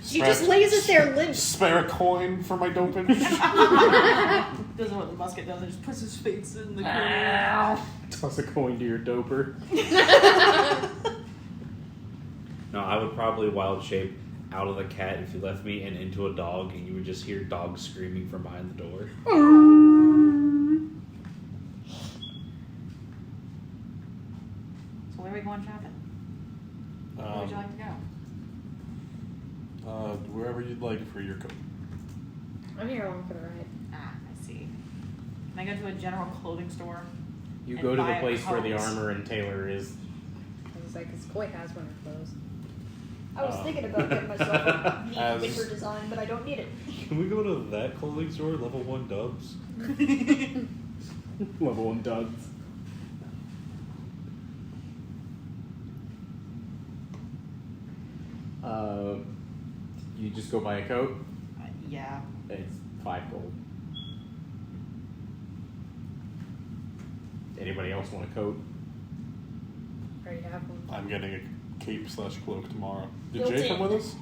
He just lays it there limp. Spare a coin for my doping. Doesn't know what the musket does. It just puts his face in the ground. Toss a coin to your doper. No, I would probably wild shape out of the cat if you left me and into a dog, and you would just hear dogs screaming from behind the door. So where are we going shopping? Where would you like to go? Wherever you'd like for your coat. I'm here along for the ride. Ah, I see. Can I go to a general clothing store? You And go to buy the a place where the coat? armor and tailor is. I was like, because Koi has winter clothes. I was thinking about getting myself a neat As- winter design, but I don't need it. Can we go to that clothing store, level 1 dubs? Level 1 duds. You just go buy a coat. Yeah. It's 5 gold. Anybody else want a coat? I already have one. I'm getting a cape/cloak tomorrow. Did Built Jay come in. with us?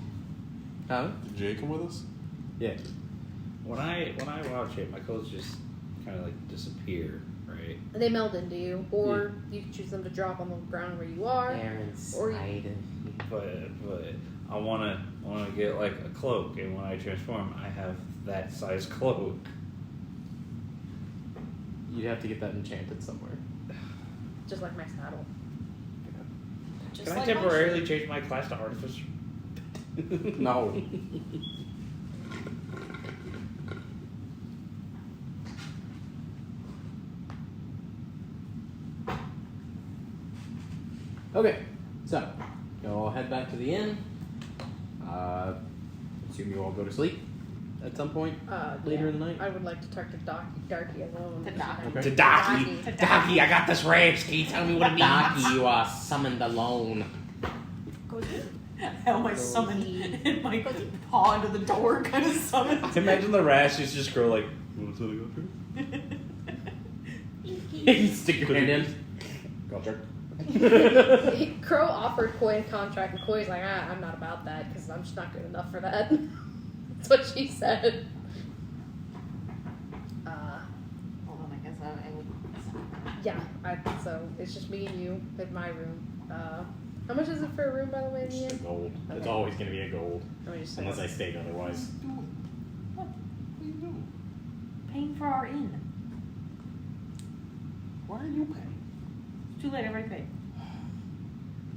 Huh? Did Jay come with us? Yeah. When I wild shape, my clothes just kind of like disappear, right? They meld into you, or you can choose them to drop on the ground where you are. Or you- But I wanna get like a cloak, and when I transform, I have that size cloak. You'd have to get that enchanted somewhere. Just like my saddle. Just Can I like temporarily change my class to artificer? No. Okay, so you'll head back to the inn. Assume you all go to sleep at some point later in the night. I would like to talk to Darky alone. To Darky. Okay. To Darky. To Darky, I got this ranch. Can you tell me what it means? Darky, you are summoned alone. Go ahead. I almost summoned and my paw into the door kind of summoned. Imagine the rashes just grow like. What's that go through? You stick your hand in. Gotcha. Crow offered Koi a contract, and Koi's like, I'm not about that because I'm just not good enough for that. That's what she said. Hold on, I guess I will. Yeah, so it's just me and you in my room. How much is it for a room, by the way, in the Just a end? gold. It's Okay. always going to be a gold. Let me just say Unless I state otherwise. What are you doing? Paying for our inn. Why are you paying? It's too late, I already paid.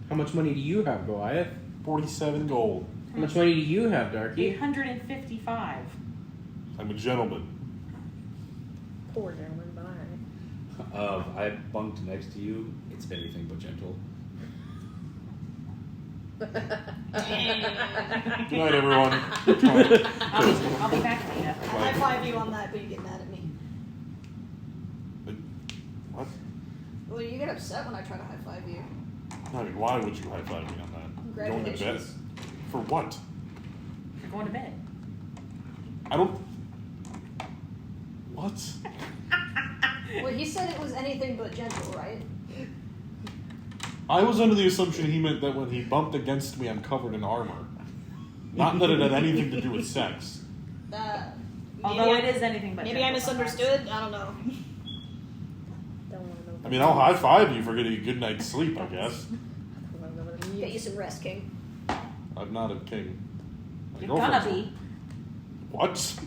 How much money do you have, Goliath? 47 gold. How much money do you have, Darky? 855. I'm a gentleman. Poor gentleman, bye. I bunked next to you. It's anything but gentle. Good night, everyone. I'll be back later. I'll high five you on that, but you get mad at me. What? Well, you get upset when I try to high five you. I mean, why would you high five me on that? Going to bed? Congratulations. For what? You're going to bed. I don't. What? Well, he said it was anything but gentle, right? I was under the assumption he meant that when he bumped against me, I'm covered in armor. Not that it had anything to do with sex. Although it is anything but Maybe I gentle misunderstood. I don't know. Don't want to know. I mean, I'll high five you for getting a good night's sleep, I guess. Don't wanna know what it Get you means. some rest, King. I'm not a king. My You're gonna girlfriend's- be. What?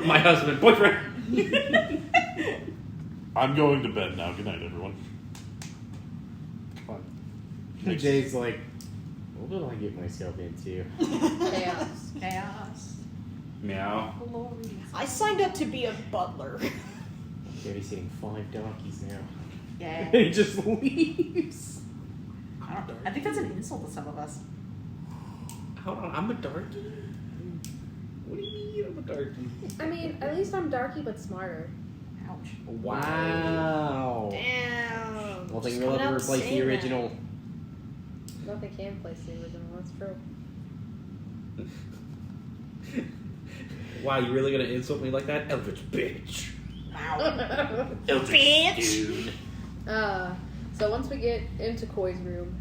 My husband, boyfriend. I'm going to bed now. Good night, everyone. Come on. Jay's like, what did I get myself into? Chaos. Chaos. Meow. Glorious. I signed up to be a butler. Babysitting 5 donkeys now. Yeah. He just leaves. I think that's an insult to some of us. Hold on, I'm a darky? What do you mean I'm a darky? I mean, at least I'm Darky, but smarter. Ouch. Wow. Damn. Nothing Just will coming ever out replace saying the that. original. Nothing can place the original, that's true. Wow, you really gonna insult me like that? Eldritch bitch. Wow. Bitch. So once we get into Koi's room,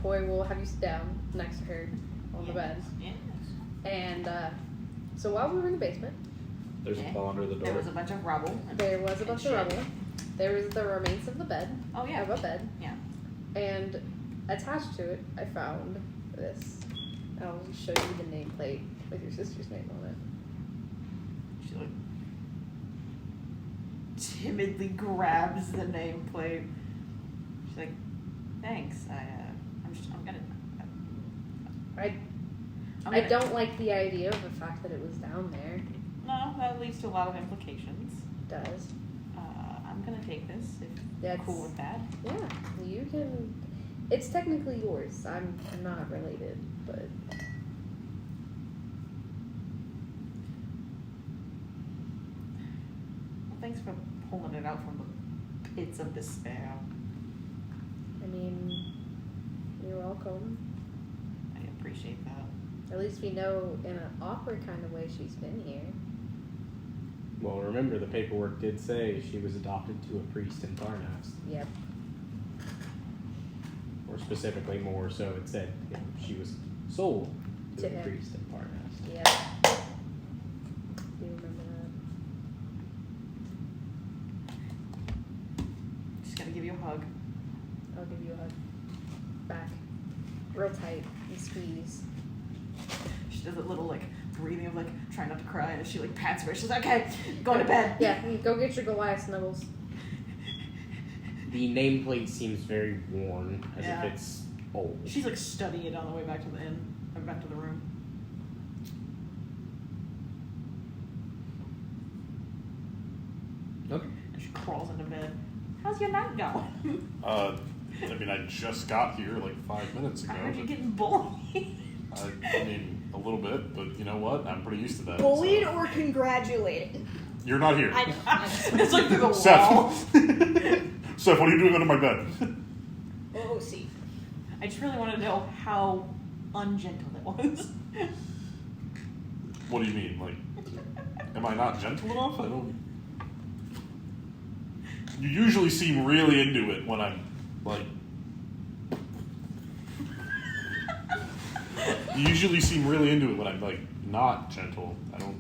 Koi will have you sit down next to her on the bed. Yes. And so while we were in the basement, There's a ball under the There door. was a bunch of rubble. there was a bunch of shit. rubble. There was the remains of the bed. Oh yeah. Of a bed. Yeah. And attached to it, I found this. I'll show you the nameplate with your sister's name on it. She like timidly grabs the nameplate. She's like, "Thanks. I don't like the idea of the fact that it was down there. No, that leads to a lot of implications. It does. I'm gonna take this if That's you're cool with that. Yeah, you can. It's technically yours. I'm not related, but Well, thanks for pulling it out from the pits of despair. I mean, you're welcome. I appreciate that. At least we know in an awkward kind of way she's been here. Well, remember, the paperwork did say she was adopted to a priest in Tharnas. Yep. Or specifically, more so, it said she was sold to To a him. priest in Tharnas. Yep. Do you remember that? Just gotta give you a hug. I'll give you a hug. Back. Real tight and squeeze. She does a little like breathing of like trying not to cry, and she like pats her. She's like, "Okay, going to bed." Yeah, go get your Goliath snuggles. The nameplate seems very worn, as Yeah. if it's old. She's like studying it on the way back to the inn, or back to the room. Okay. And she crawls into bed. How's your night going? I mean, I just got here like 5 minutes ago. I heard you but- getting bullied. I mean, a little bit, but you know what? I'm pretty used to that. Bullied so. or congratulated? You're not here. It's like through the wall. Seth. Seth, what are you doing under my bed? Oh, see. I just really want to know how ungentle it was. What do you mean? Like, am I not gentle enough? I don't. You usually seem really into it when I'm like. You usually seem really into it when I'm like not gentle. I don't.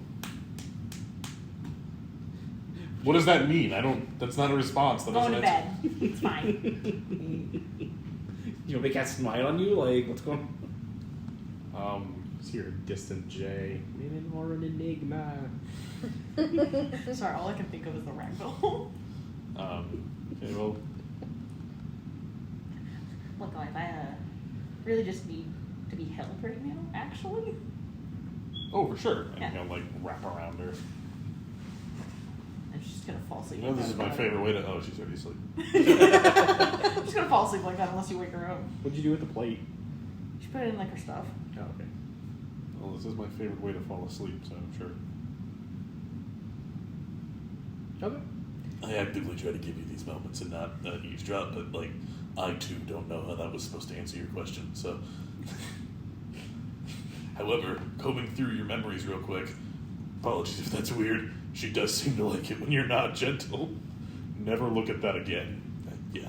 What does that mean? I don't. That's not a response. That Going to doesn't bed. It's fine. You want me to cast smile on you? Like, what's going on. It's your distant J. Women are an enigma. Sorry, all I can think of is the ragdoll. Okay, well, Look, guys, I really just need to be held right now, actually. oh, for sure. I'm Yeah. gonna like wrap around her. And she's just gonna fall asleep. You know, like this is that. my favorite way to. Oh, she's already asleep. She's gonna fall asleep like that unless you wake her up. What'd you do with the plate? She put it in like her stuff. Oh, okay. Well, this is my favorite way to fall asleep, so I'm sure. Okay. I actively try to give you these moments and not eavesdrop, but like I too don't know how that was supposed to answer your question. So, however, combing through your memories real quick. Apologies if that's weird. She does seem to like it when you're not gentle. Never look at that again. Yeah.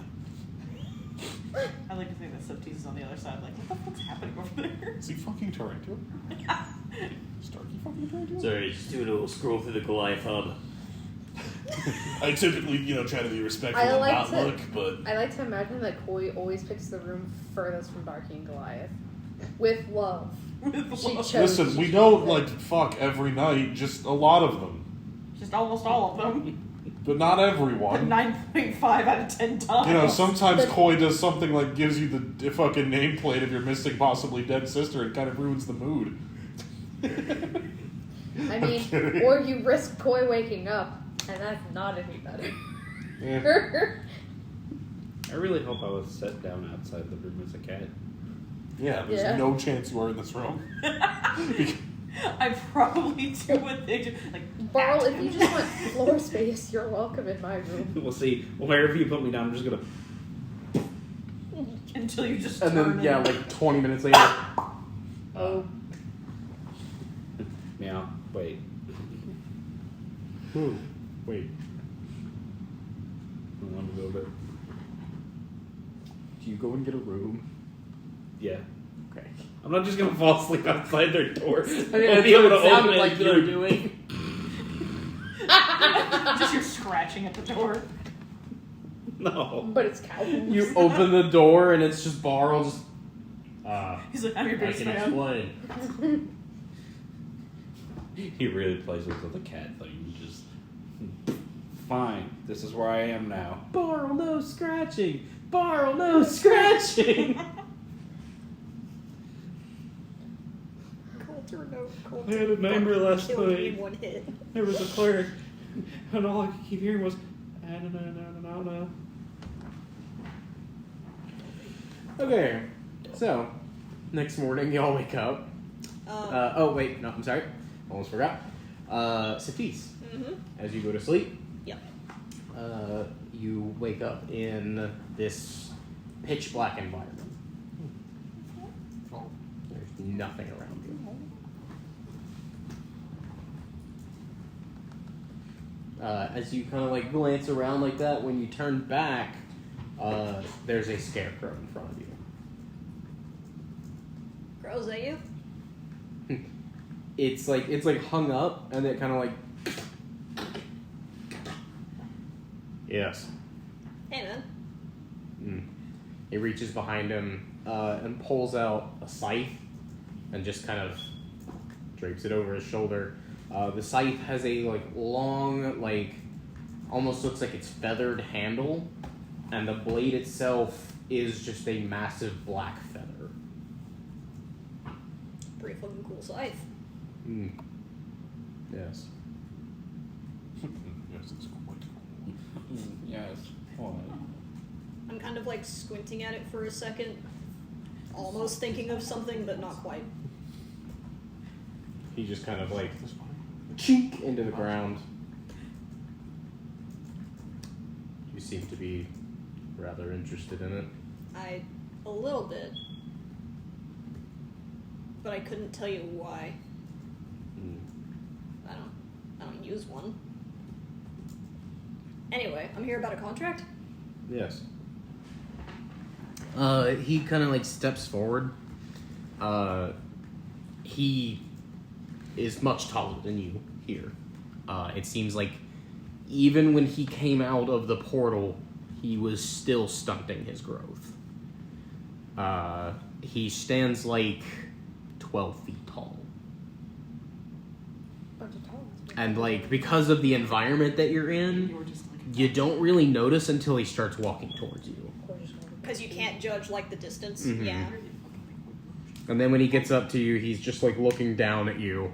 I like to think that Sephtis is on the other side, like, what the fuck's happening over there? Is he fucking turning to her? Is Darky fucking turning to her? Sorry, just doing a little scroll through the Goliath hub. I typically, try to be respectful I and like not to- look, but I like to imagine that Koi always picks the room furthest from Darky and Goliath. With love. She chose Listen, we to don't choose it. like fuck every night, just a lot of them. Just almost all of them. But not But everyone. 9.5 out of 10 times. Sometimes But- Koi does something like gives you the fucking nameplate of your missing, possibly dead sister and kind of ruins the mood. I mean, kidding. or you risk Koi waking up, and that's not any better. Yeah. I really hope I was set down outside the room as a cat. Yeah, there's Yeah. no chance you are in this room. I probably do what they do. Like, Barl, at if you him. just want floor space, you're welcome in my room. We'll see. Wherever you put me down, I'm just gonna. Until you just And turn then, yeah, in. like 20 minutes later. Oh, Meow. Wait. Ooh, wait. I want to go to. Do you go and get a room? Yeah. Okay. I'm not just gonna fall asleep outside their door. I mean, I'll that's be able what to it sounded open it like and you be were like, doing. Just you're scratching at the door. No. But it's cow hooves. You open the door and it's just Barl just. He's like, I'm your I biggest can fan. explain. He really plays with the cat thing. Just fine. This is where I am now. Barl, no scratching. Barl, no scratching. Coulter, no, Coulter. I had a nightmare last Killed me in night. one hit. There was a cleric, and all I could keep hearing was, "Ah-na-na-na-na-na." Okay, so next morning y'all wake up. Oh wait, no, I'm sorry, almost forgot. Sephtis, as you go to sleep, Yep. you wake up in this pitch black environment. There's nothing around you. As you kind of like glance around like that, when you turn back, there's a scarecrow in front of you. Crow, is that you? It's like hung up, and it kind of like. Yes. Hey, man. He reaches behind him and pulls out a scythe, and just kind of drapes it over his shoulder. The scythe has a like long, like almost looks like it's feathered handle, and the blade itself is just a massive black feather. Pretty fucking cool scythe. Yes. Yes, it's quite cool. Yes. Why? I'm kind of like squinting at it for a second, almost thinking of something, but not quite. He just kind of like chink into the ground. You seem to be rather interested in it. A little bit, but I couldn't tell you why. I don't use one. Anyway, I'm here about a contract. Yes. He kind of like steps forward. He is much taller than you here. It seems like even when he came out of the portal, he was still stunting his growth. He stands like 12 feet tall. And like, because of the environment that you're in, you don't really notice until he starts walking towards you. Because you can't judge like the distance. Mhm. Yeah. And then when he gets up to you, he's just like looking down at you,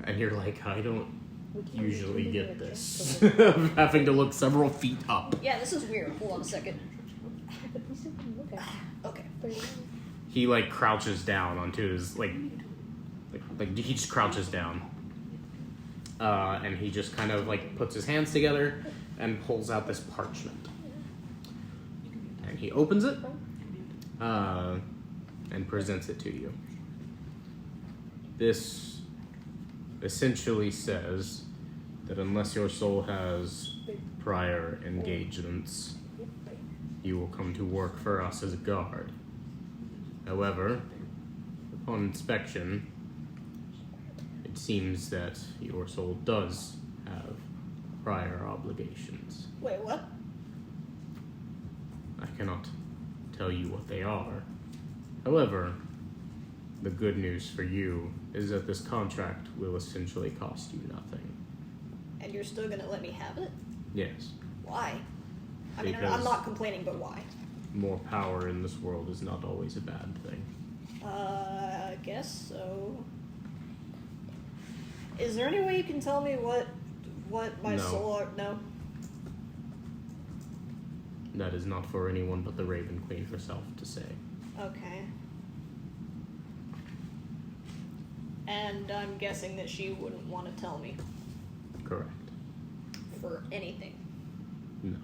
and you're like, I don't usually get this. Having to look several feet up. Yeah, this is weird. Hold on a second. Okay. He like crouches down onto his like he just crouches down. And he just kind of like puts his hands together and pulls out this parchment. And he opens it and presents it to you. This essentially says that unless your soul has prior engagements, you will come to work for us as a guard. However, upon inspection, it seems that your soul does have prior obligations. Wait, what? I cannot tell you what they are. However, the good news for you is that this contract will essentially cost you nothing. And you're still gonna let me have it? Yes. Why? I mean, I'm Because- not complaining, but why? More power in this world is not always a bad thing. I guess so. Is there any way you can tell me what my No. soul are? No. That is not for anyone but the Raven Queen herself to say. Okay. And I'm guessing that she wouldn't want to tell me Correct. for anything. No.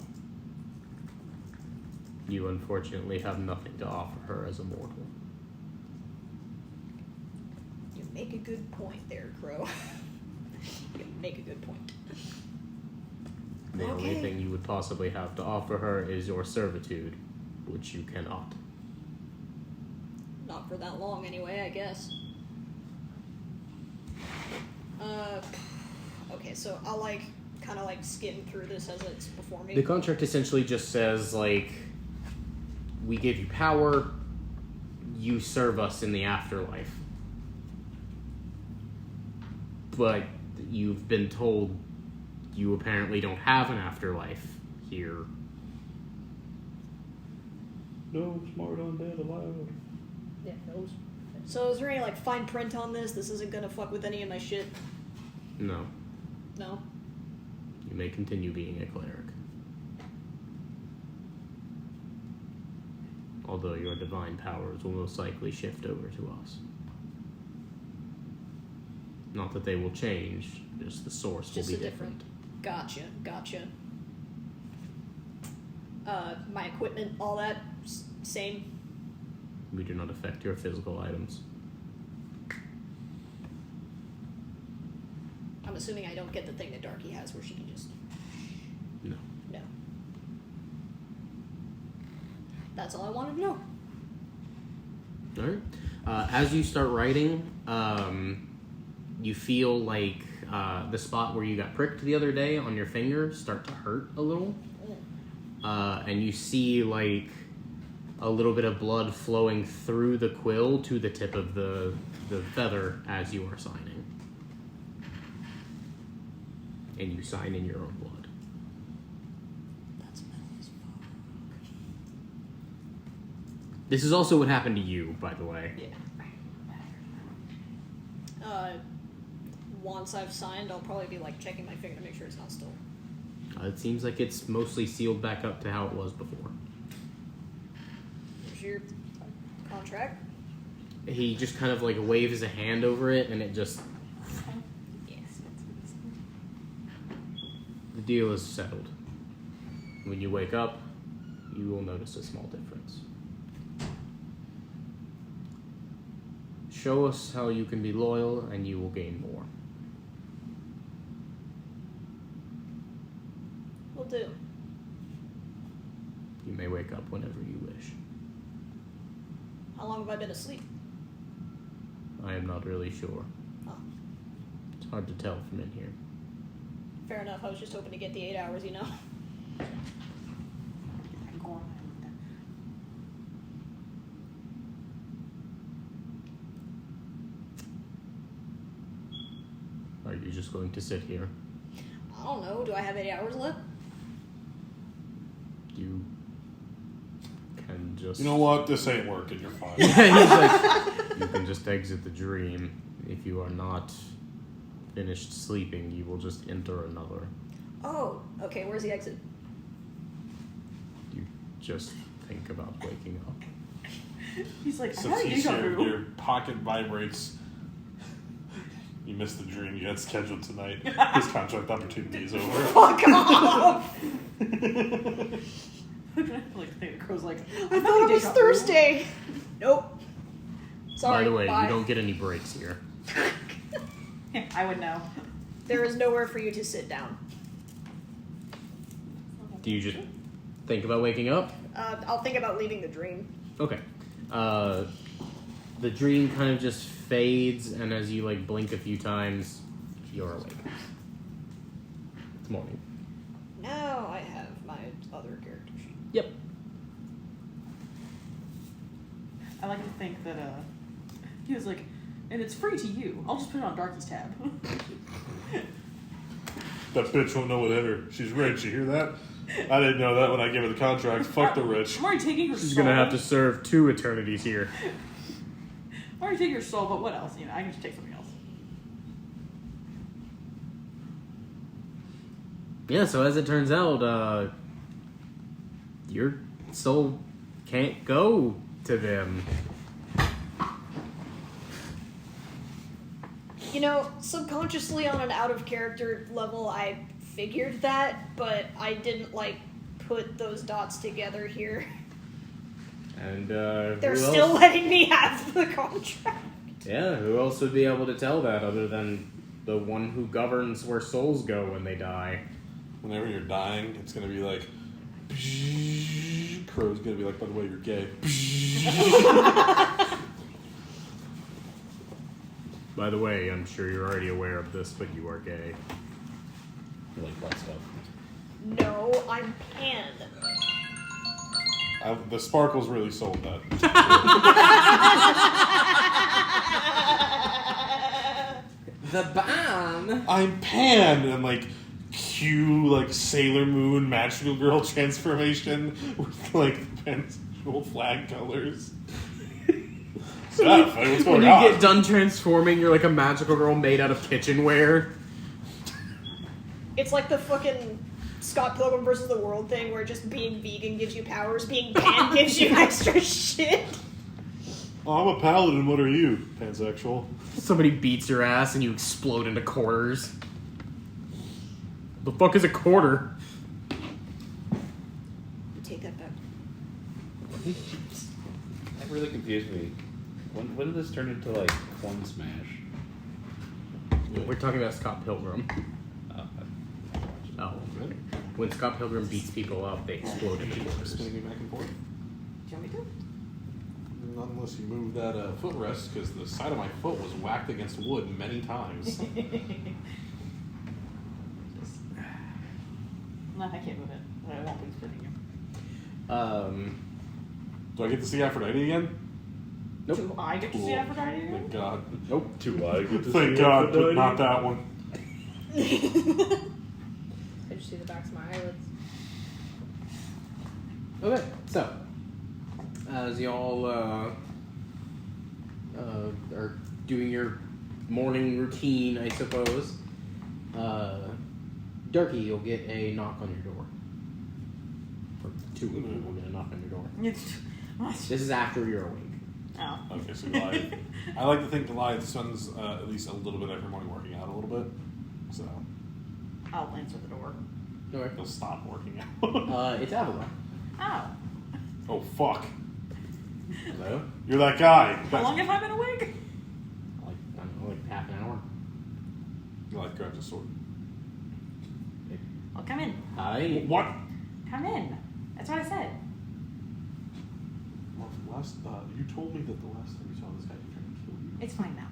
You unfortunately have nothing to offer her as a mortal. You make a good point there, Crow. You make a good point. The only Okay. thing you would possibly have to offer her is your servitude, which you cannot. Not for that long, anyway, I guess. Okay, so I'll kind of like skim through this as it's before me. The contract essentially just says, like, we give you power, you serve us in the afterlife. But you've been told you apparently don't have an afterlife here. No smart undead allowed. Yeah, those. So is there any like fine print on this? This isn't gonna fuck with any of my shit. No. No. You may continue being a cleric. Although your divine powers will most likely shift over to us. Not that they will change, just the source Just will be a different. Gotcha. My equipment, all that, same. We do not affect your physical items. I'm assuming I don't get the thing that Darky has where she can just... No. No. That's all I wanted to know. Alright. As you start writing, you feel like the spot where you got pricked the other day on your finger start to hurt a little. And you see like a little bit of blood flowing through the quill to the tip of the feather as you are signing. And you sign in your own blood. That's metal as fuck. This is also what happened to you, by the way. Yeah. Once I've signed, I'll probably be like checking my finger to make sure it's not still. It seems like it's mostly sealed back up to how it was before. Here's your contract. He just kind of like waves a hand over it, and it just... Yes. The deal is settled. When you wake up, you will notice a small difference. Show us how you can be loyal, and you will gain more. Will do. You may wake up whenever you wish. How long have I been asleep? I am not really sure. Oh, It's hard to tell from in here. fair enough. I was just hoping to get the 8 hours, you know? Are you just going to sit here? I don't know. Do I have 8 hours left? You can just... You know what? This ain't working. You're fine. He's like, you can just exit the dream. If you are not finished sleeping, you will just enter another. Oh, okay. Where's the exit? You just think about waking up. He's like, Since how do you go your pocket vibrates, you missed the dream you had scheduled tonight. His contract opportunity is over. Fuck off! Like, the crow's like, I thought it was Thursday. Nope. Sorry. By the way, bye. you don't get any breaks here. I would know. There is nowhere for you to sit down. Do you just think about waking up? I'll think about leaving the dream. Okay. The dream kind of just fades, and as you like blink a few times, you're awake. It's morning. Now I have my other character sheet. Yep. I like to think that he was like, and it's free to you. I'll just put it on Darky's tab. That bitch won't know what hit her. She's rich. You hear that? I didn't know that when I gave her the contract. Fuck the rich. I'm already taking her soul. She's gonna have to serve 2 eternities here. I'm already taking her soul, but what else? You know, I can just take something else. Yeah, so as it turns out, your soul can't go to them. You know, subconsciously on an out of character level, I figured that, but I didn't like put those dots together here. And They're who still else? letting me have the contract. Yeah, who else would be able to tell that other than the one who governs where souls go when they die? Whenever you're dying, it's gonna be like. Crow's gonna be like, by the way, you're gay. By the way, I'm sure you're already aware of this, but you are gay. You like that stuff. No, I'm Pan. The sparkles really sold that. The bomb. I'm Pan, and like cue like Sailor Moon magical girl transformation with like pansexual flag colors. Stuff. Like, what's When going you on? get done transforming, you're like a magical girl made out of kitchenware. It's like the fucking Scott Pilgrim versus the World thing where just being vegan gives you powers, being Pan gives you extra shit. Oh, I'm a paladin. What are you, pansexual? Somebody beats your ass and you explode into quarters. The fuck is a quarter? You take that back. That really confused me. When did this turn into like Corn Smash? We're talking about Scott Pilgrim. Oh. Really? When Scott Pilgrim beats people up, they explode into quarters. Spinning me back and forth. Do you want me to? Not unless you move that footrest, because the side of my foot was whacked against wood many times. No, I can't move it. But I won't be spinning you. Do I get to see Aphrodite again? Nope. Do I get to see Cool. Aphrodite again? Thank God. Nope. Do I get to Thank see God, but Aphrodite? not that one. I just see the backs of my eyelids. Okay, so as y'all are doing your morning routine, I suppose, Darky, you'll get a knock on your door. Or two of you will get a knock on your door. This is after you're awake. Oh. Okay, so Goliath. I like to think Goliath spends at least a little bit every morning working out a little bit. So I'll answer the door. Okay. he'll stop working out. It's Avalar. Oh. Oh, fuck. Hello? You're that guy. How long have I been awake? Like, I don't know, like half an hour. Goliath grabs a sword. Oh, come in. Hi. What? Come in. That's what I said. Well, you told me that the last time you saw this guy, he tried to kill you. It's fine now.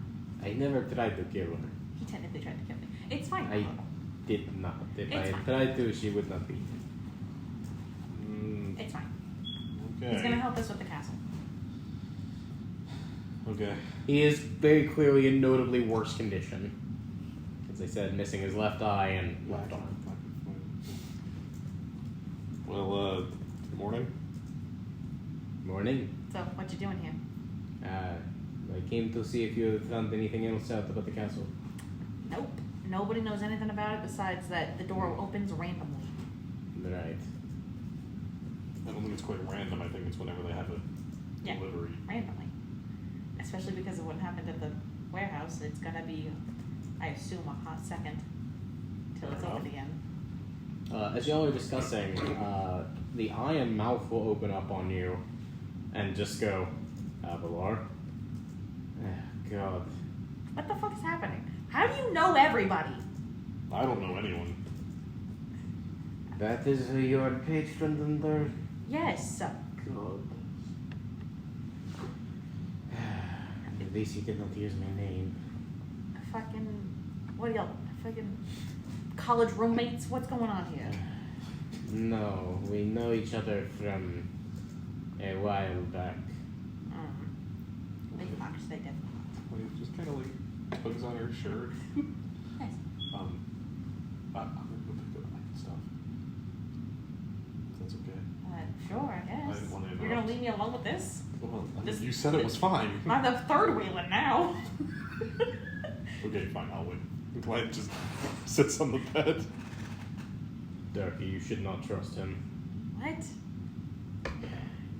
I never tried to kill her. He technically tried to kill me. It's fine. I did not. If I It's had fine. tried to, she would not be. It's fine. Okay. He's gonna help us with the castle. Okay. He is very clearly in notably worse condition. As I said, missing his left eye and left arm. Well, good morning. Morning. So, what you doing here? I came to see if you found anything else out about the castle. Nope. Nobody knows anything about it besides that the door opens randomly. Right. I don't think it's quite random. I think it's whenever they have a delivery. Randomly. Especially because of what happened at the warehouse. It's gonna be, I assume, a hot second till it's Fair open enough. again. As y'all are discussing, the eye and mouth will open up on you and just go, Avalar. God. What the fuck is happening? How do you know everybody? I don't know anyone. That is your patron under Yes. God. At least you did not use my name. Fucking, what are y'all, fucking college roommates? What's going on here? No, we know each other from a while back. They actually did. Like, it just kind of like tugs on her shirt. Nice. I'm gonna go pick up my stuff. If that's okay. Sure, I I guess. didn't want to You're gonna leave me alone with this? Well, I mean, This- you said it was fine. I'm the third wheeling now. Okay, fine. I'll wait. Goliath just sits on the bed. Darky, you should not trust him. What?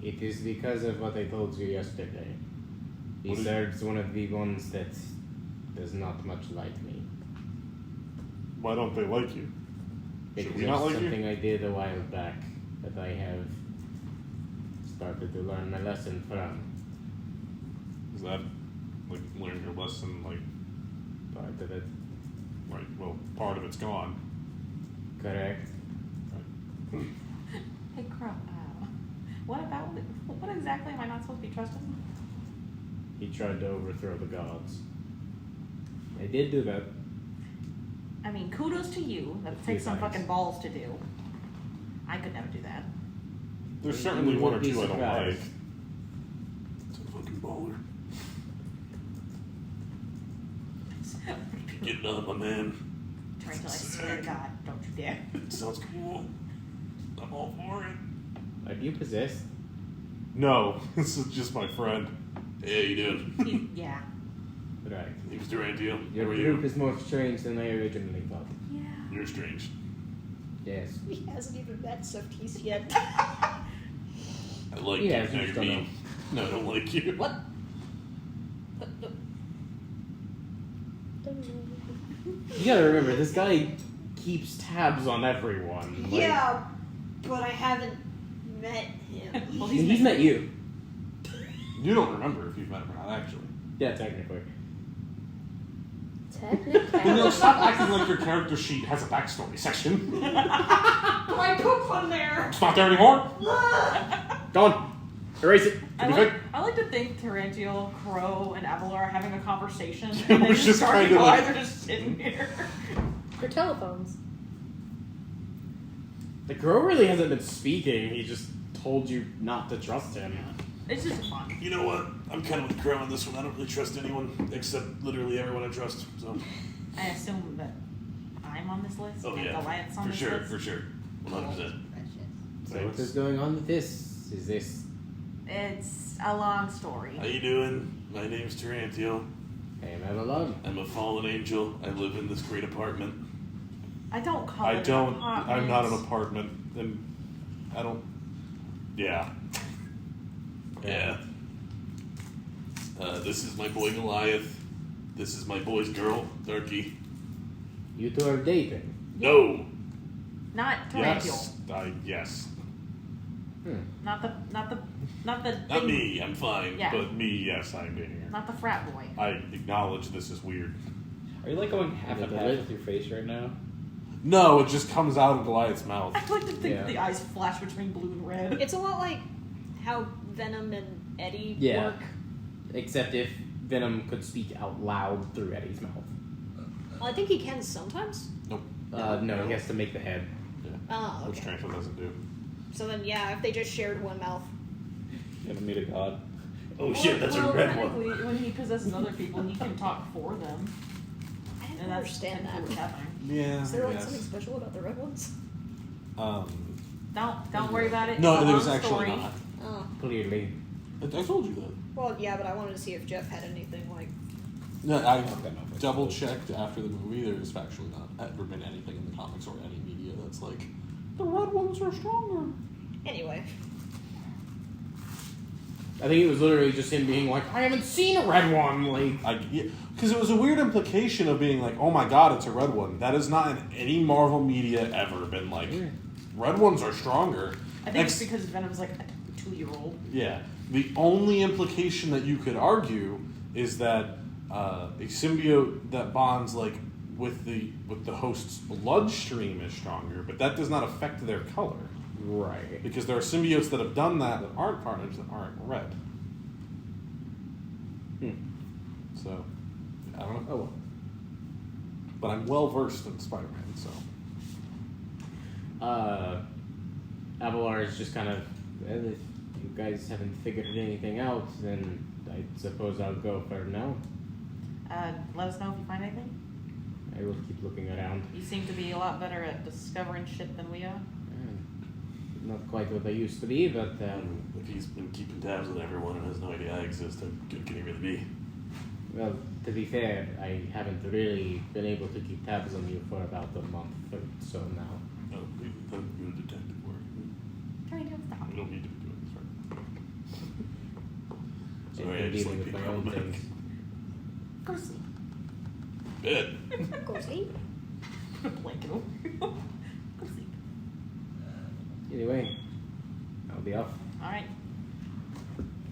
It is because of what I told you yesterday. He What is- serves one of the ones that does not much like me. Why don't they like you? Should Because we not of like something you? I did a while back that I have started to learn my lesson from. Is that like learn your lesson? Like, Part of it. right? Well, part of it's gone. Correct. Hey, Crow. What about what exactly am I not supposed to be trusting? He tried to overthrow the gods. I did do that. I mean, kudos to you. That takes some fucking balls to do. I could never do that. There's certainly You one or would be two I don't like. surprised. It's a fucking baller. Getting on, my man. Tarantula, I swear to God, don't you dare. It sounds cool. I'm all for it. Are you possessed? No, this is just my friend. Hey, how you doing? Yeah. Right. Name's Durantio. Your How are group you? is more strange than I originally thought. Yeah. You're strange. Yes. He hasn't even met Sephtis yet. I like Yeah, you. you Now just you're don't mean. No, I don't like you. What? You gotta remember, this guy keeps tabs on everyone. Like, Yeah, but I haven't met him. Well, he's met you. You don't remember if you've met him or not, actually. Yeah, technically. Danielle, stop acting like your character sheet has a backstory section. I poop on there. It's not there anymore. Go on. Erase it. Could be good. I like to think Tarantiel, Crow, and Avalar are having a conversation. Yeah, And we're they just just started kinda while like- they're just sitting here. For telephones. The girl really hasn't been speaking. He just told you not to trust him. It's just fun. You know what? I'm kind of with Crow on this one. I don't really trust anyone except literally everyone I trust. So. I assume that I'm on this list. Oh and yeah, Goliath's on for this sure, list. for sure, 100%. So what is going on with this? Is this... It's a long story. How you doing? My name's Tarantiel. I am Avalon. I'm a fallen angel. I live in this great apartment. I don't call I it don't. an apartment. I'm not an apartment, and I don't. Yeah. Yeah. This is my boy Goliath. This is my boy's girl, Darky. You two are dating. No. Not Tarantiel. Yes. Yes. Not the Not thing- me. I'm fine. Yeah. But me, yes, I'm dating her. Not the frat boy. I acknowledge this is weird. Are you like going half and half with your face right now? No, it just comes out of Goliath's mouth. I like to think Yeah. the eyes flash between blue and red. It's a lot like how Venom and Eddie Yeah. work. Except if Venom could speak out loud through Eddie's mouth. Well, I think he can sometimes. Nope. No, he has to make the head. Yeah. Oh, Which okay. Tarantula doesn't do. So then, yeah, if they just shared one mouth. You gonna meet a god? Oh shit, that's well, a red one. technically, when he possesses other people, he can talk for them. I didn't And that's understand that. technically what's happening. Yeah. Is there like yes. something special about the red ones? Don't worry about it. No, It's a there's long actually story. not. Oh. Clearly. I told you that. Well, yeah, but I wanted to see if Jeff had anything like. No, I don't know if it's double cool. checked after the movie. There's actually not ever been anything in the comics or any media that's like the red ones are stronger. Anyway. I think it was literally just him being like, I haven't seen a red one. Like, Because it was a weird implication of being like, oh my god, it's a red one. That has not in any Marvel media ever been like, red ones are stronger. I think it's because Venom's like a 2-year-old. Yeah. The only implication that you could argue is that a symbiote that bonds like with the host's bloodstream is stronger, but that does not affect their color. right. Because there are symbiotes that have done that aren't carnage that aren't red. So I don't know. Oh well. But I'm well versed in Spider-Man, so Avalar is just kind of, well, if you guys haven't figured anything out, then I suppose I'll go for now. Let us know if you find anything. I will keep looking around. You seem to be a lot better at discovering shit than we are. Not quite what I used to be, but if he's been keeping tabs on everyone and has no idea I exist, how good can he really be? well, to be fair, I haven't really been able to keep tabs on you for about a month or so now. No, we've done good detective work. Try to stop. We don't need to be doing this right. I've Sorry, I been just dealing like with being my own problematic. things. Go to sleep. Bed. Go sleep. Blanket over. Go to sleep. Anyway, I'll be off. Alright.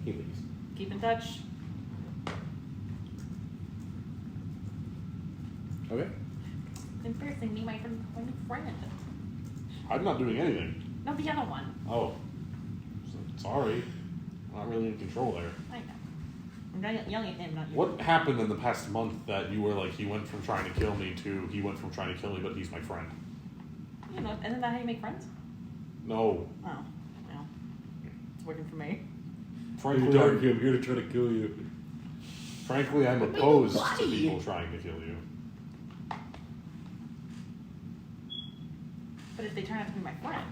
He leaves. Keep in touch. Okay. Embarrassing me, my friend. I'm not doing anything. No, the other one. Oh. Sorry. I'm not really in control there. I know. I'm yelling at him, not you. What happened in the past month that you were like, he went from trying to kill me to he went from trying to kill me, but he's my friend? You know, isn't that how you make friends? No. Oh, well, it's working for me. Frankly, Darky, I'm here to try to kill you. frankly, I'm opposed to people trying to kill you. But if they turn out to be my friend,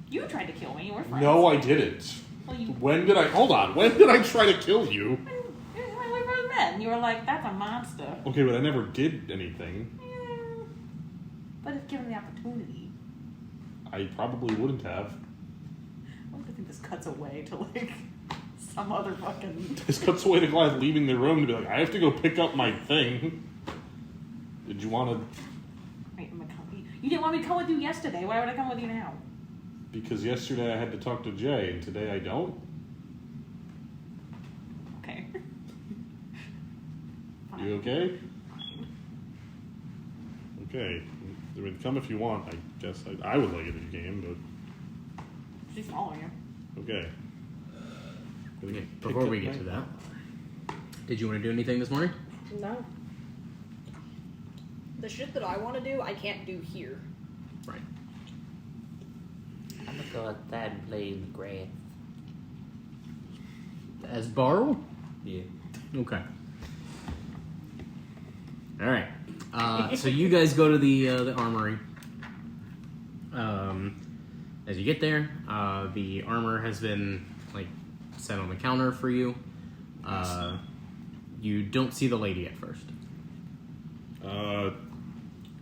you tried to kill me, and we're friends. No, I didn't. Well, you. When did I? Hold on. When did I try to kill you? When we first met, and you were like, "That's a monster." Okay, but I never did anything. Yeah. But if given the opportunity, I probably wouldn't have. what if I think this cuts away to like some other fucking? This cuts away to Goliath leaving the room to be like, I have to go pick up my thing. Did you want to? Wait, you didn't want me to come with you yesterday. Why would I come with you now? Because yesterday I had to talk to Jay, and today I don't. Okay. You okay? Okay. I mean, come if you want. I guess I would like it if you came, She's following you. but okay. Okay, before we get to that, did you want to do anything this morning? No. The shit that I want to do, I can't do here. Right. I'm gonna go outside and play in the grass. As Barl? Yeah. Okay. All right. So you guys go to the armory. As you get there, the armor has been like set on the counter for you. You don't see the lady at first.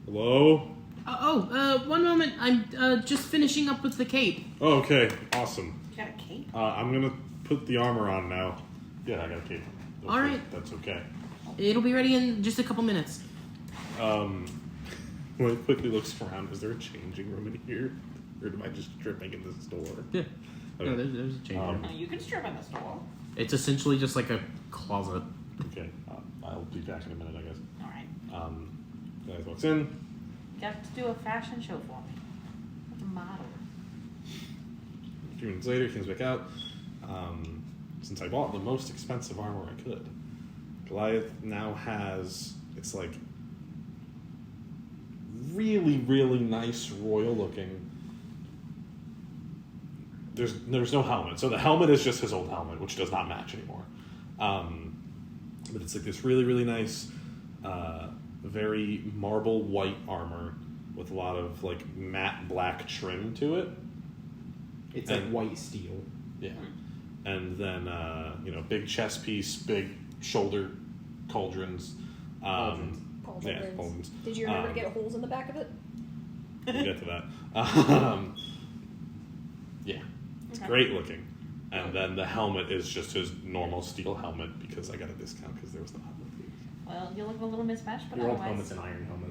Hello? One moment. I'm just finishing up with the cape. Oh, okay. Awesome. You got a cape? I'm gonna put the armor on now. Yeah, I got a cape. All right. That's okay. It'll be ready in just a couple minutes. When it quickly looks around, is there a changing room in here? Or am I just tripping in this store? Yeah. Okay. No, there's a change room. No, you can strip in the store. It's essentially just like a closet. Okay. I'll be back in a minute, I guess. All right. Guys walks in. You have to do a fashion show for me. What's a model? A few minutes later, he comes back out. Since I bought the most expensive armor I could, Goliath now has, it's like really, really nice, royal looking. There's no helmet, so the helmet is just his old helmet, which does not match anymore. But it's like this really, really nice, very marble white armor with a lot of like matte black trim to it. It's And- like white steel. Yeah. And then, big chest piece, big shoulder cauldrons. Pauldrons. Yeah, pauldrons. Did you remember to get holes in the back of it? We'll get to that. Yeah. It's Okay. great looking. And then the helmet is just his normal steel helmet because I got a discount because there was no helmet. Well, you look a little mismatched, but Your old otherwise, helmet's an iron helmet.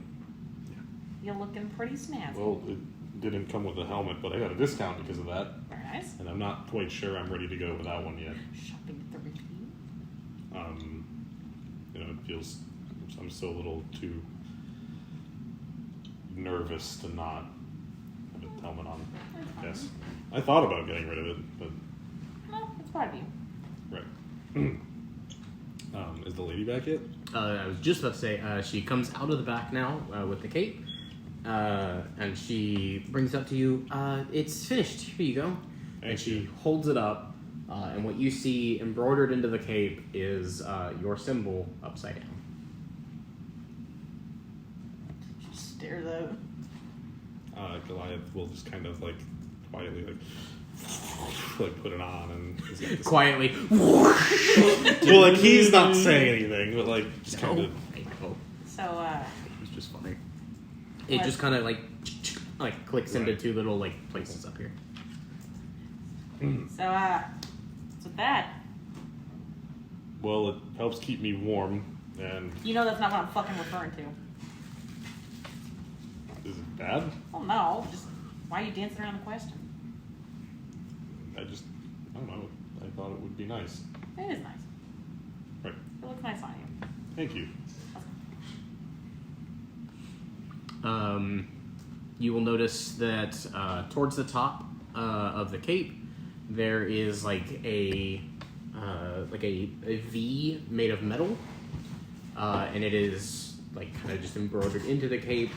you're looking pretty snazzy. Well, it didn't come with a helmet, but I got a discount because of that. Very nice. And I'm not quite sure I'm ready to go without one yet. Shopping at the Ricky. It feels, I'm still a little too nervous to not have a helmet on. Yes. I thought about getting rid of it, but No, it's part of you. right. Is the lady back yet? I was just about to say, she comes out of the back now with the cape, and she brings it up to you. It's finished. Here you go. And she holds it up, and what you see embroidered into the cape is your symbol upside down. She stares at it. Goliath will just kind of like quietly like put it on and he's got this Quietly. well, like he's not saying anything, but like just kind of. I know. So, It's just funny. It What? just kind of like clicks into Right. two little like places up here. so, what's with that? Well, it helps keep me warm, and You know that's not what I'm fucking referring to. is it bad? Oh no, just why are you dancing around the question? I don't know. I thought it would be nice. It is nice. Right. It looks nice on you. Thank you. You will notice that towards the top of the cape, there is like a like a V made of metal, and it is like kind of just embroidered into the cape,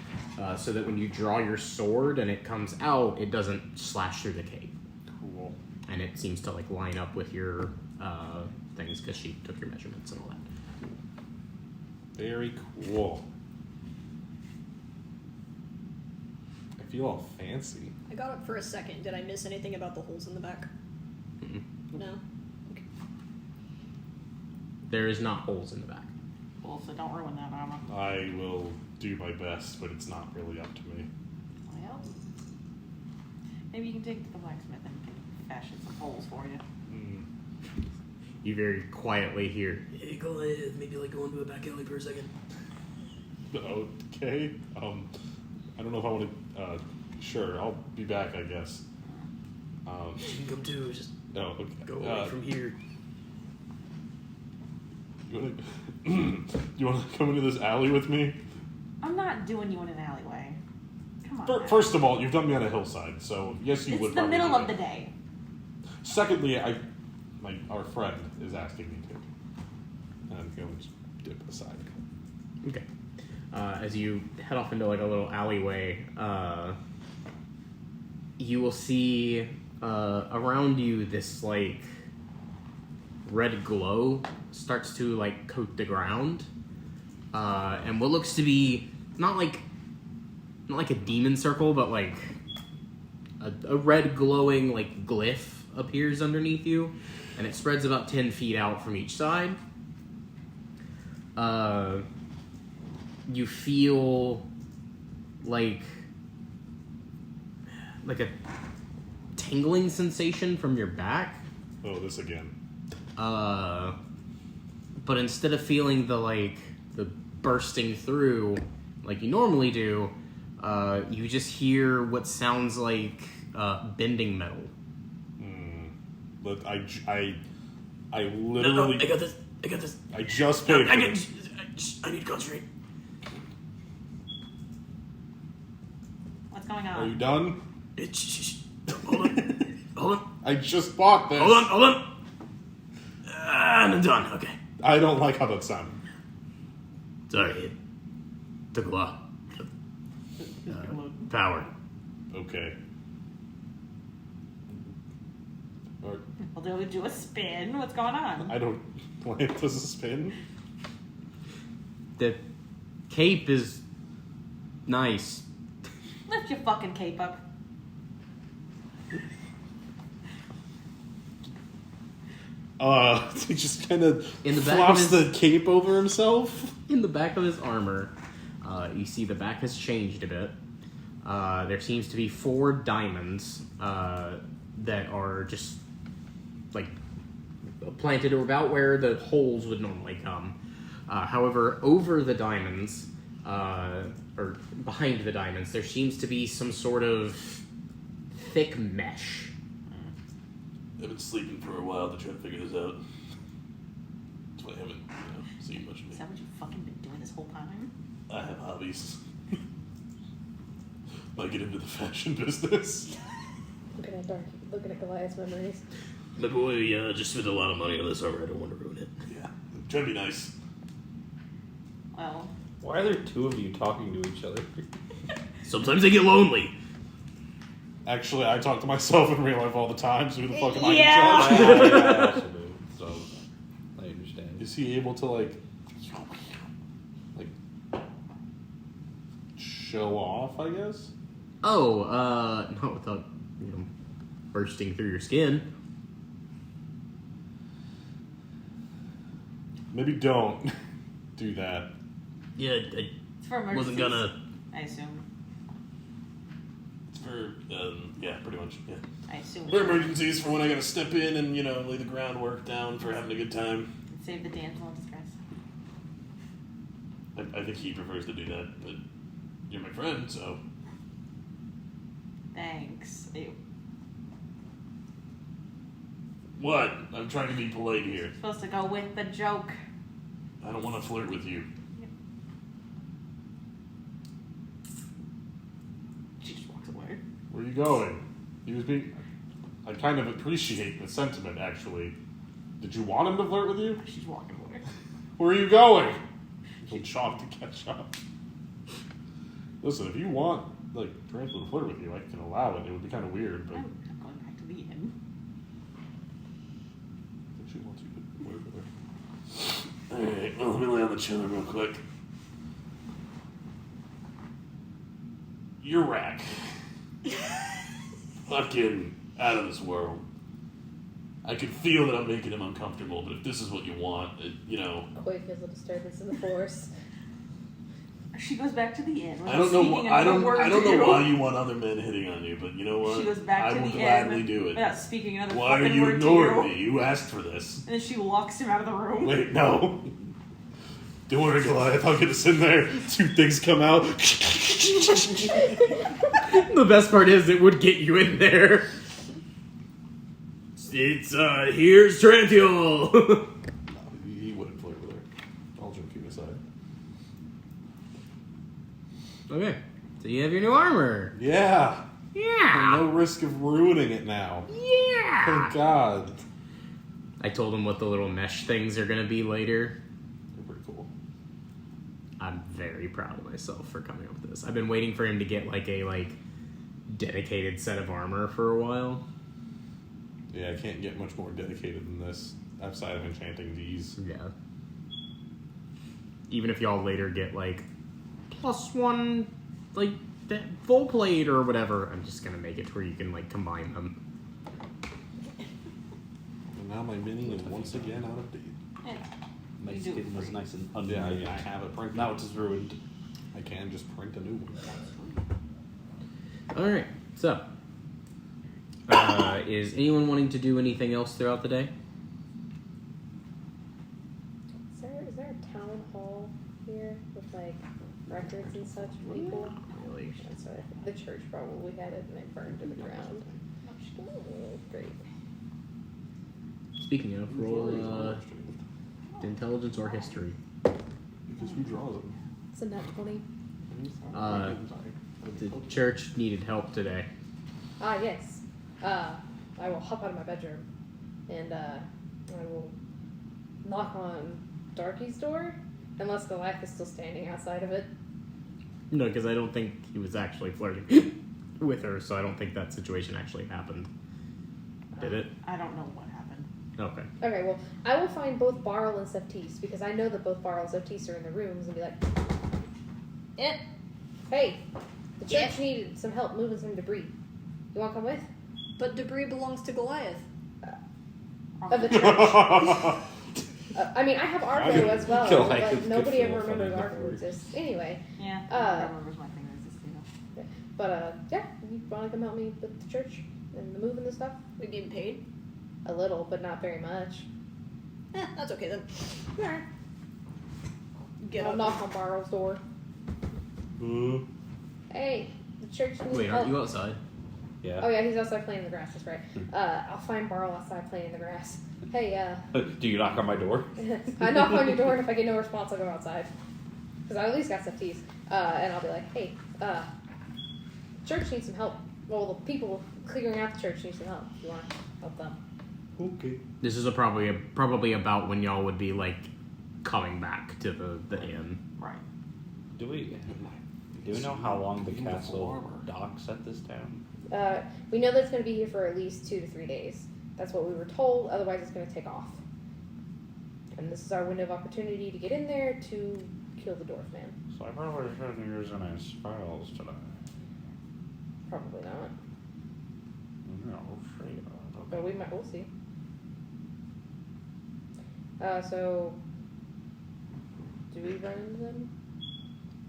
so that when you draw your sword and it comes out, it doesn't slash through the cape. Cool. And it seems to like line up with your things because she took your measurements and all that. Very cool. I feel all fancy. I got up for a second. Did I miss anything about the holes in the back? Mm-mm. No. Okay. There is not holes in the back. Well, so don't ruin that armor. I will do my best, but it's not really up to me. Well, maybe you can take it to the blacksmith and he can fashion some holes for you. You very quietly hear, "Hey, Goliath, maybe like go into a back alley for a second." Okay. I don't know if I want to. Sure, I'll be back, I guess. You can come too. Just Okay. go away from here. You want to come into this alley with me? I'm not doing you in an alleyway. Come on. now. First of all, you've done me on a hillside, so yes, you would. It's the probably middle do of the it. day. Secondly, our friend is asking me to, and I'm going to just dip aside. Okay. As you head off into like a little alleyway, you will see around you this like red glow starts to like coat the ground, and what looks to be not like a demon circle, but like a red glowing like glyph appears underneath you, and it spreads about 10 feet out from each side. You feel like a tingling sensation from your back. Oh, this again. But instead of feeling the bursting through like you normally do, you just hear what sounds like bending metal. Look, I literally. No, I got this. I just paid. I for need this. to concentrate. What's going Are you on? done? Hold on. I just bought this. Hold on. And I'm done. Okay. I don't like how that sounded. Sorry. It took a lot. Power. Okay. Or, Well, do we do a spin? What's going on? I don't. Why does it spin? The cape is nice. Lift your fucking cape up. He just kind of In the back flops of the cape over himself. In the back of his armor, you see the back has changed a bit. There seems to be 4 diamonds that are just like planted about where the holes would normally come. However, over the diamonds, or behind the diamonds, there seems to be some sort of thick mesh. I've been sleeping for a while to try to figure this out. That's why I haven't seen much of Is that what you fucking been doing this whole time? I have hobbies. Might get into the fashion business. Looking at Darky, looking at Goliath's memories. My boy just spent a lot of money on this already. I don't want to ruin it. Yeah, trying to be nice. Well, Why are there 2 of you talking to each other? Sometimes I get lonely. Actually, I talk to myself in real life all the time, so who the fuck am I Yeah. to judge? I also do, so I understand. Is he able to, like, show off, I guess? Oh, not without, bursting through your skin. Maybe don't do that. Yeah, I it's for emergencies. wasn't gonna. I assume. It's for, yeah, pretty much, yeah. I assume. For emergencies, for when I gotta step in and, lay the groundwork down for having a good time. Save the damsel in distress. I think he prefers to do that, but you're my friend, so... Thanks. Ew. What? I'm trying to be polite here. Supposed to go with the joke. I don't want to flirt with you. She just walks away. Where are you going? He was being... I kind of appreciate the sentiment, actually. Did you want him to flirt with you? She's walking away. Where are you going? He'll chalk to catch up. Listen, if you want, like, Tarantula to flirt with you, I can allow it. It would be kind of weird, but... I'm going back to the inn. I think she wants you to flirt with her. Alright, well, let me lay on the chiller real quick. You're rack. Fucking out of this world. I can feel that I'm making him uncomfortable, but if this is what you want, you know... Koi feels a disturbance in the force. She goes back to the inn. I don't know. I don't know why you want other men hitting on you, but you know what? She goes back I to will the gladly inn do it. without speaking another Why are fucking you word ignoring to you. me? You asked for this. And then she locks him out of the room. Wait, no. Don't worry, Goliath. I'll get us in there. Two things come out. The best part is it would get you in there. It's, here's Trantiol. No, he wouldn't flirt with her. All joking aside. Okay, so you have your new armor. Yeah. Yeah. No risk of ruining it now. Yeah. Thank God. I told him what the little mesh things are gonna be later. They're pretty cool. I'm very proud of myself for coming up with this. I've been waiting for him to get like a dedicated set of armor for a while. Yeah, I can't get much more dedicated than this outside of enchanting these. Yeah. Even if y'all later get like +1 like that full plate or whatever, I'm just gonna make it to where you can like combine them. And now my mini is once again out of date. Yeah. My You do it skin was free. nice and Yeah, unruined. I have it printed. Now it's ruined. I can just print a new one. Alright, so is anyone wanting to do anything else throughout the day? Is there a town hall here with like records and such for people? Really? That's what I think. The church probably had it and it burned to the ground. Oh, great. Speaking of, roll intelligence or history. Because who draws them? It's a nat 20. The church needed help today. Ah, yes. I will hop out of my bedroom and I will knock on Darky's door, unless Goliath is still standing outside of it. No, because I don't think he was actually flirting with her, so I don't think that situation actually happened. Did it? I don't know what happened. Okay. Okay, well, I will find both Barl and Sephtis, because I know that both Barl and Sephtis are in the rooms, and be like, hey, the church needed some help moving some debris. You want to come with? But debris belongs to Goliath. Of the church. I mean, I have Argo as well, Kill but Hikes nobody could ever feel remembers funny Argo before. exists. Anyway, Yeah. Uh, remembers my thing exists, but yeah, you want to come help me with the church and the moving and stuff? We getting paid? A little, but not very much. That's okay then. Alright. Get I'll up. knock on Barl's door. Hey, the church needs Wait, help. aren't you outside? Yeah. Oh yeah, he's outside playing in the grass, that's right. I'll find Barl outside playing in the grass. Hey, Do you knock on my door? I knock on your door, and if I get no response, I'll go outside. Because I at least got some teeth. And I'll be like, hey, church needs some help. Well, the people clearing out the church need some help. If you want to help them. Okay. This is probably about when y'all would be like coming back to the inn. Right. Do we know how long the castle docks at this town? We know that it's going to be here for at least 2 to 3 days. That's what we were told. Otherwise, it's going to take off. And this is our window of opportunity to get in there to kill the dwarf man. So I probably shouldn't use any spells today. Probably not. No, straight up. But we'll see. So, do we run into them?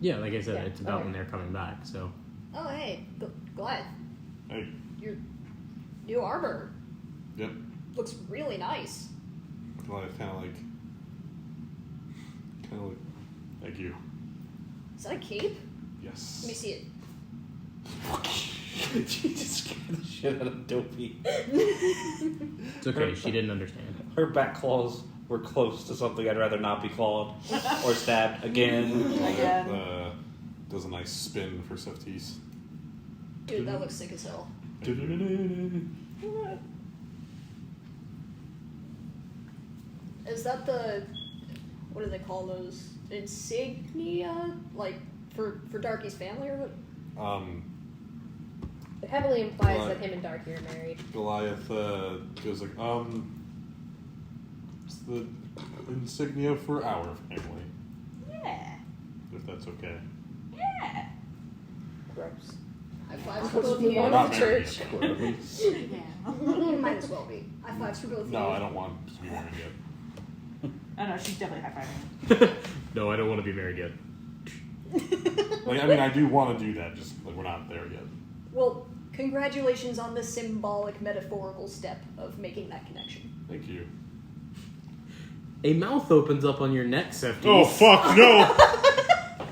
Yeah, like I said, Yeah, it's about okay. when they're coming back. So Oh, hey, Goliath. Hey. Your new armor Yep. looks really nice. Goliath kind of like. Thank you. Is that a cape? Yes. Let me see it. She just scared the shit out of Dopey. it's okay. She didn't understand. Her back claws were close to something I'd rather not be clawed or stabbed again. Again. Does a nice spin for Sephtis. Dude, that looks sick as hell. Is that the, what do they call those? Insignia? Like, for Darky's family or what? It heavily implies What? that him and Darky are married. Goliath goes like, it's the insignia for our family, Yeah. if that's okay. Yeah. Gross. High fives for We'll both just of move you. on Not to the married church. yet. Yeah. It might as well be. High fives for both of you. No, I don't want to be married yet. Oh no, she's definitely high-fiving. No, I don't want to be married yet. Like, I mean, I do want to do that, just like we're not there yet. Well, congratulations on the symbolic, metaphorical step of making that connection. Thank you. A mouth opens up on your neck, Sephtis. Oh fuck no!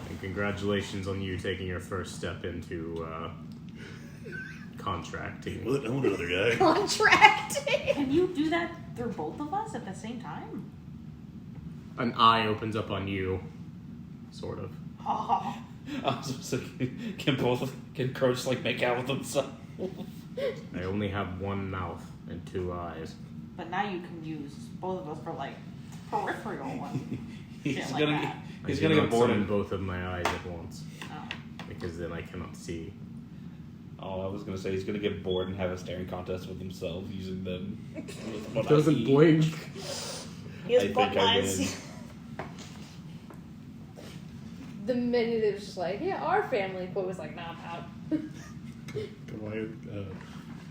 And congratulations on you taking your first step into contracting. What? I want another guy. Contracting! Can you do that through both of us at the same time? An eye opens up on you, sort of. Oh. I was just thinking, can crows like make out with themselves? I only have one mouth and two eyes. But now you can use both of us for like peripheral one. He's Shit like gonna that. he's I gonna do get not bored summon and both of my eyes at once, Oh. because then I cannot see. oh, I was gonna say he's gonna get bored and have a staring contest with himself using them. with what I Doesn't eat. blink. He has I butt think I lines. win. The minute it was just like, yeah, our family, Quote was like, nah, I'm out. Goliath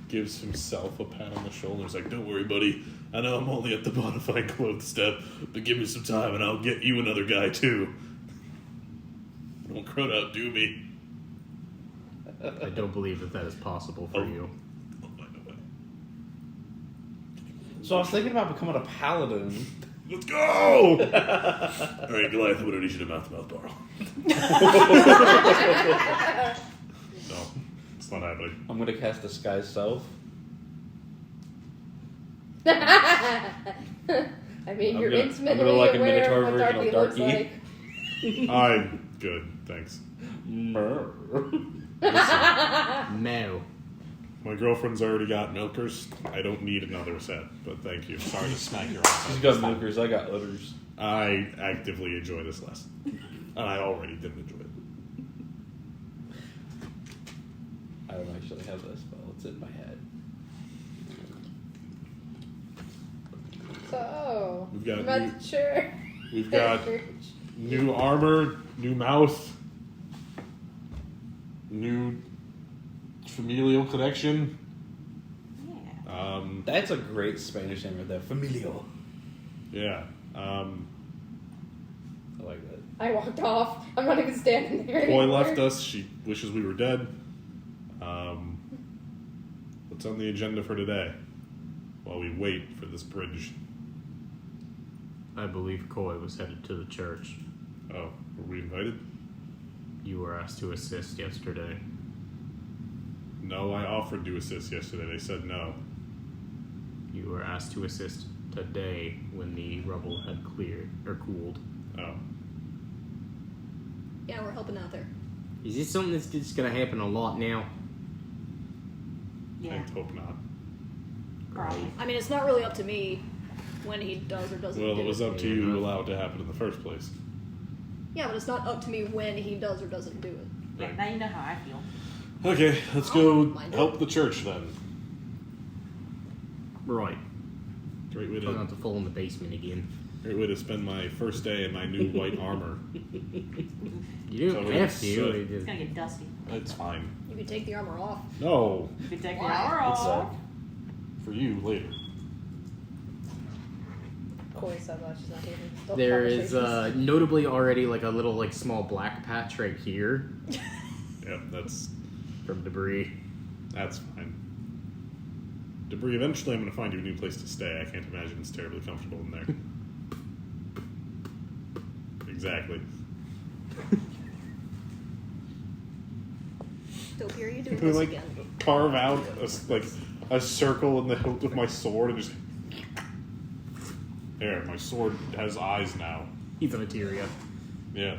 gives himself a pat on the shoulder. He's like, "Don't worry, buddy. I know I'm only at the modified clothes step, but give me some time and I'll get you another guy too. Don't crowd outdo me." I don't believe that that is possible for Oh. you. So I was thinking about becoming a paladin. Let's go! All right, Goliath, I'm gonna need you to mouth-to-mouth Barl. No, it's not happening. I'm gonna cast Disguise Self. I mean, I'm you're gonna- intimately I'm gonna like a aware Minotaur of what version Darky of looks Darky. like. I'm good, thanks. Mer. No. My girlfriend's already got milkers. I don't need another set, but thank you. Sorry to smack your ass. She's got milkers, I got udders. I actively enjoy this lesson. And I already did enjoy it. I don't actually have this spell, it's in my head. So, We've got mature. We've got new armor, new mouth, new familial connection. Yeah. That's a great Spanish name right there. Familial. Yeah. I like that. I walked off. I'm not even standing there Boy anymore. left us. She wishes we were dead. What's on the agenda for today? While we wait for this bridge. I believe Koi was headed to the church. Oh, were we invited? You were asked to assist yesterday. No, I offered to assist yesterday. They said no. You were asked to assist today when the rubble had cleared or cooled. Oh. Yeah, we're helping out there. Is this something that's just gonna happen a lot now? Yeah. I hope not. Probably. I mean, it's not really up to me when he does or doesn't Well, do it was it. up to you to allow it to happen in the first place. Yeah, but it's not up to me when he does or doesn't do it. Yeah, now you know how I feel. Okay, let's go Mind it. help the church then. Right. Great way Try not to to fall in the basement again. spend my first day in my new white armor. You don't So have it's, to. uh, it It's just- gonna get dusty. It's fine. You can take the armor off. No, You can take the Why? armor It's, off. for you later. Koi said that she's not here. Still There is conversations. notably already like a little like small black patch right here Yep, that's from debris. fine. Debris, eventually I'm going to find you a new place to stay. I can't imagine it's terribly comfortable in there. Exactly. Dope, here you doing Can I, this like, again. carve out a circle in the hilt of my sword and just... There, my sword has eyes now. He's a materia. Yeah.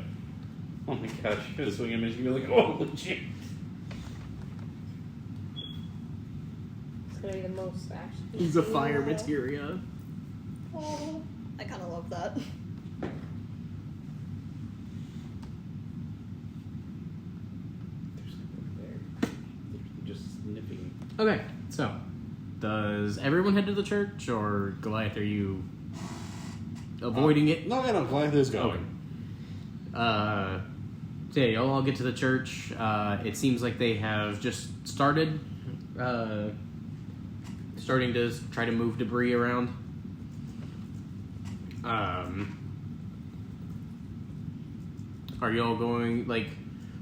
Oh my gosh, you're gonna swing him and you're like, oh shit. It's gonna be the most action. He's a fire materia. Oh. I kind of love that. There's nothing there. They're just sniffing. Okay, so does everyone head to the church, or Goliath, are you avoiding it? No, Goliath is going. So yeah, y'all all get to the church. It seems like they have just starting to try to move debris around. Are y'all going, like,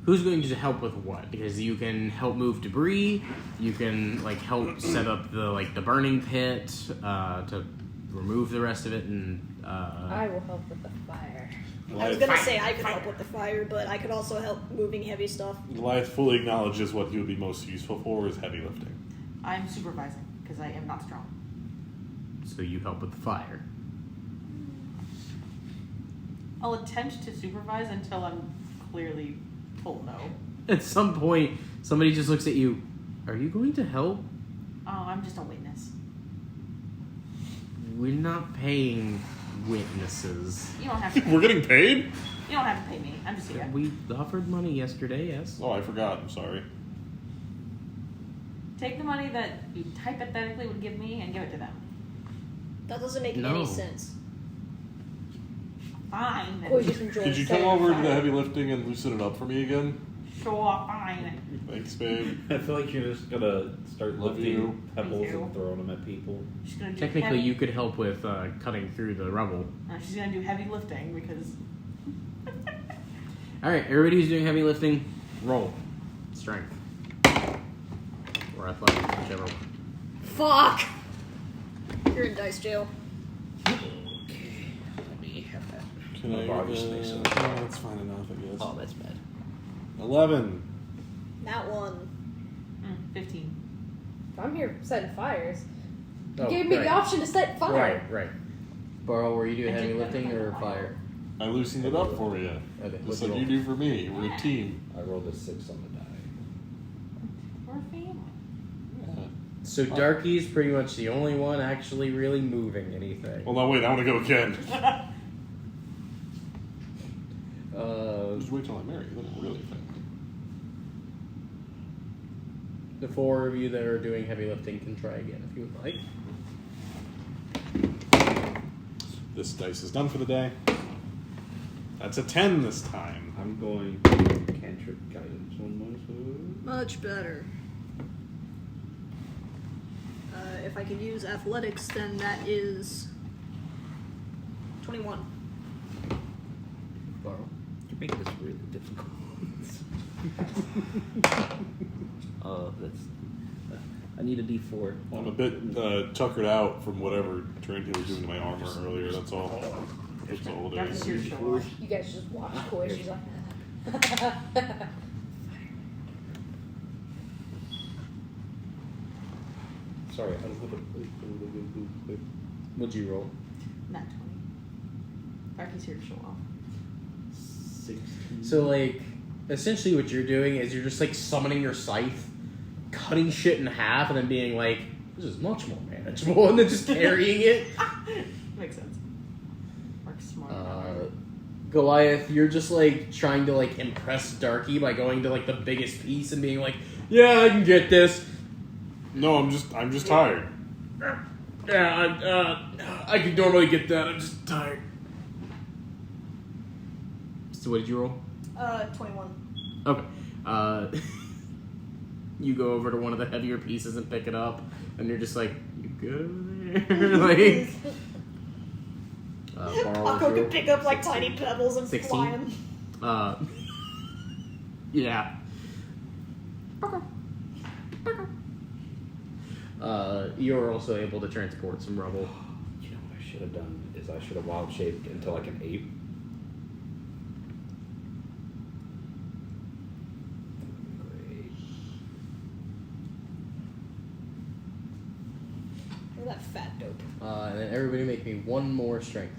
who's going to help with what? Because you can help move debris, you can, like, help set up the burning pit, to remove the rest of it, and, I will help with the fire. I was gonna say I could help with the fire, but I could also help moving heavy stuff. Goliath fully acknowledges what he would be most useful for is heavy lifting. I'm supervising because I am not strong. so you help with the fire. I'll attempt to supervise until I'm clearly told no. At some point, somebody just looks at you. Are you going to help? Oh, I'm just a witness. We're not paying witnesses. You don't have to pay We're me. getting paid? You don't have to pay me. I'm just here. We offered money yesterday, yes. Oh, I forgot. I'm sorry. Take the money that you hypothetically would give me and give it to them. That doesn't make No. any sense. Fine. Then. Cool, just enjoy Could you setting come over to fire. the heavy lifting and loosen it up for me again? Sure, fine. Thanks, babe. I feel like you're just gonna start Love lifting you. pebbles Me too. and throwing them at people. She's gonna do Technically, heavy, you could help with cutting through the rubble. she's gonna do heavy lifting because All right, everybody who's doing heavy lifting, roll strength or athletics, whichever one. Fuck! You're in dice jail. Okay, let me have that. Can I borrow your space? No, that's fine enough, I guess. Oh, that's bad. 11. That one. 15. I'm here setting fires. You Oh, gave me right. the option to set fire. Right. Barl, were you doing I heavy did that lifting for or a while. fire? I loosened it up for you. Okay, what's Just your like you roll? do for me. We're a team. I rolled a 6 on the die. We're a family. Yeah. So Darky's pretty much the only one actually really moving anything. Well, no, wait. I want to go again. Just wait till I'm married. Then I'll really think. The four of you that are doing heavy lifting can try again if you would like. This dice is done for the day. That's a 10 this time. I'm going cantrip guidance on myself. Much better. If I can use athletics, then that is 21. Barl. You make this really difficult. Oh, that's. I need a D4. I'm a bit tuckered out from whatever Tarantino was doing to my armor earlier. That's all. That's all it That's is. your show off. You guys just watch Koi. She's like, Sorry, I was looking. What'd you roll? Not 20. Darky's here to show off. 16. So like, essentially what you're doing is you're just like summoning your scythe, cutting shit in half, and then being like, this is much more manageable, and then just carrying it. Makes sense. Mark's smart. Goliath, you're just like trying to like impress Darky by going to like the biggest piece and being like, yeah, I can get this. No, I'm just tired. Yeah, I could normally get that. I'm just tired. So what did you roll? 21. Okay. You go over to one of the heavier pieces and pick it up, and you're just like, you good over there? Like, Barl, I'll what'd go you roll? pick up like tiny pebbles and 16? fly them. Yeah. You're also able to transport some rubble. You know what I should have done is I should have wild shaped into like an ape. Great. Look at that fat dope. And then everybody make me one more strength.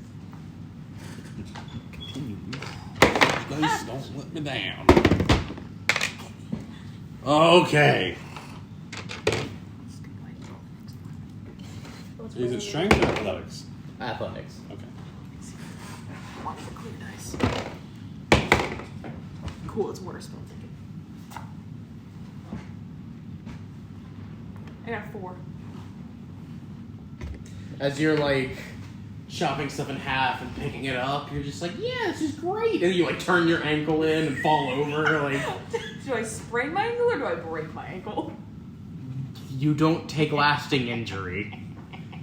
Dice don't let me down. Okay. Is it strength or athletics? Athletics. Okay. wanted to clear dice. Cool, it's worse, but I'm thinking. I got 4. As you're like chopping stuff in half and picking it up, you're just like, yeah, this is great. And you like turn your ankle in and fall over. Like, Do I sprain my ankle or do I break my ankle? you don't take lasting injury.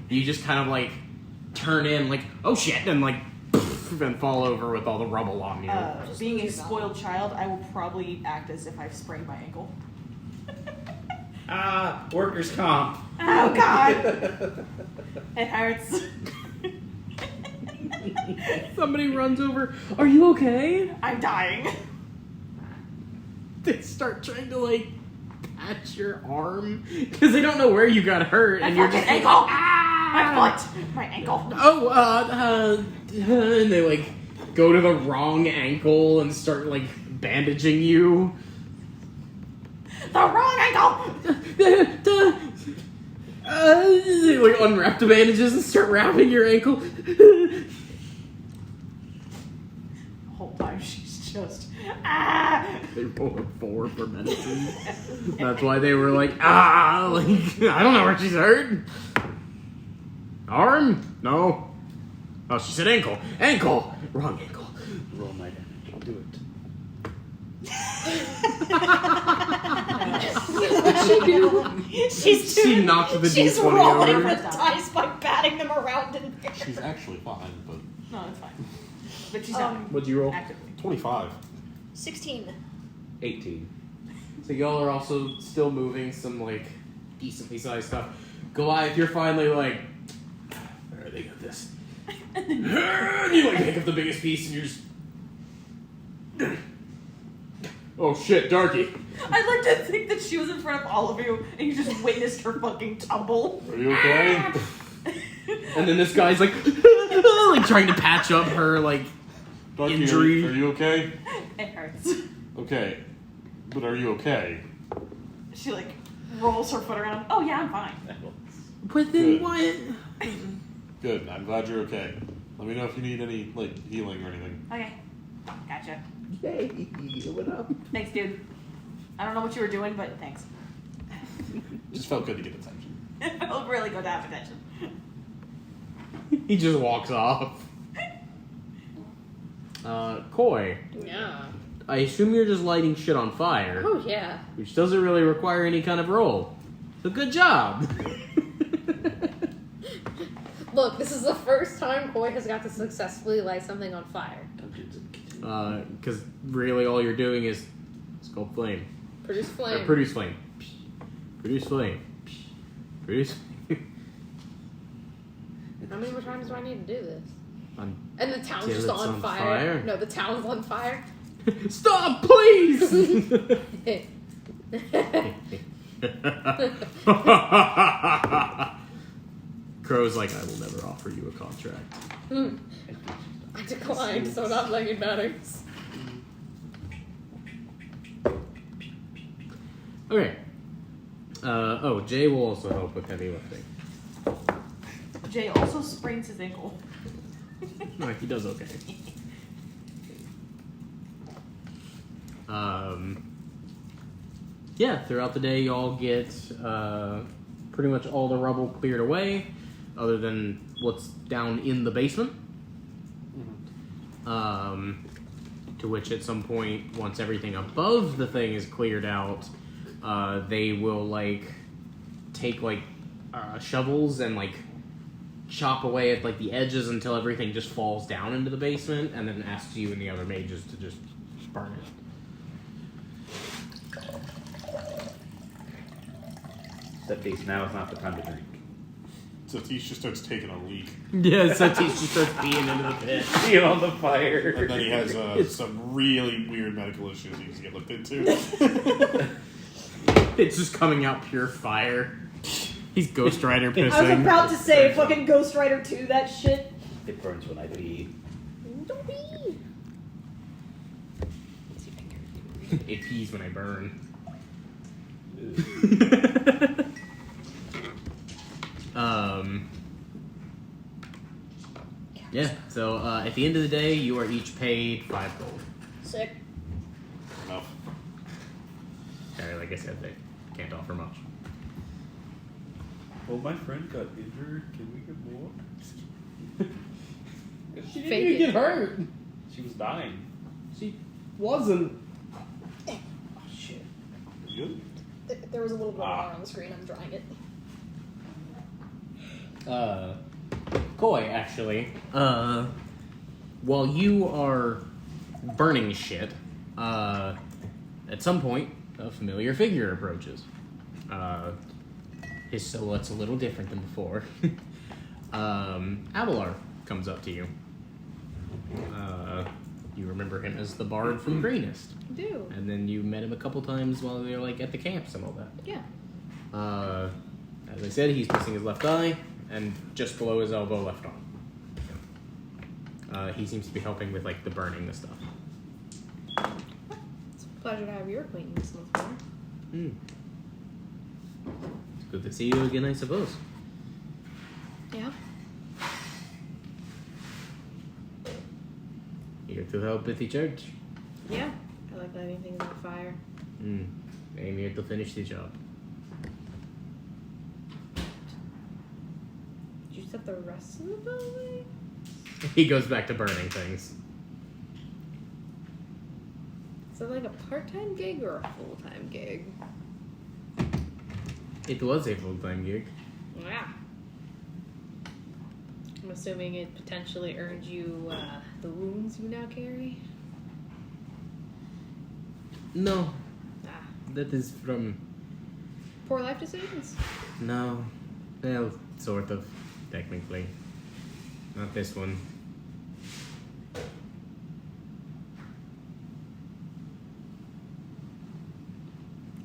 You just kind of like turn in, like, oh shit, and like and fall over with all the rubble on you. Being a spoiled child, I will probably act as if I've sprained my ankle. Workers' comp. Oh god! It hurts. Somebody runs over. Are you okay? I'm dying. They start trying to like patch your arm because they don't know where you got hurt, and you're just like, ankle! My foot! My ankle! And they like go to the wrong ankle and start like bandaging you. The wrong ankle! They like unwrap the bandages and start wrapping your ankle. The whole time she's just They rolled a 4 for medicine. That's why they were like, I don't know where she's hurt. Arm? No. Oh, she said ankle. Ankle! Wrong ankle. Roll my damage. I'll do it. She knocked the She's D20 rolling over. with dice by batting them around in there. She's actually fine, but no, it's fine. But she's not What'd you roll? actively. 25. 16. 18. So y'all are also still moving some like decently sized stuff. Goliath, you're finally like, there, they got this. And you like pick up the biggest piece and you're just, oh shit, Darky. I'd like to think that she was in front of all of you and you just witnessed her fucking tumble. Are you okay? And then this guy's like, like trying to patch up her like Darky, injury. Are you okay? It hurts. Okay. But are you okay? She like rolls her foot around. Oh yeah, I'm fine. But then Good. what? Good. I'm glad you're okay. Let me know if you need any like healing or anything. Okay. Gotcha. Yay, what up? Thanks, dude. I don't know what you were doing, but thanks. Just felt good to get attention. It felt really good to have attention. He just walks off. Koi, Yeah. I assume you're just lighting shit on fire, Oh, yeah. which doesn't really require any kind of roll. So good job. Look, this is the first time Koi has got to successfully light something on fire. Because really all you're doing is sculpt flame. Produce Or flame. produce flame. Produce flame. Produce. How many more times do I need to do this? On- And the town's Till just it's on on fire. fire? No, the town's on fire. Stop, please! Crow's like, I will never offer you a contract. I declined, so not like it matters. Okay. Jay will also help with heavy lifting. Jay also sprains his ankle. No, he does okay. Yeah, throughout the day, y'all get pretty much all the rubble cleared away, other than what's down in the basement. To which, at some point, once everything above the thing is cleared out, they will like take like shovels and like chop away at like the edges until everything just falls down into the basement, and then asks you and the other mages to just burn it. Sephtis, now is not the time to drink. So Tish just starts taking a leak. Yeah, so Tish just starts peeing into the pit. Being on the fire. And then he has some really weird medical issues he needs to get looked into. It's just coming out pure fire. He's Ghost Rider pissing. I was about to say fucking Ghost Rider 2, that shit. It burns when I pee. Don't be. It pees when I burn. Yeah. So at the end of the day, you are each paid 5 gold. Sick. No. Okay, like I said, they can't offer much. Well, my friend got injured. Can we get more? She didn't Fake even it. get hurt. She was dying. She wasn't. Oh, shit. You good? There was a little bit of water on the screen. I'm drying it. Koi, actually. While you are burning shit, at some point, a familiar figure approaches. His silhouette's a little different than before. Avalar comes up to you. You remember him as the bard from Greenest. I do. And then you met him a couple times while they were like at the camps and all that. Yeah. As I said, he's missing his left eye and just below his elbow left arm. He seems to be helping with like the burning and stuff. It's a pleasure to have your acquaintance once more. It's good to see you again, I suppose. Yeah. Here to help with the church. Yeah. I like lighting things on fire. I'm here to finish the job. Did you set the rest of the building? He goes back to burning things. Is it like a part-time gig or a full-time gig? It was a full-time gig. Yeah. I'm assuming it potentially earned you the wounds you now carry? No, Ah. that is from... Poor life decisions? No. Well, sort of, technically. Not this one.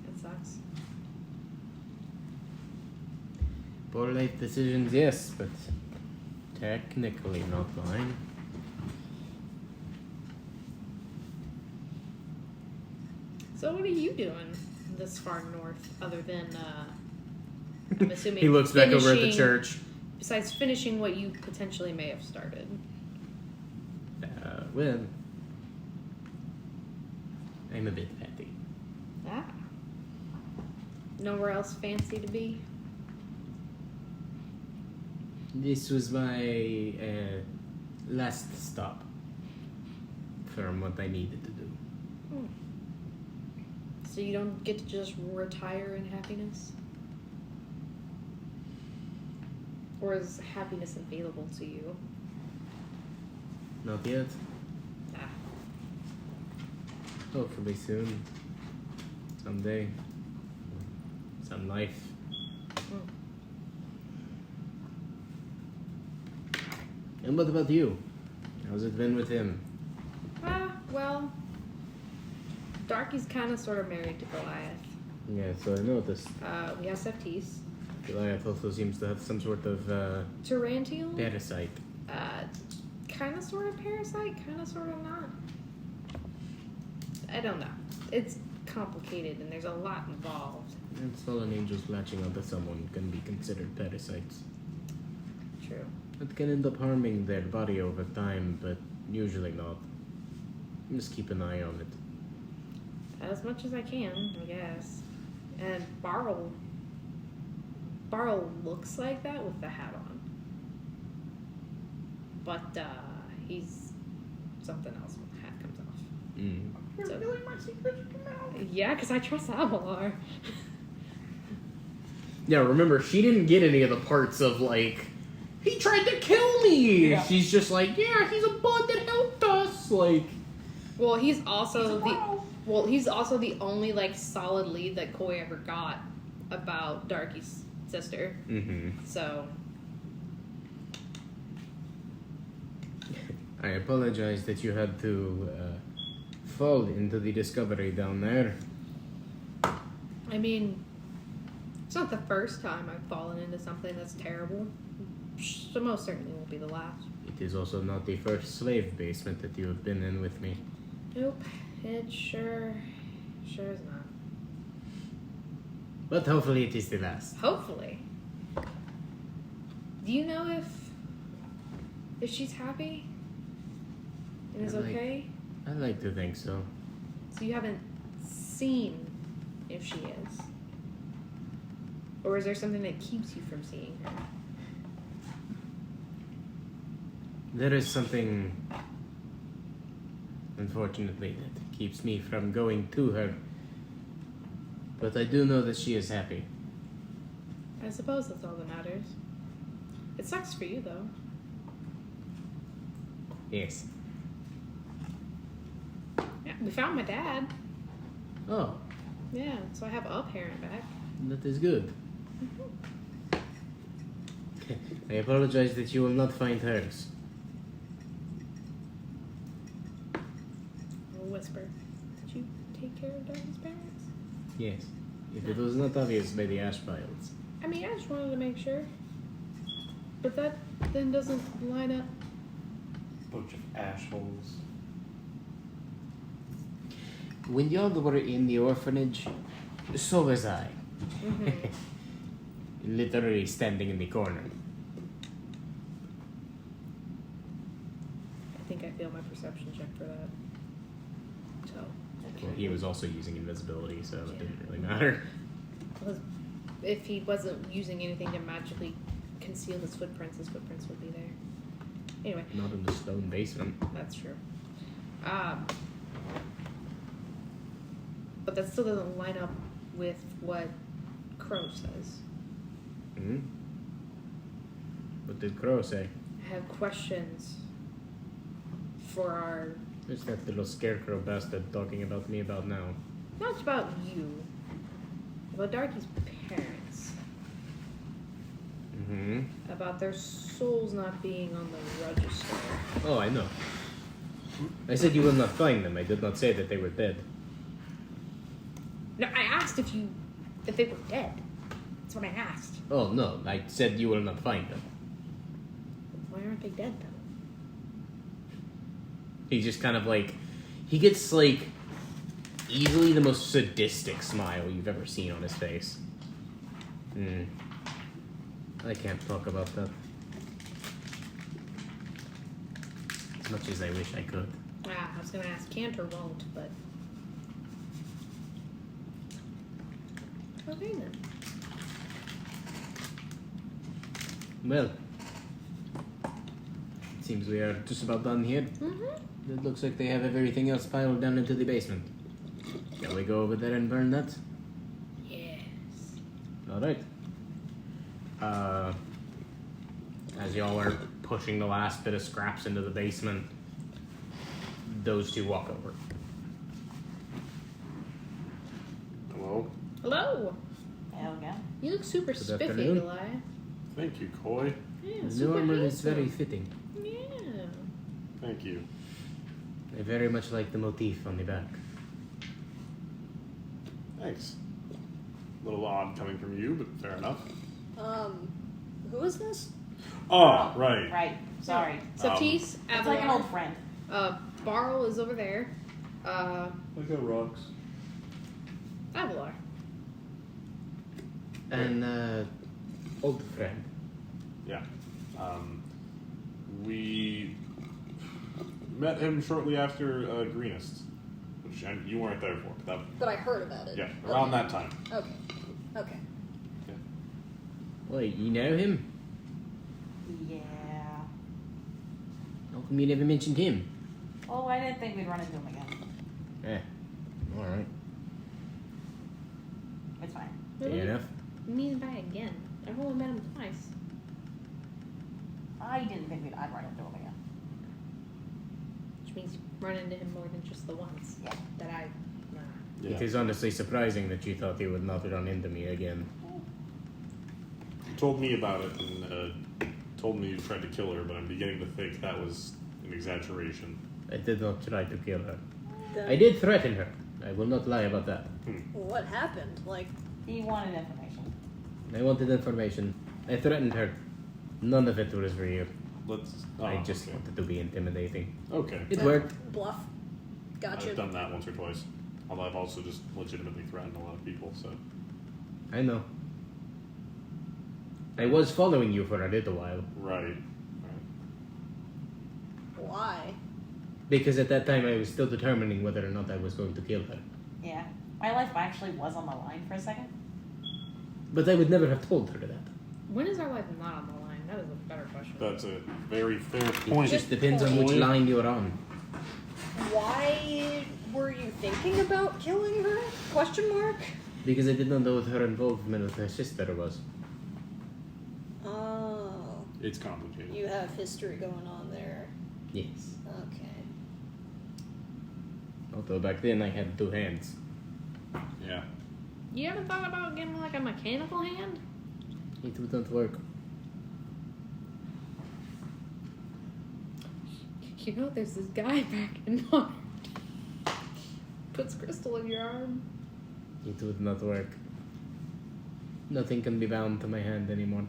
It sucks. Poor life decisions, yes, but technically not mine. So what are you doing this far north, other than, I'm assuming He looks back over at the finishing- church. Besides finishing what you potentially may have started? Well, I'm a bit petty. Ah. Nowhere else fancy to be? This was my last stop from what I needed to do. So you don't get to just retire in happiness? Or is happiness available to you? Not yet. Ah. Hopefully soon. Someday. Some life. And what about you? How's it been with him? Well, Darky's kind of sort of married to Goliath. Yeah, so I noticed. We have Sephtis. Goliath also seems to have some sort of Tarantial? parasite. Kind of sort of parasite, kind of sort of not. I don't know. It's complicated and there's a lot involved. And fallen angels latching onto someone can be considered parasites. True. It can end up harming their body over time, but usually not. Just keep an eye on it. As much as I can, I guess. And Barl looks like that with the hat on. But he's something else when the hat comes off. Mm. So, yeah, because I trust Avalar. Yeah, remember, she didn't get any of the parts of, like, he tried to kill me! Yeah. She's just like, yeah, he's a bud that helped us! Like, Well, he's also the only like solid lead that Koi ever got about Darky's sister. So I apologize that you had to fall into the discovery down there. I mean, it's not the first time I've fallen into something that's terrible. So most certainly won't be the last. It is also not the first slave basement that you have been in with me. Nope, it sure is not. But hopefully it is the last. Hopefully. Do you know if If she's happy and is I'd like- okay, I'd like to think so. so you haven't seen if she is, or is there something that keeps you from seeing her? There is something, unfortunately, that keeps me from going to her. But I do know that she is happy. I suppose that's all that matters. It sucks for you though. Yes. Yeah, we found my dad. Oh, Yeah, so I have a parent back. that is good. I apologize that you will not find hers. I'll whisper. Did you take care of Darky's parents? Yes. If it was not obvious by the ash piles. I mean, I just wanted to make sure. But that then doesn't line up. Bunch of assholes. When y'all were in the orphanage, so was I. Literally standing in the corner. I think I failed my perception check for that. So, Well, he was also using invisibility, so it didn't really matter. because if he wasn't using anything to magically conceal his footprints would be there. Anyway, Not in the stone basement. that's true. But that still doesn't line up with what Crow says. Hmm? What did Crow say? I have questions for our, There's that little scarecrow bastard talking about me about now. not about you, about Darky's parents, Mm-hmm. about their souls not being on the register. Oh, I know. I said you will not find them. I did not say that they were dead. No, I asked if they were dead. That's what I asked. Oh, no. I said you will not find them. Why aren't they dead though? He just kind of like... He gets like... Easily the most sadistic smile you've ever seen on his face. Hmm. I can't talk about that. As much as I wish I could. I was gonna ask can't or won't, but okay then. Well, it seems we are just about done here. Mm-hmm. It looks like they have everything else piled down into the basement. Shall we go over there and burn that? Yes. Alright. As y'all are pushing the last bit of scraps into the basement, those two walk over. Hello? Hello. Hell yeah. You look super Good spiffy, afternoon. Goliath. Thank you, Coy. Yeah, The super armor is handsome. very fitting. Yeah. Thank you. I very much like the motif on the back. Thanks. A little odd coming from you, but fair enough. Who is this? Oh, right. Right. Sorry. Sephtis, It's like an old friend. Barl is over there. I got rocks. Avalar. And, old friend. Yeah. We met him shortly after Greenest, which you weren't there for. But But I heard about it. yeah, around that time. Okay. Okay. Wait, you know him? Yeah. How come you never mentioned him? Oh, I didn't think we'd run into him again. Alright. It's fine. Fair enough. Mean by again. I've only met him twice. I didn't think I'd run into him again. Which means you run into him more than just the once. Yeah. That I. Nah. Yeah. It is honestly surprising that you thought you would not run into me again. You told me about it and told me you tried to kill her, but I'm beginning to think that was an exaggeration. I did not try to kill her. Then I did threaten her. I will not lie about that. what happened? Like, He wanted information. I wanted information. I threatened her. None of it was real. Let's. I just okay. wanted to be intimidating. Okay. It worked. bluff. Gotcha. I've done that once or twice. Although I've also just legitimately threatened a lot of people, so. I know. I was following you for a little while. Right. Why? Because at that time I was still determining whether or not I was going to kill her. Yeah. My life actually was on the line for a second. But I would never have told her that. When is our life not on the line? That is a better question. That's a very fair It point. just depends on which line you're on. Why were you thinking about killing her? Question mark? Because I did not know what her involvement with her sister was. Oh. It's complicated. You have history going on there. Yes. Okay. Although back then I had 2 hands. Yeah. You haven't thought about getting like a mechanical hand? It would not work. You know, there's this guy back in Modern. Puts crystal in your arm. It would not work. Nothing can be bound to my hand anymore.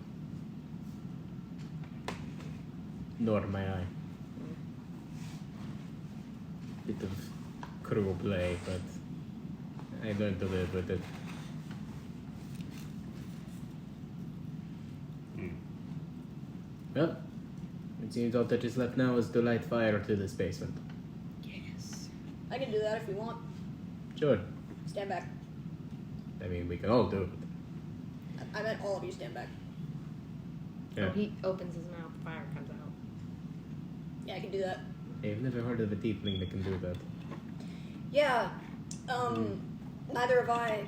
Nor my eye. Bit of cruel play, but I learned to live with it. Well, it seems all that is left now is to light fire to this basement. Yes. I can do that if you want. Sure. Stand back. I mean, we can all do it. I meant all of you stand back. Yeah. Oh, he opens his mouth, fire comes out. Yeah, I can do that. I've never heard of a tiefling that can do that. Yeah. Neither have I.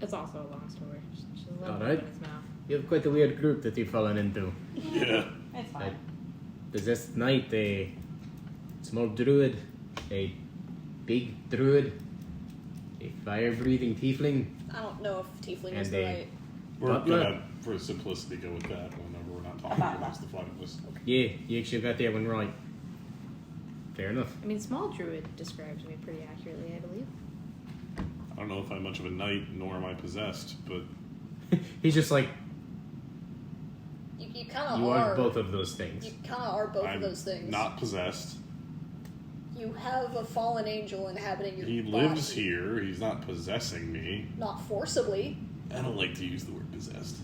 It's also a long story. Just let him Alright. open his mouth. You have quite a weird group that you've fallen into. Yeah. It's I fine. possessed knight, a small druid, a big druid, a fire-breathing tiefling. I don't know if tiefling is And the a- right. We're Butler. gonna, for simplicity, go with that whenever we're not talking about the flight of this. Yeah, you actually got that one right. Fair enough. I mean, small druid describes me pretty accurately, I believe. I don't know if I'm much of a knight, nor am I possessed, but He's just like, You kind of you are. are both of those things. You kind of are both I'm of those things. not possessed. You have a fallen angel inhabiting your He body. lives here. He's not possessing me. Not forcibly. I don't like to use the word possessed.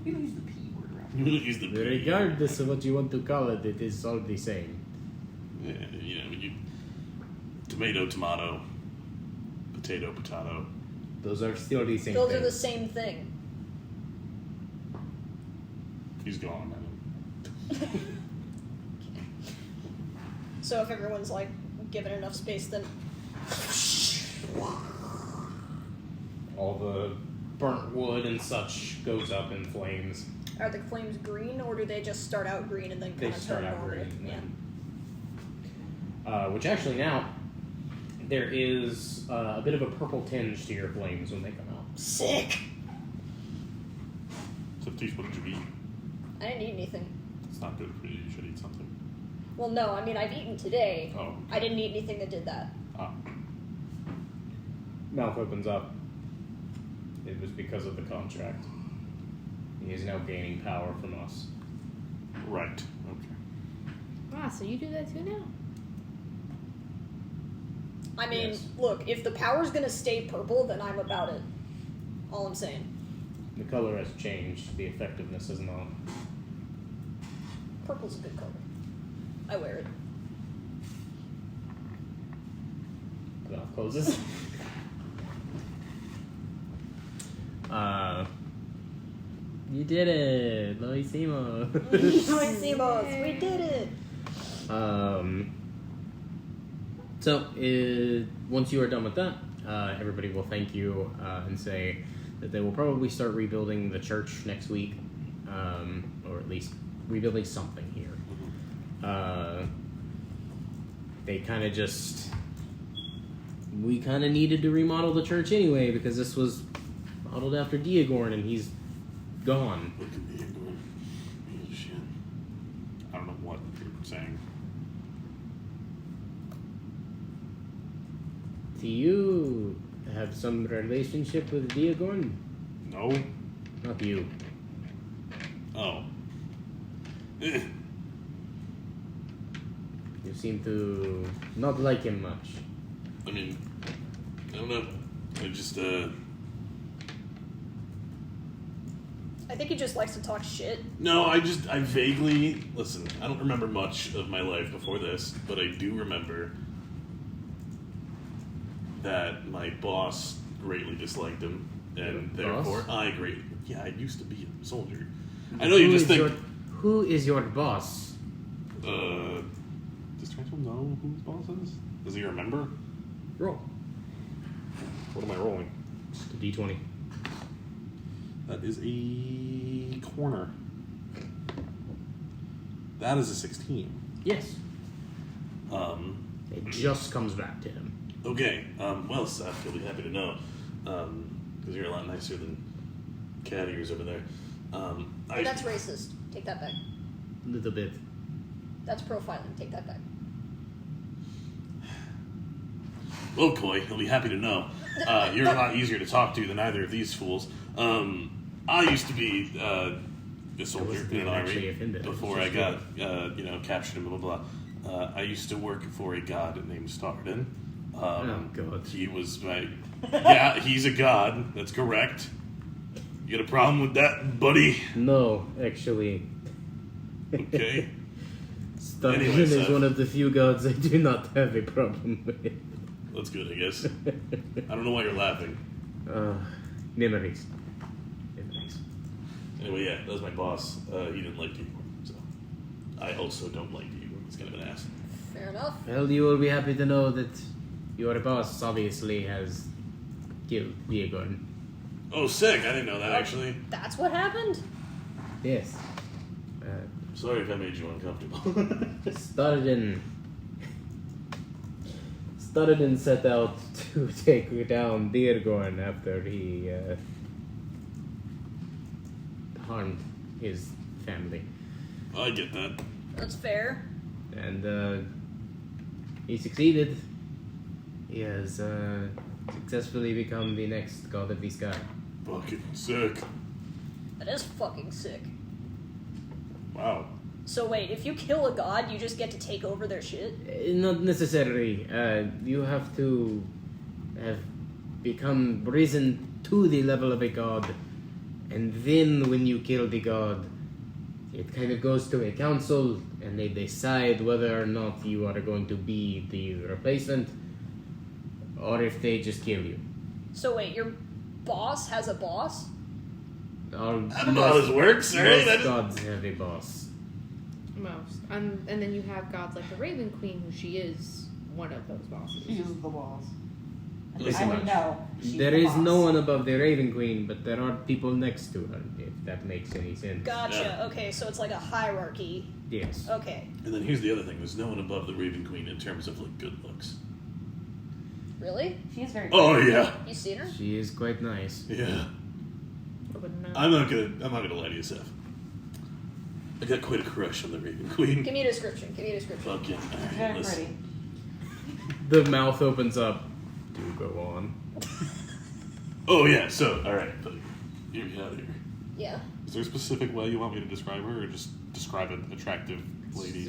We don't use the P word around. We don't use the P. Regardless of what you want to call it, it is all the same. Yeah, you know, tomato, tomato, potato, potato. Those are still the same Those things. are the same thing. He's gone. So if everyone's like given enough space, then All the burnt wood and such goes up in flames. are the flames green, or do they just start out green and then They kind of start turn out normal? green. Yeah. Which actually now, there is a bit of a purple tinge to your flames when they come out. Sick. Sephtis, what did you eat? I didn't eat anything. It's not good for you. You should eat something. Well, no. I mean, I've eaten today. Oh. I didn't eat anything that did that. Ah. Mouth opens up. It was because of the contract. He is now gaining power from us. Right. Okay. Ah, so you do that too now? I mean, Yes. look, if the power's gonna stay purple, then I'm about it. All I'm saying. The color has changed. The effectiveness is not. Purple's a good color. I wear it. The mouth closes. You did it, Aasimar. Aasimar, we did it. So, once you are done with that, everybody will thank you and say that they will probably start rebuilding the church next week, or at least rebuilding something here. They kind of just... We kind of needed to remodel the church anyway, because this was modeled after Diagorn, and he's gone. Look at me going, oh, shit. I don't know what you're saying. Do you have some relationship with Diagorn? No? Not you. Oh. Eh. You seem to not like him much. I mean, I don't know. I just, I think he just likes to talk shit. No, I vaguely... Listen, I don't remember much of my life before this, but I do remember that my boss greatly disliked him, and therefore I greatly... Yeah, I used to be a soldier. I know you just think... Who is your boss? Does Transform know who his boss is? Does he remember? Roll. What am I rolling? Just a d20. That is a corner. That is a 16. Yes. It just comes back to him. Okay. Well, Seth, you'll be happy to know. Because you're a lot nicer than cat ears over there. Oh, that's racist. Take that back. A little bit. That's profiling. Take that back. Well, Coy, he'll be happy to know. You're a lot easier to talk to than either of these fools. I used to be a soldier in an army before I got, captured and blah, blah, blah. I used to work for a god named Starden. Oh, God. He was my... Yeah, he's a god. That's correct. You got a problem with that, buddy? No, actually. Okay. Starden Anyway, is Seth. one of the few gods I do not have a problem with. That's good, I guess. I don't know why you're laughing. Memories. Anyway, yeah, that was my boss. He didn't like you, so I also don't like you. He's kind of an ass. Fair enough. Well, you will be happy to know that your boss obviously has killed Diego. Oh, sick! I didn't know that, actually. That's what happened? Yes. Sorry if I made you uncomfortable. Starden set out to take down Deargorn after he harmed his family. I get that. That's fair. And he succeeded. He has successfully become the next god of the sky. Fucking sick. That is fucking sick. Wow. So wait, if you kill a god, you just get to take over their shit? Not necessarily. You have to have become risen to the level of a god, and then when you kill the god, it kind of goes to a council, and they decide whether or not you are going to be the replacement, or if they just kill you. So wait, your boss has a boss? I don't know how this works, right? Most gods have a boss. Most. And then you have gods like the Raven Queen, who she is one of those bosses. She uses the walls. Pretty I would much. know. She's There the is boss. no one above the Raven Queen, but there are people next to her, if that makes any sense. Gotcha. Yeah. Okay, so it's like a hierarchy. Yes. Okay. And then here's the other thing. There's no one above the Raven Queen in terms of, like, good looks. Really? She is very. Oh, yeah. You seen her? She is quite nice. Yeah. I wouldn't know. I'm not gonna lie to you, Seth. I got quite a crush on the Raven Queen. Give me a description. Give me a description. Fucking. Alright, Very listen. pretty. The mouth opens up. Do go on. Oh, yeah, so, alright, but hear me out here. Yeah. Is there a specific way you want me to describe her, or just describe an attractive lady?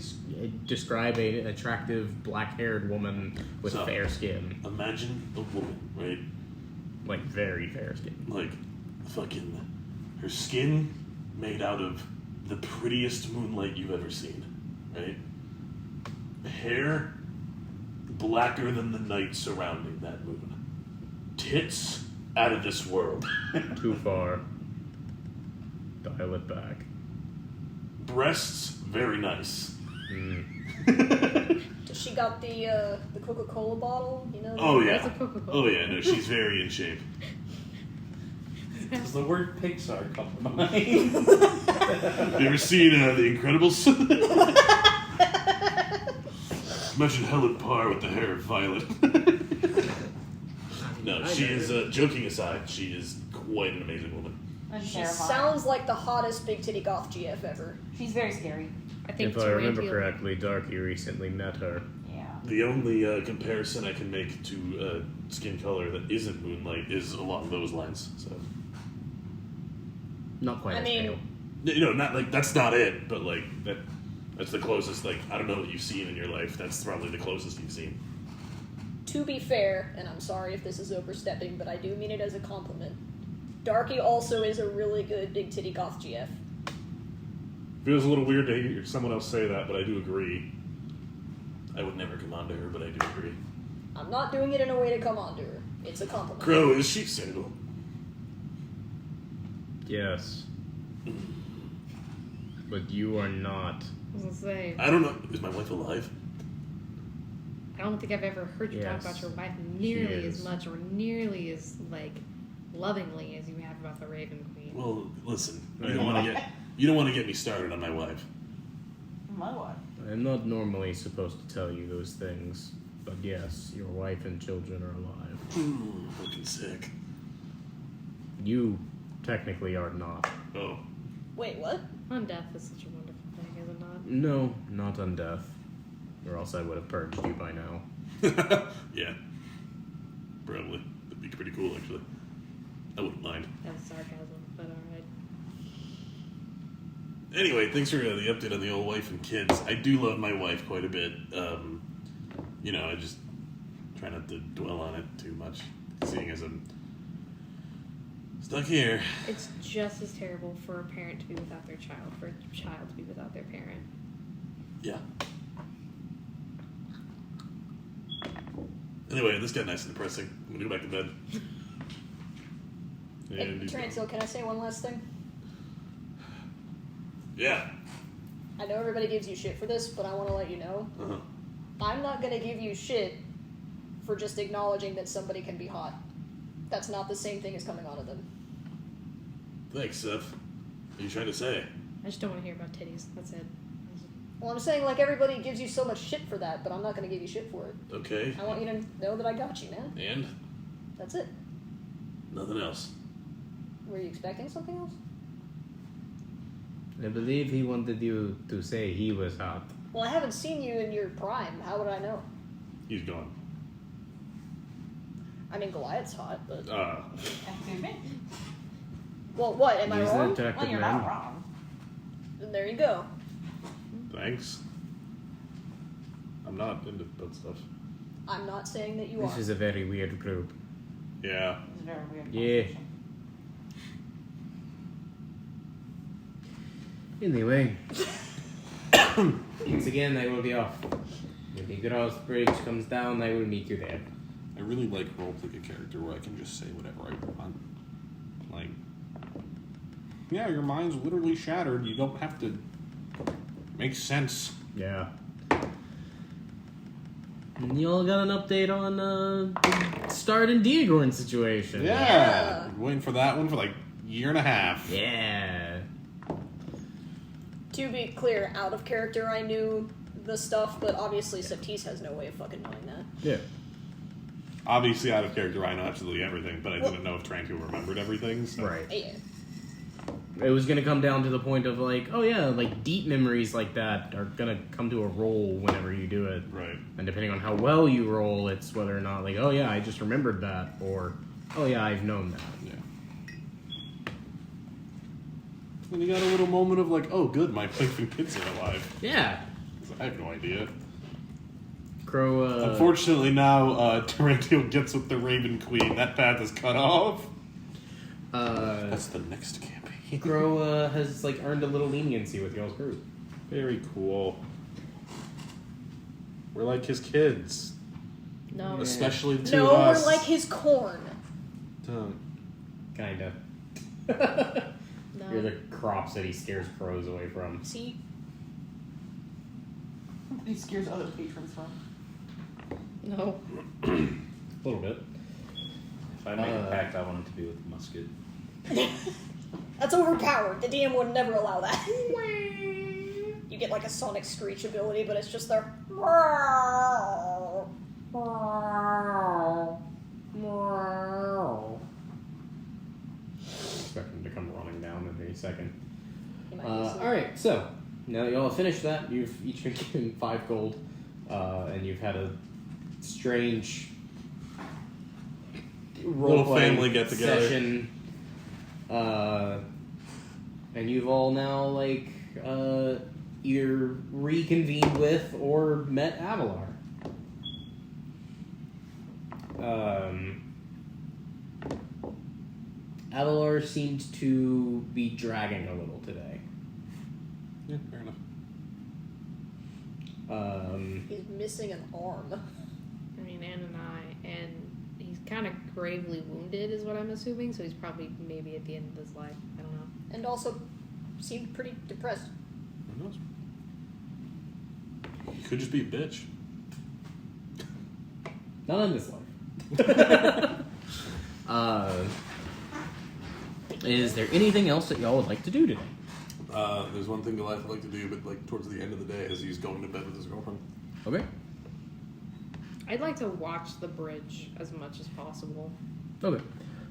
Describe an attractive black-haired woman with So, fair skin. Imagine a woman, right? Like, very fair skin. Like, fucking, her skin made out of the prettiest moonlight you've ever seen, right? Hair blacker than the night surrounding that moon. Tits out of this world. Too far. Dial it back. Breasts very nice. Does she got the Coca-Cola bottle? You know? Oh That's a yeah. Coca-Cola. Oh yeah. No, she's very in shape. Does the word Pixar come to mind? You ever seen The Incredibles? Imagine Helen Parr with the hair of Violet. No, she is. Joking aside, she is quite an amazing woman. And She terrifying. sounds like the hottest big titty goth GF ever. She's very scary. I think If I remember Tarantula- correctly, Darky recently met her. Yeah. The only comparison I can make to skin color that isn't moonlight is along those lines. So, Not quite I as mean- pale. you know, not like that's not it, but like that's the closest. Like, I don't know what you've seen in your life. That's probably the closest you've seen. To be fair, and I'm sorry if this is overstepping, but I do mean it as a compliment. Darky also is a really good big titty goth GF. Feels a little weird to hear someone else say that, but I do agree. I would never come on to her, but I do agree. I'm not doing it in a way to come on to her. It's a compliment. Crow, is she single? Yes. But you are not. I was gonna say, I don't know. Is my wife alive? I don't think I've ever heard you talk Yes. about your wife nearly She as is. much or nearly as, like, lovingly as you have about the Raven Queen. Well, listen. I You don't want to get me started on my wife. My wife. I'm not normally supposed to tell you those things, but yes, your wife and children are alive. Looking sick. You technically are not. Oh. Wait, what? Undeath is such a wonderful thing, is it not? No, not on death. Or else I would have purged you by now. Yeah. Probably. That'd be pretty cool, actually. I wouldn't mind. That's sarcasm, but alright. Anyway, thanks for the update on the old wife and kids. I do love my wife quite a bit. I just try not to dwell on it too much, seeing as I'm stuck here. It's just as terrible for a parent to be without their child, for a child to be without their parent. Yeah. Anyway, this got nice and depressing. I'm gonna go back to bed. Hey, And Transil, can I say one last thing? yeah. I know everybody gives you shit for this, but I want to let you know. Uh-huh. I'm not going to give you shit for just acknowledging that somebody can be hot. That's not the same thing as coming on to them. Thanks, Seth. What are you trying to say? I just don't want to hear about titties. That's it. Well, I'm saying, like, everybody gives you so much shit for that, but I'm not going to give you shit for it. Okay. I want you to know that I got you, man. And? That's it. Nothing else. Were you expecting something else? I believe he wanted you to say he was hot. Well, I haven't seen you in your prime. How would I know? He's gone. I mean, Goliath's hot, but... Excuse me? Well, what? Am I He's an wrong? attractive Well, you're man. not wrong. Then there you go. Thanks. I'm not into that stuff. I'm not saying that you This are. is a very weird group. Yeah. It's a very weird Yeah. conversation. Anyway. Once again, I will be off. When the Gross Bridge comes down, I will meet you there. I really like roleplaying a character where I can just say whatever I want. Like, yeah, your mind's literally shattered. You don't have to make sense. Yeah. And y'all got an update on the Start and Diagorn situation. Yeah. Been waiting for that one for like a year and a half. Yeah. To be clear, out of character I knew the stuff, but obviously Sephtis has no way of fucking knowing that. Yeah. Obviously, out of character, I know absolutely everything, but I didn't know if Tranquil remembered everything. So. Right. Yeah. It was gonna come down to the point of like, oh yeah, like deep memories like that are gonna come to a roll whenever you do it. Right. And depending on how well you roll, it's whether or not like, oh yeah, I just remembered that, or oh yeah, I've known that. Yeah. And you got a little moment of like, oh good, my wife and kids are alive. Yeah. 'Cause I have no idea. Crow. Unfortunately, now Tarantil gets with the Raven Queen. That path is cut off. That's the next campaign. Crow has like earned a little leniency with y'all's group. Very cool. We're like his kids, No. especially the two No, of us. we're like his corn. Kinda. No. You're the crops that he scares crows away from. See? He scares other patrons from. No. A little bit. If I make a pact, I want it to be with a musket. That's overpowered. The DM would never allow that. You get like a sonic screech ability, but it's just their... Expect him to come running down in any second. He might be asleep. Alright, so now that y'all have finished that, you've each been given 5 gold, and you've had a strange Little role-playing family get-together. session, and you've all now like either reconvened with or met Avalar. Avalar seemed to be dragging a little today. Yeah, fair enough. He's missing an arm. I mean, and an eye, and he's kind of gravely wounded, is what I'm assuming. So he's probably maybe at the end of his life. I don't know. And also seemed pretty depressed. Who knows? You could just be a bitch. Not in this life. Is there anything else that y'all would like to do today? There's one thing Goliath would like to do, but like towards the end of the day, as he's going to bed with his girlfriend. Okay. I'd like to watch the bridge as much as possible. Okay.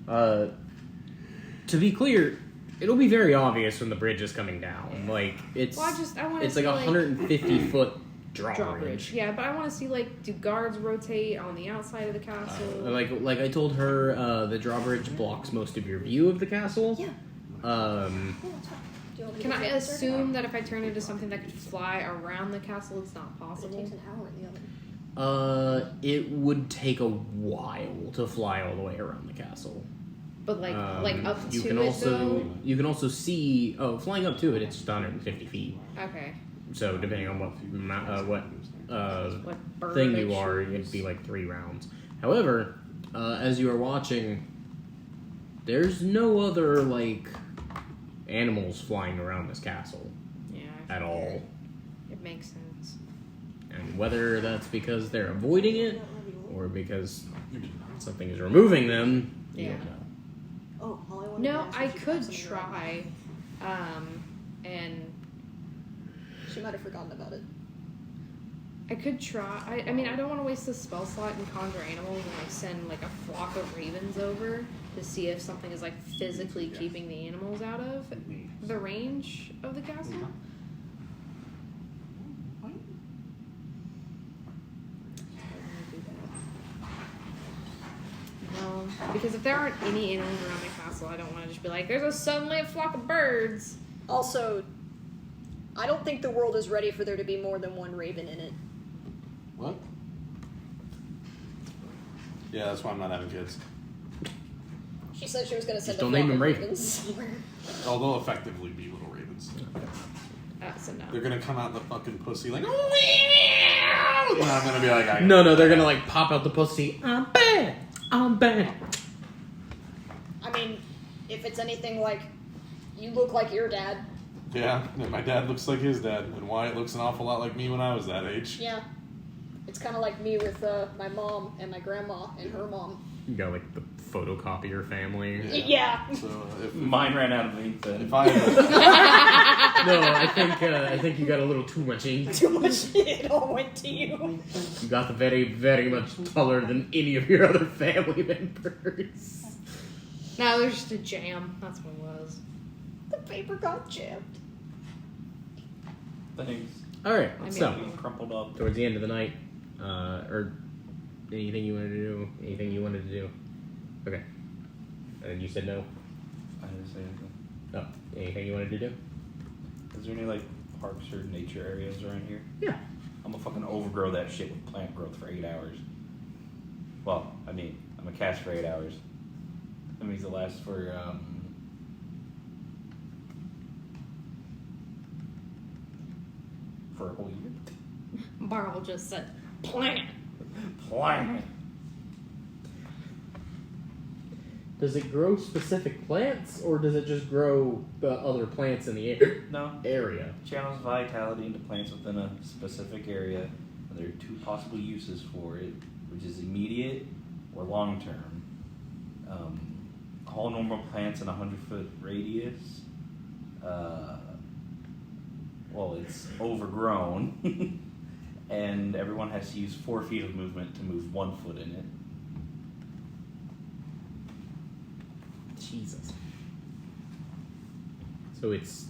To be clear, it'll be very obvious when the bridge is coming down. Like it's Well, I want to it's see, like 150 foot drawbridge. drawbridge. Yeah, but I want to see, like, do guards rotate on the outside of the castle? Like I told her, the drawbridge blocks most of your view of the castle. Yeah. Um, Yeah, that's fine. Do you want me Can to I get this circuit? assume that if I turn into something that could fly around the castle, it's not It possible? takes an hour in the oven. it would take a while to fly all the way around the castle. But like up you to can it also though? you can also see flying up to it. It's just 150 feet. Okay. So depending on what What bird thing I you are, choose. it'd be like 3 rounds. However, as you are watching, there's no other like animals flying around this castle Yeah. at all. It makes sense. And whether that's because they're avoiding it or because something is removing them, you Yeah. don't know. Oh, all I wanted No, to ask I was if you could have something around. try, and She might have forgotten about it. I could try. I mean, I don't want to waste the spell slot and conjure animals and like send like a flock of ravens over to see if something is like physically keeping the animals out of the range of the castle. No, because if there aren't any animals around the castle, I don't want to just be like, there's a suddenly a flock of birds. Also, I don't think the world is ready for there to be more than one raven in it. What? Yeah, that's why I'm not having kids. She said she was going to send Just a don't flock name of them ravens. Oh, they'll effectively be little ravens. So no. They're gonna come out the fucking pussy like, "Meow!" And I'm gonna be like, No, they're gonna like pop out the pussy. I'm bad. I'm bad. I mean, if it's anything like, you look like your dad. Yeah, and my dad looks like his dad, and Wyatt looks an awful lot like me when I was that age. Yeah. It's kind of like me with my mom and my grandma and her mom. You got like the photocopier family. Yeah. So if Mine ran out of ink then. if I No, I think you got a little too much ink. Too much it all went to you. You got the very, very much taller than any of your other family members. No, there's just a jam. That's what it was. The paper got jammed. Thanks. All right, I mean- so Being crumpled up. towards the end of the night, or anything you wanted to do? Anything you wanted to do? Okay. And you said no. I didn't say anything. Oh, anything you wanted to do? Is there any like parks or nature areas around here? Yeah. I'm gonna fucking overgrow that shit with plant growth for 8 hours. Well, I mean, I'm gonna cast for 8 hours. That means it lasts for a whole year. Barl just said, plant. Plant. Does it grow specific plants, or does it just grow other plants in the No. area? Channels vitality into plants within a specific area. And there are 2 possible uses for it, which is immediate or long term. All normal plants in a 100-foot radius. Well, it's overgrown, and everyone has to use 4 feet of movement to move 1 foot in it. Jesus. So it's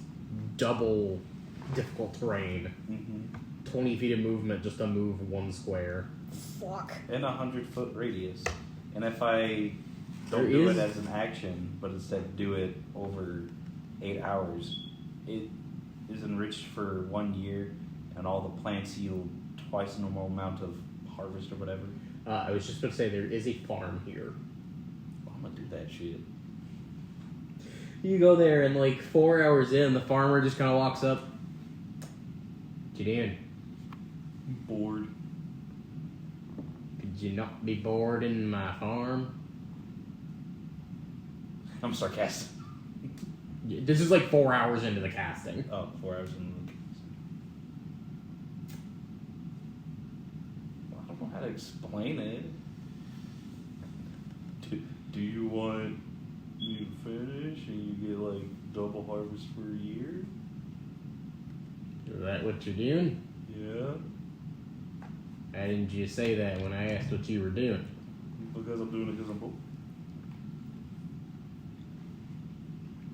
double difficult terrain. Mm-hmm. 20 feet of movement just to move 1 square. Fuck. In a 100-foot radius. And if I don't There do is- it as an action, but instead do it over 8 hours, it is enriched for 1 year, and all the plants yield twice the normal amount of harvest or whatever. I was just going to say there is a farm here. Well, I'm gonna do that shit. You go there, and like 4 hours in, the farmer just kind of walks up. What you doing? Bored. Could you not be bored in my farm? I'm sarcastic. Yeah, this is like 4 hours into the casting. Oh, 4 hours in the I don't know how to explain it. Do you want me to finish and you get like double harvest for a year? Is that what you're doing? Yeah. Why didn't you say that when I asked what you were doing? Because I'm doing it because I'm bored.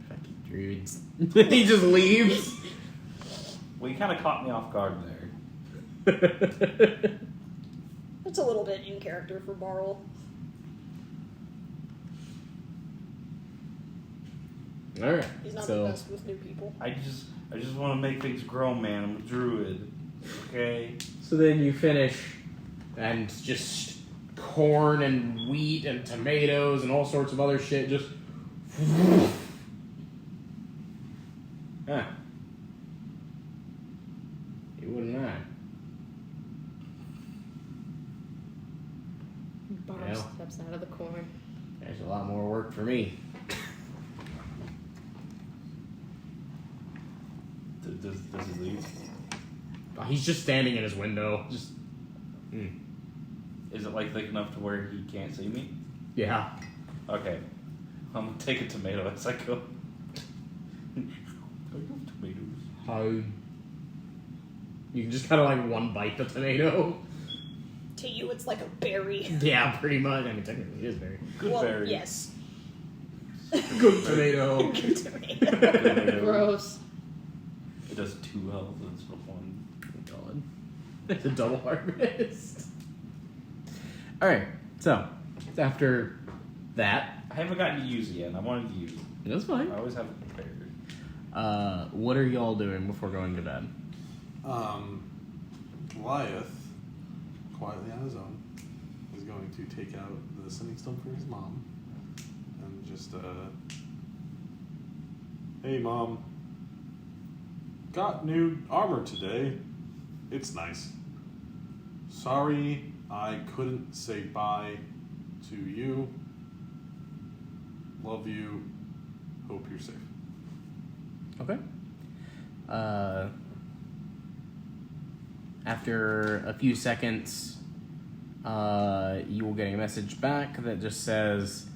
Fucking druids. He just leaves. Well, you kind of caught me off guard there. That's a little bit in character for Barl. Alright, He's not so the best with new people. I just want to make things grow, man. I'm a druid. Okay? so then you finish, and just corn and wheat and tomatoes and all sorts of other shit just. Huh. You wouldn't mind. Barl Well. steps out of the corn. There's a lot more work for me. Does he leave? He's just standing in his window. Just. Is it like thick enough to where he can't see me? Yeah. Okay. I'm gonna take a tomato as I go. I love tomatoes. How. You can just kind of like one bite the tomato. To you, it's like a berry. Yeah, pretty much. I mean, technically it is very. Good well, berry. yes. Good tomato. Good tomato. Good tomato. Gross. It does 2 health instead of 1. Oh God. It's a double harvest. Alright, so after that. I haven't gotten to use it yet, and I wanted to use it. That's fine. I always have it prepared. What are y'all doing before going to bed? Goliath, quietly on his own, is going to take out the sending stone for his mom and just, hey mom, got new armor today. It's nice. Sorry I couldn't say bye to you. Love you. Hope you're safe. Okay. After a few seconds, you will get a message back that just says,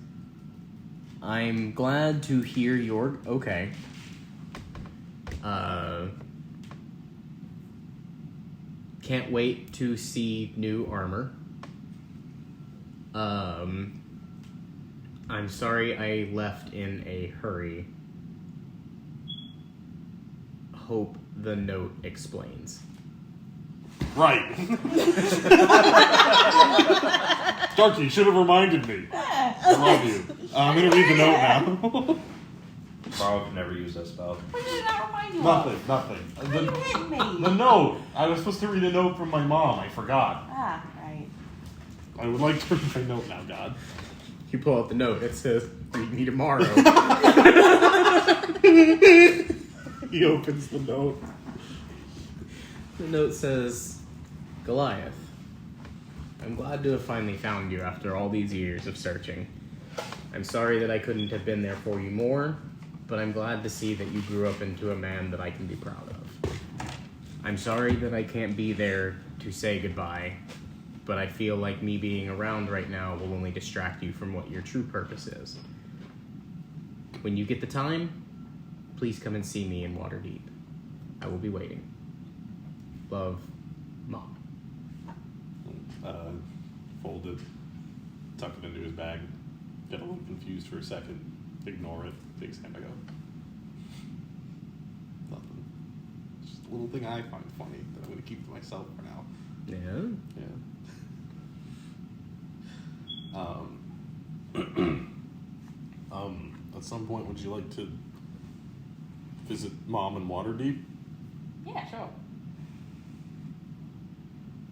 I'm glad to hear you're okay. Can't wait to see new armor. I'm sorry I left in a hurry. Hope the note explains. Right. Darky, you should have reminded me. I love you. I'm going to read the note now. Barl can never use that spell. What did that remind you of? Nothing. Why you hitting me? The note. I was supposed to read a note from my mom. I forgot. Ah, right. I would like to read my note now, God. You pull out the note. It says, read me tomorrow. He opens the note. The note says, Goliath, I'm glad to have finally found you after all these years of searching. I'm sorry that I couldn't have been there for you more, but I'm glad to see that you grew up into a man that I can be proud of. I'm sorry that I can't be there to say goodbye, but I feel like me being around right now will only distract you from what your true purpose is. When you get the time, please come and see me in Waterdeep. I will be waiting. Love, Mom. Fold it, tuck it into his bag, get a little confused for a second, ignore it, take his hand back up. Nothing. Just a little thing I find funny that I'm going to keep to myself for now. Yeah? At some point, would you like to visit Mom in Waterdeep? Yeah, sure.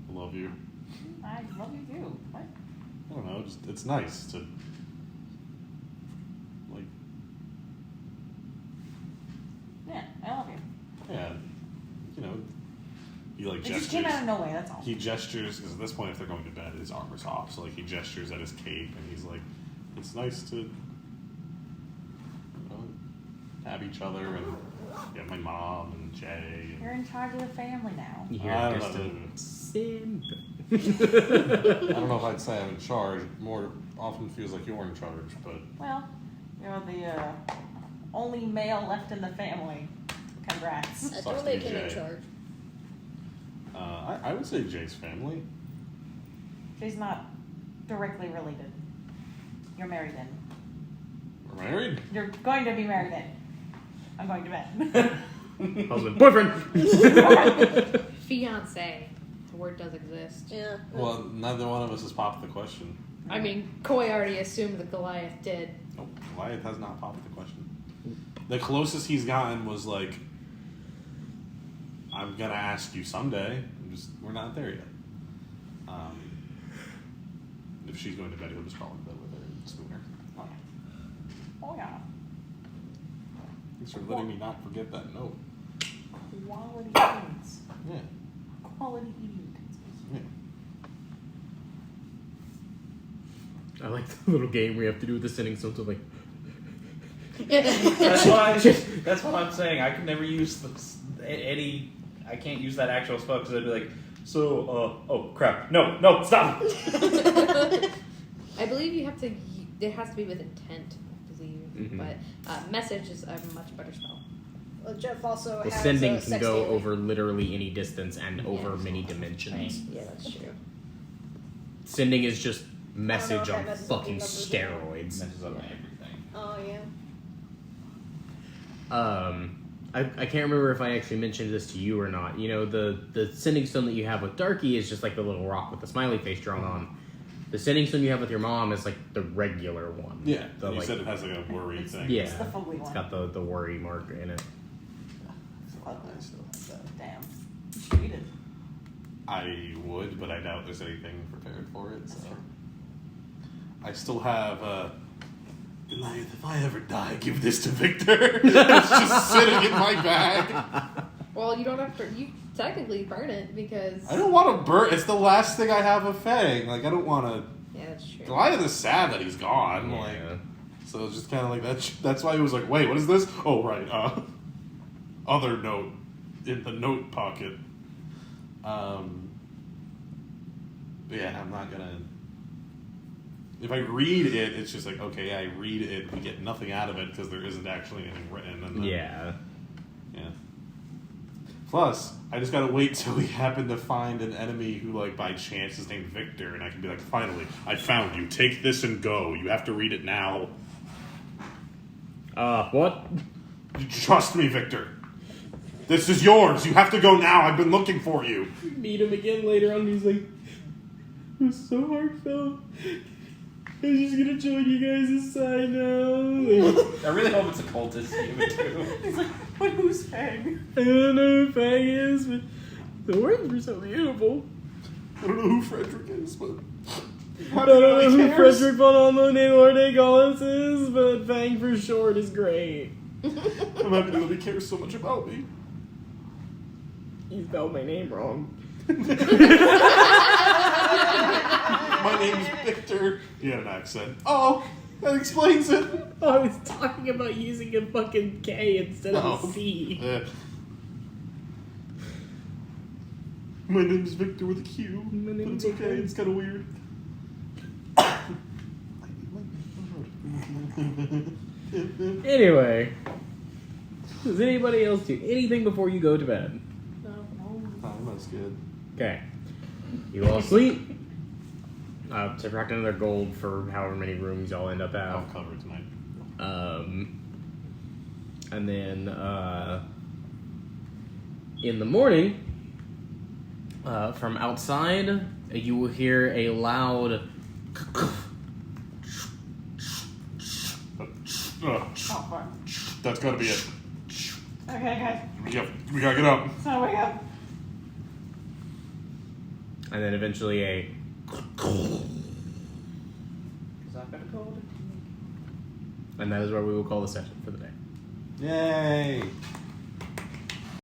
I love you. I love you too. What? I don't know, just it's nice to like like It gestures. just came out of nowhere, that's all. He gestures because at this point, if they're going to bed, his armor's off. So like he gestures at his cape, and he's like, "It's nice to, you know, have each other and my mom and Jay." You're in charge of the family now. You hear I a don't know. distant simp. I don't know if I'd say I'm in charge. More often feels like you're in charge, but Well, you're the only male left in the family. Congrats. That Sucks don't to make be him in Jay. charge. I would say Jay's family. She's not directly related. You're married in. We're married. You're going to be married in. I'm going to bed. Husband, boyfriend. Fiance. The word does exist. Yeah. Well, neither one of us has popped the question. I mean, Koi already assumed that Goliath did. Nope, Goliath has not popped the question. The closest he's gotten was like, "I'm gonna ask you someday." We're not there yet. If she's going to bed, he'll just crawl into bed with her and spoon her. Oh yeah. Thanks for letting me not forget that note. Quality things. Yeah. Quality eating utensils. Yeah. I like the little game we have to do with the sending stones of like. That's what I'm saying. I could never use any. I can't use that actual spell because I'd be like, oh crap, no, stop. I believe you have to. It has to be with intent, I believe. Mhm. But message is a much better spell. Well, Jeff also The has sending can sex go healing. over literally any distance and over Yeah. many dimensions. Yeah, that's true. Sending is just message if that on messes up fucking the numbers. steroids. Messes up everything. Oh yeah. I can't remember if I actually mentioned this to you or not. You know, the sending stone that you have with Darky is just like the little rock with the smiley face drawn on. The sending stone you have with your mom is like the regular one. Yeah. The, You like, said it has like a worry thing. yeah. It's the fugly It's one. got the worry mark in it. I still have that. Damn. You should eat it. I would, but I doubt there's anything prepared for it. So That's true. I still have Goliath, if I ever die, give this to Victor. It's just sitting in my bag. Well, you don't have to. You technically burn it because. I don't want to burn. It's the last thing I have of Fang. Like I don't want to. Yeah, that's true. Goliath is sad that he's gone. Yeah. Like, so it's just kind of like that. That's why he was like, "Wait, what is this?" Oh, right. Other note in the note pocket. Yeah, I'm not gonna. If I read it, it's just like, okay, I read it, we get nothing out of it because there isn't actually anything written. And then, Yeah. Yeah. Plus, I just gotta wait till we happen to find an enemy who, like, by chance is named Victor, and I can be like, finally, I found you. Take this and go. You have to read it now. What? Trust me, Victor. This is yours. You have to go now. I've been looking for you. Meet him again later on, and he's like, it was so heartfelt. I was just gonna join you guys' side now. I really hope it's a cultist human too. He's like, but who's Fang? I don't know who Fang is, but the words were so beautiful. I don't know who Frederick is, but... I don't know who Frederick von Almo and Lorde Goliath is, but Fang for short is great. I'm happy that he cares so much about me. You spelled my name wrong. My name's Victor. He had an accent. Oh, that explains it. I was talking about using a fucking K instead of a Oh. C. My name's Victor with a Q. My But name's it's okay, Victor. it's kind of weird. Anyway, does anybody else do anything before you go to bed? Oh, that's good. Okay. You all sleep. Subtract another gold for however many rooms y'all end up I'll at. cover it tonight. And then in the morning, from outside, you will hear a loud. Oh, fuck. That's gotta be it. Okay, We gotta get up. it's not wake up. And then eventually a. Is that better called? And that is where we will call the session for the day. Yay!